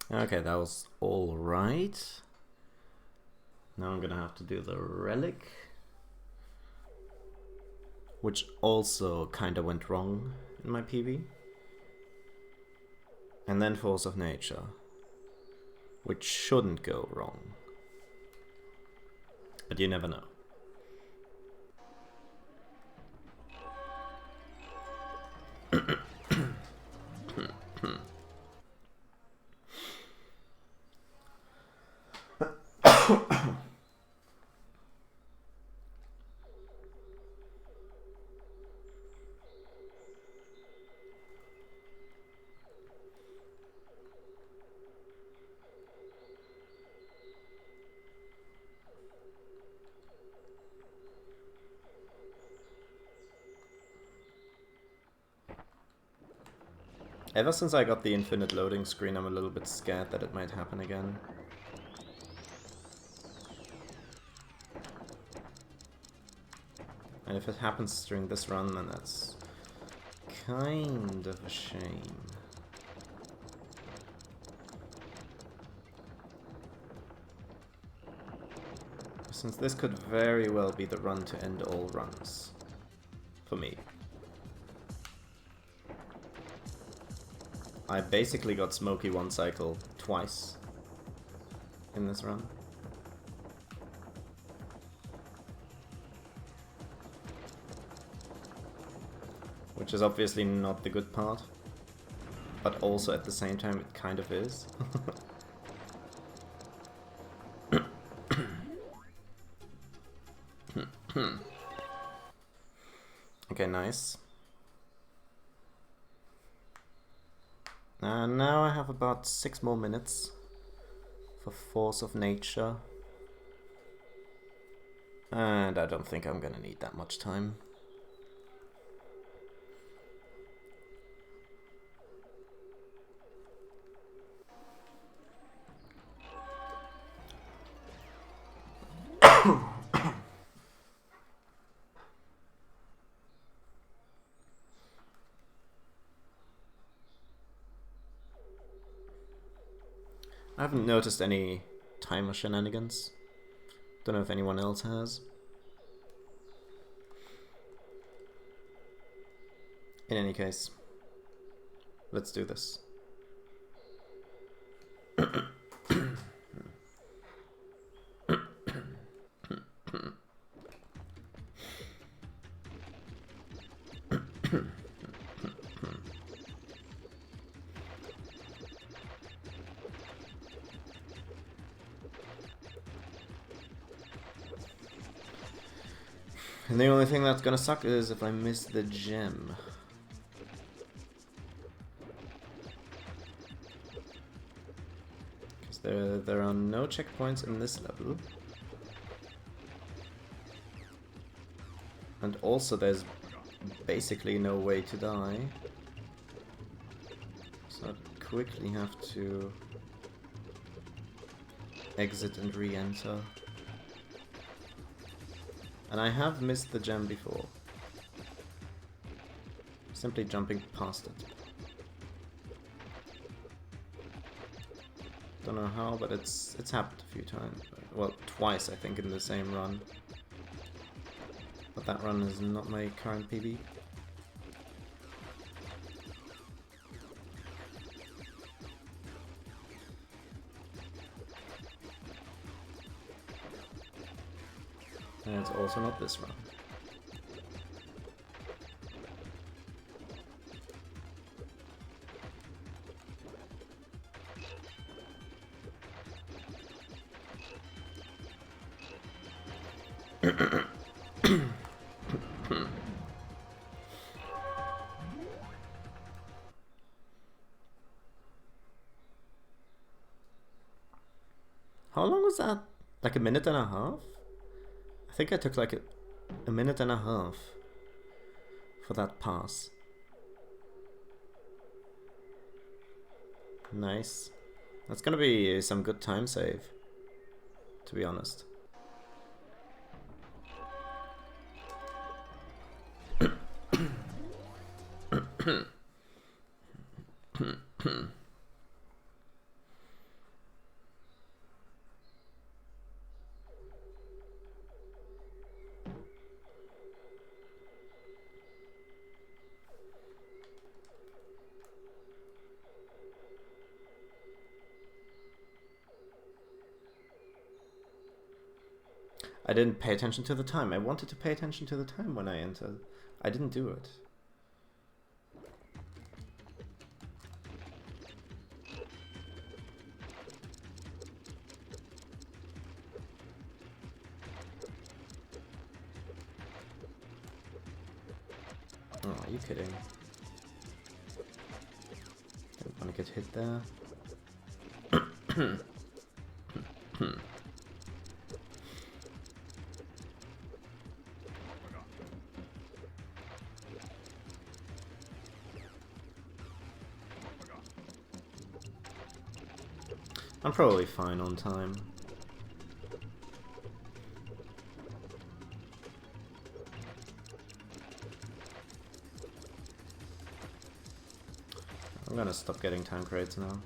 Okay, that was all right. Now I'm gonna have to do the relic, which also kinda went wrong in my PV. And then force of nature, which shouldn't go wrong. But you never know. Ever since I got the infinite loading screen, I'm a little bit scared that it might happen again. And if it happens during this run, then that's kind of a shame. Since this could very well be the run to end all runs. For me. I basically got Smoky one cycle twice in this run. Which is obviously not the good part, but also at the same time it kind of is. Okay, nice. And now I have about 6 more minutes for Force of Nature. And I don't think I'm gonna need that much time. I haven't noticed any timer shenanigans. Don't know if anyone else has. In any case, let's do this. And the only thing that's gonna suck is if I miss the gem. Because there are no checkpoints in this level. And also there's basically no way to die. So I quickly have to exit and re-enter. And I have missed the gem before. Simply jumping past it. Don't know how, but it's happened a few times. Well, twice I think in the same run. But that run is not my current PB. And it's also not this run. How long was that? Like a minute and a half? I think I took like a minute and a half for that pass. Nice. That's gonna be some good time save, to be honest. I didn't pay attention to the time. I wanted to pay attention to the time when I entered. I didn't do it. Oh, are you kidding? Don't want to get hit there. I'm probably fine on time. I'm gonna stop getting time crates now.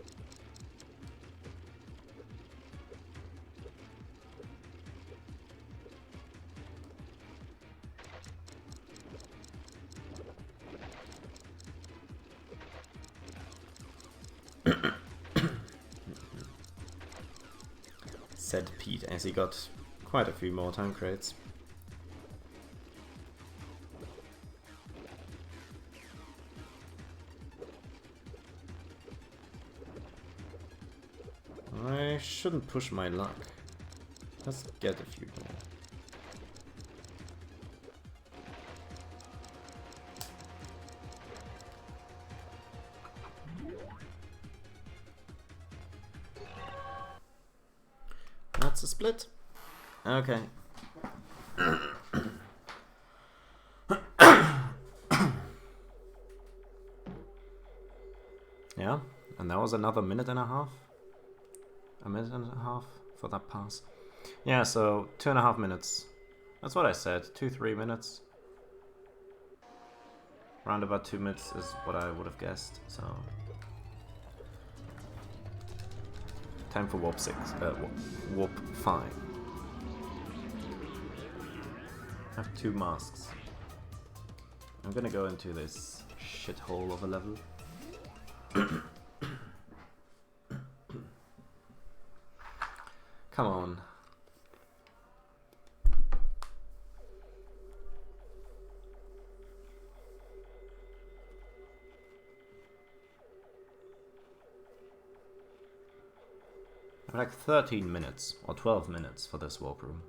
Said Pete as he got quite a few more time crates. I shouldn't push my luck. Let's get a few more. That's a split. Okay. Yeah, and that was another minute and a half. A minute and a half for that pass. Yeah, so 2.5 minutes. That's what I said. 2-3 minutes. Round about 2 minutes is what I would have guessed. So time for warp 6. Warp 5. I have 2 masks. I'm gonna go into this shithole of a level. Come on. I have like 13 minutes or 12 minutes for this warp room.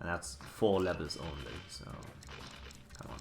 And that's 4 levels only, so come on.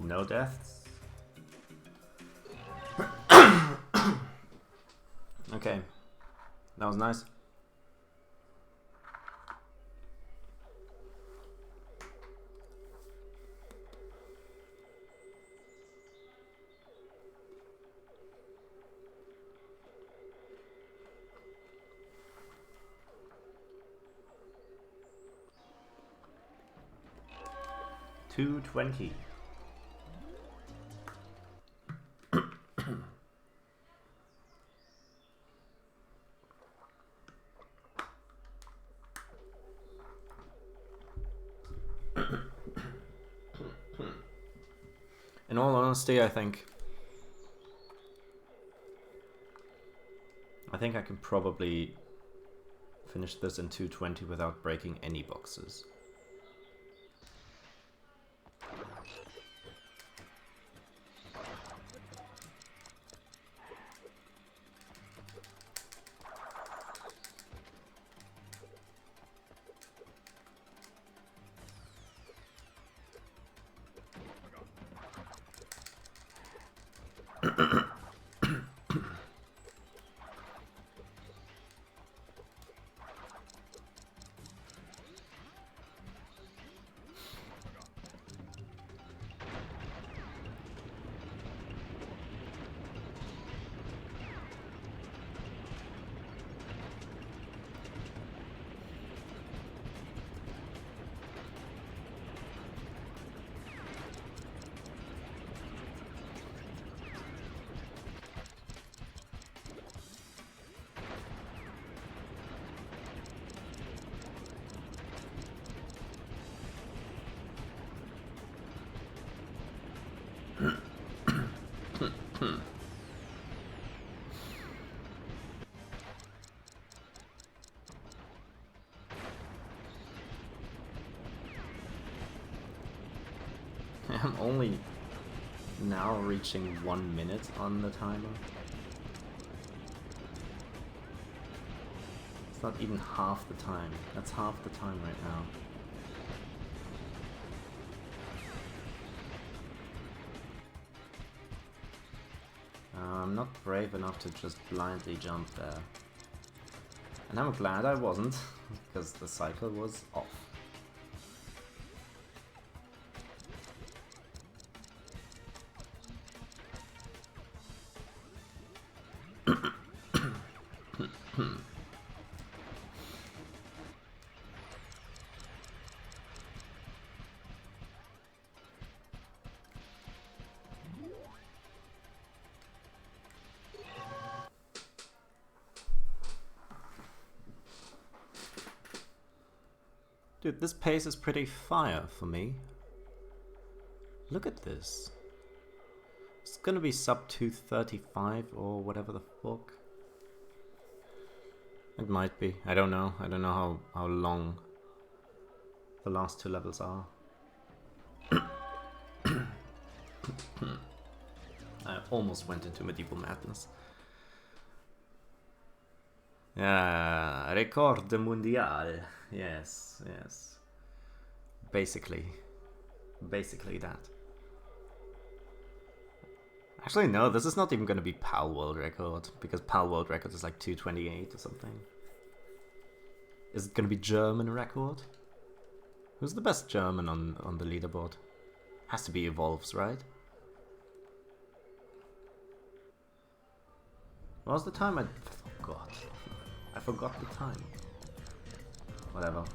No deaths. Okay, that was nice. $220. honesty, I think I can probably finish this in 220 without breaking any boxes. I'm only now reaching 1 minute on the timer. It's not even half the time. That's half the time right now. I'm not brave enough to just blindly jump there. And I'm glad I wasn't, because the cycle was off. Dude, this pace is pretty fire for me. Look at this. It's gonna be sub 235 or whatever the fuck. It might be. I don't know. I don't know how long the last two levels are. I almost went into medieval madness. Yeah, record mundial. Yes, yes. Basically that. Actually, no, this is not even going to be PAL World Record, because PAL World Record is like 228 or something. Is it going to be German record? Who's the best German on the leaderboard? Has to be Evolves, right? What was the time? I forgot. I forgot the time. Whatever.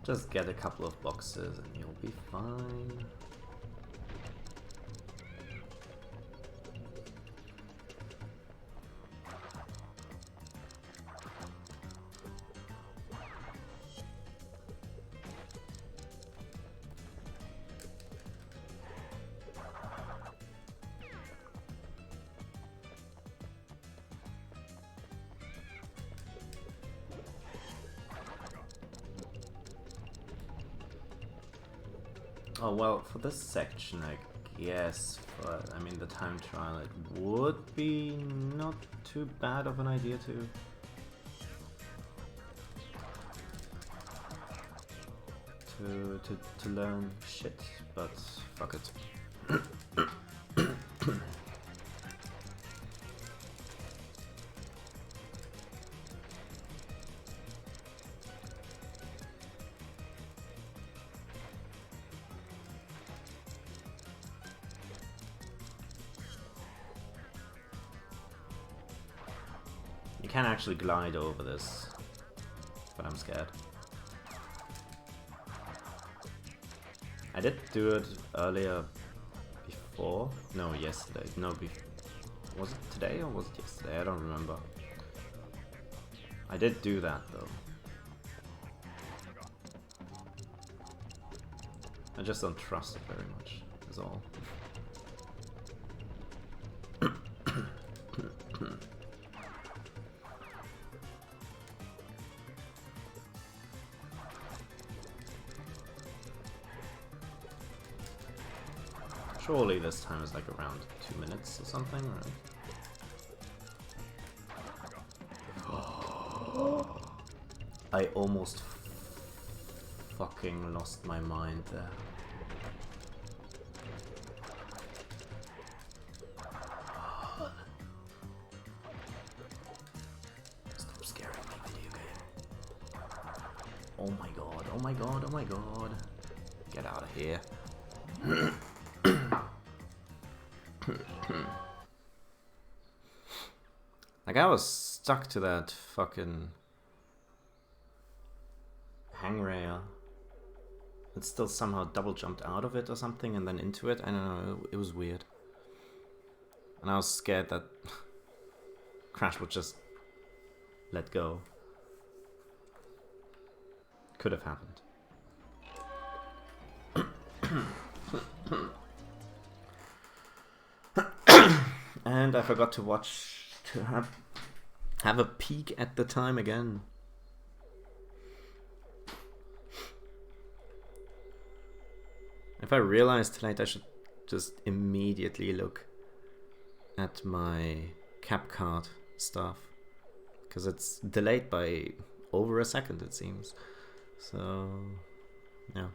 Just get a couple of boxes and you'll be fine. Oh well, for this section I guess, but I mean the time trial, it would be not too bad of an idea to learn shit, but fuck it. You can actually glide over this, but I'm scared. I did do it earlier before. No, yesterday. No, was it today or was it yesterday? I don't remember. I did do that though. I just don't trust it very much, is all. Surely this time is like around 2 minutes or something, right? I almost fucking lost my mind there. Stop scaring me, video game. Oh my god, oh my god, oh my god. Get out of here. Like, I was stuck to that fucking hangrail. It still somehow double jumped out of it or something and then into it. I don't know, it was weird. And I was scared that Crash would just let go. Could have happened. And I forgot to have a peek at the time again. If I realize tonight, I should just immediately look at my cap card stuff, because it's delayed by over a second, it seems. So, yeah.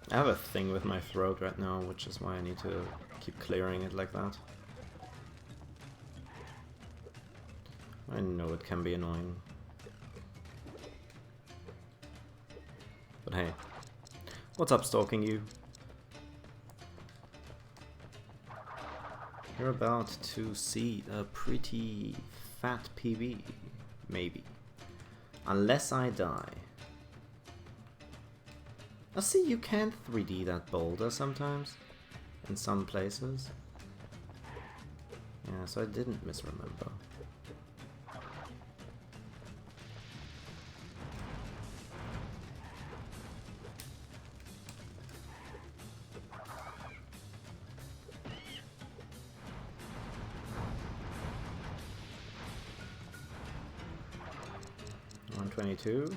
I have a thing with my throat right now, which is why I need to keep clearing it like that. I know it can be annoying. But hey, what's up, stalking you? You're about to see a pretty fat PB, maybe. Unless I die. I see you can 3D that boulder sometimes, in some places. Yeah, so I didn't misremember. $122. Is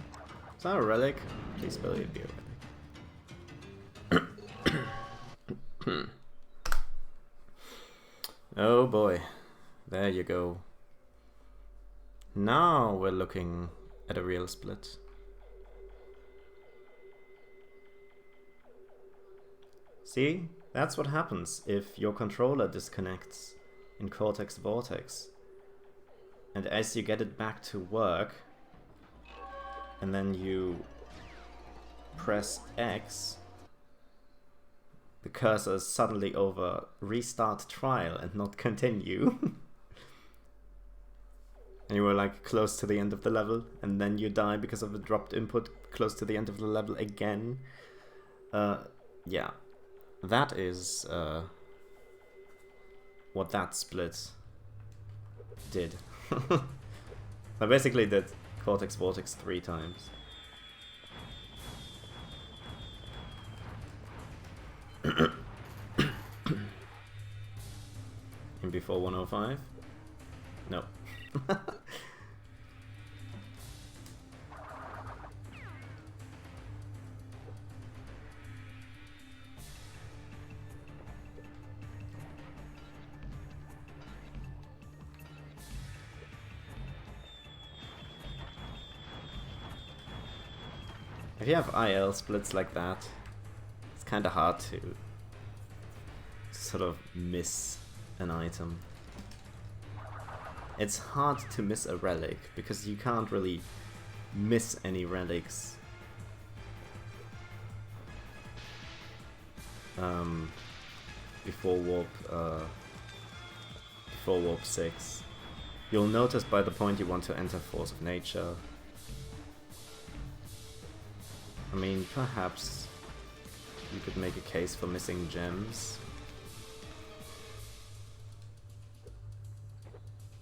that a relic? Please believe it be a relic. Oh boy, there you go. Now we're looking at a real split. See, that's what happens if your controller disconnects in Cortex Vortex. And as you get it back to work, and then you press X, the cursor is suddenly over restart trial and not continue. And you were like close to the end of the level, and then you die because of a dropped input close to the end of the level again. Yeah, that is what that split did. I basically did Cortex Vortex 3 times. In before 105? No. If you have IL splits like that, it's kind of hard to sort of miss an item. It's hard to miss a relic because you can't really miss any relics before warp 6. You'll notice by the point you want to enter Force of Nature. I mean, perhaps you could make a case for missing gems.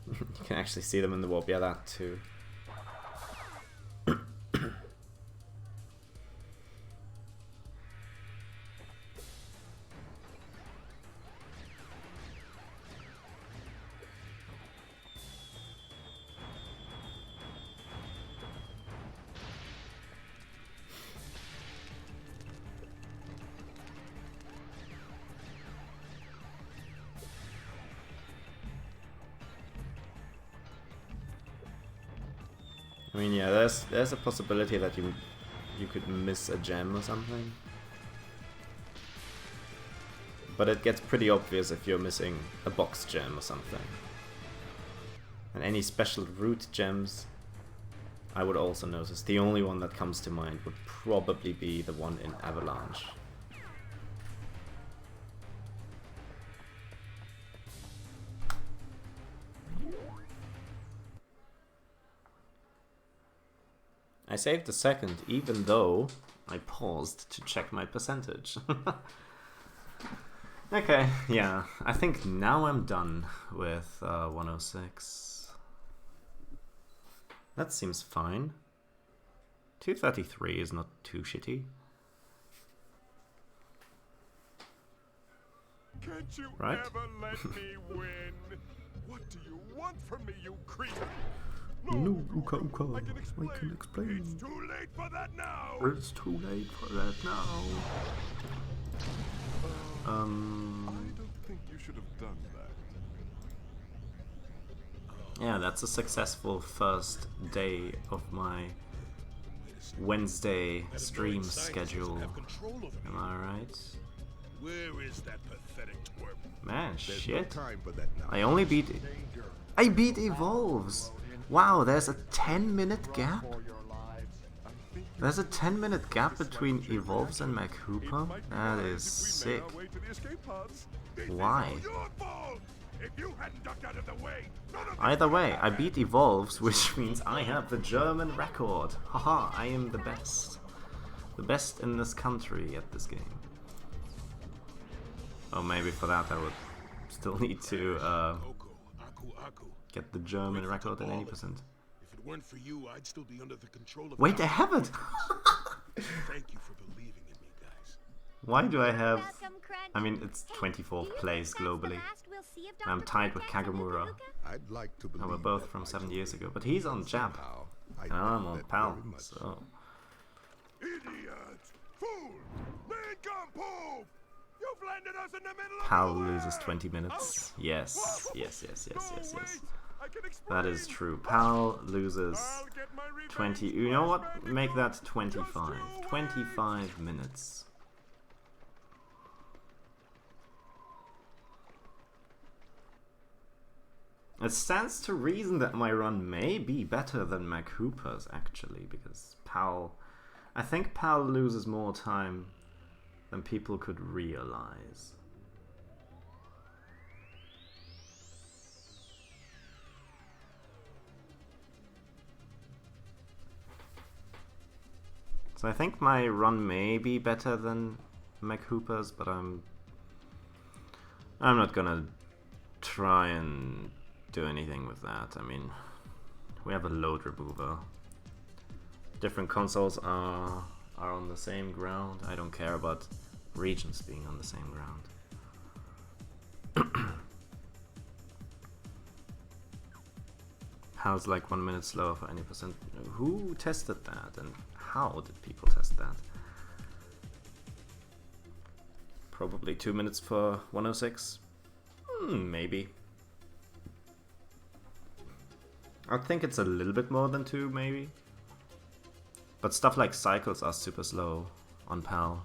You can actually see them in the warp, yeah, that too. I mean, yeah, there's a possibility that you could miss a gem or something. But it gets pretty obvious if you're missing a box gem or something. And any special root gems, I would also notice. The only one that comes to mind would probably be the one in Avalanche. I saved a second, even though I paused to check my percentage. Okay, yeah, I think now I'm done with 106. That seems fine. 233 is not too shitty. Can't you Right? ever let me win? What do you want from me, you creature? No, Uka Uka, I can explain. It's too late for that now. It's too late for that now. I don't think you should have done that. Yeah, that's a successful first day of my Wednesday stream schedule. Am I right? Where is that pathetic twerp? Man, There's shit. no time for that now. I only beat... I beat Evolves! Wow, there's a 10-minute gap? There's a 10-minute gap between Evolves and Mac Hooper? That is sick. Why? Either way, I beat Evolves, which means I have the German record. Haha, I am the best. The best in this country at this game. Oh, maybe for that I would still need to get the German record at 80%. If it weren't for you, I'd still be under the control of. Wait, I have it! Thank you for believing in me, guys. Why do I have... I mean, it's 24th place globally. I'm tied with Kagemura. I'd like to believe. And we're both from 7 years ago, but he's on Jap. And I'm on Pal, so... Idiot! Fool! Nincompoop! You've landed us in the middle of Pal nowhere! loses 20 minutes. Yes, yes, yes, yes, yes, No, yes. wait, I can That explain. is true. Pal loses I'll get my revenge 20... for You know this what? Bandicoot. Make that Just 25. you wait. 25 minutes. It stands to reason that my run may be better than Mac Hooper's, actually, because Pal... I think Pal loses more time than people could realize. So I think my run may be better than Mac Hooper's, but I'm not gonna try and do anything with that. I mean, we have a load remover. Different consoles are on the same ground. I don't care about regions being on the same ground. How's like 1 minute slower for any percent? Who tested that and how did people test that? Probably 2 minutes for 106? Maybe. I think it's a little bit more than 2, maybe. But stuff like cycles are super slow on PAL.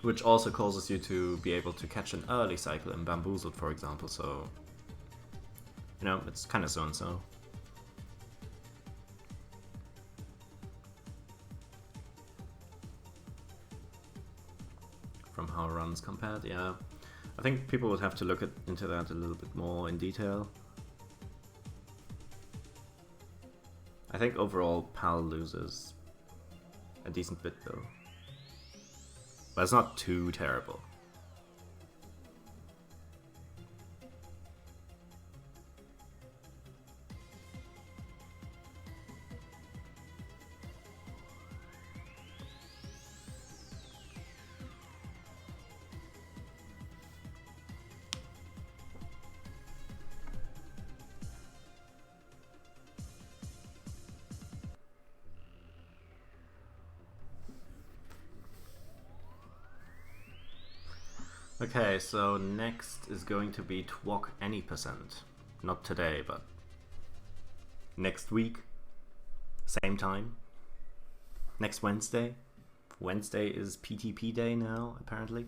Which also causes you to be able to catch an early cycle in Bamboozled, for example, so... You know, it's kind of so-and-so. From how runs compared, yeah. I think people would have to look into that a little bit more in detail. I think overall PAL loses a decent bit though. But it's not too terrible. Okay, so next is going to be Twok Any Percent. Not today, but next week, same time, next Wednesday. Wednesday is PTP day now, apparently.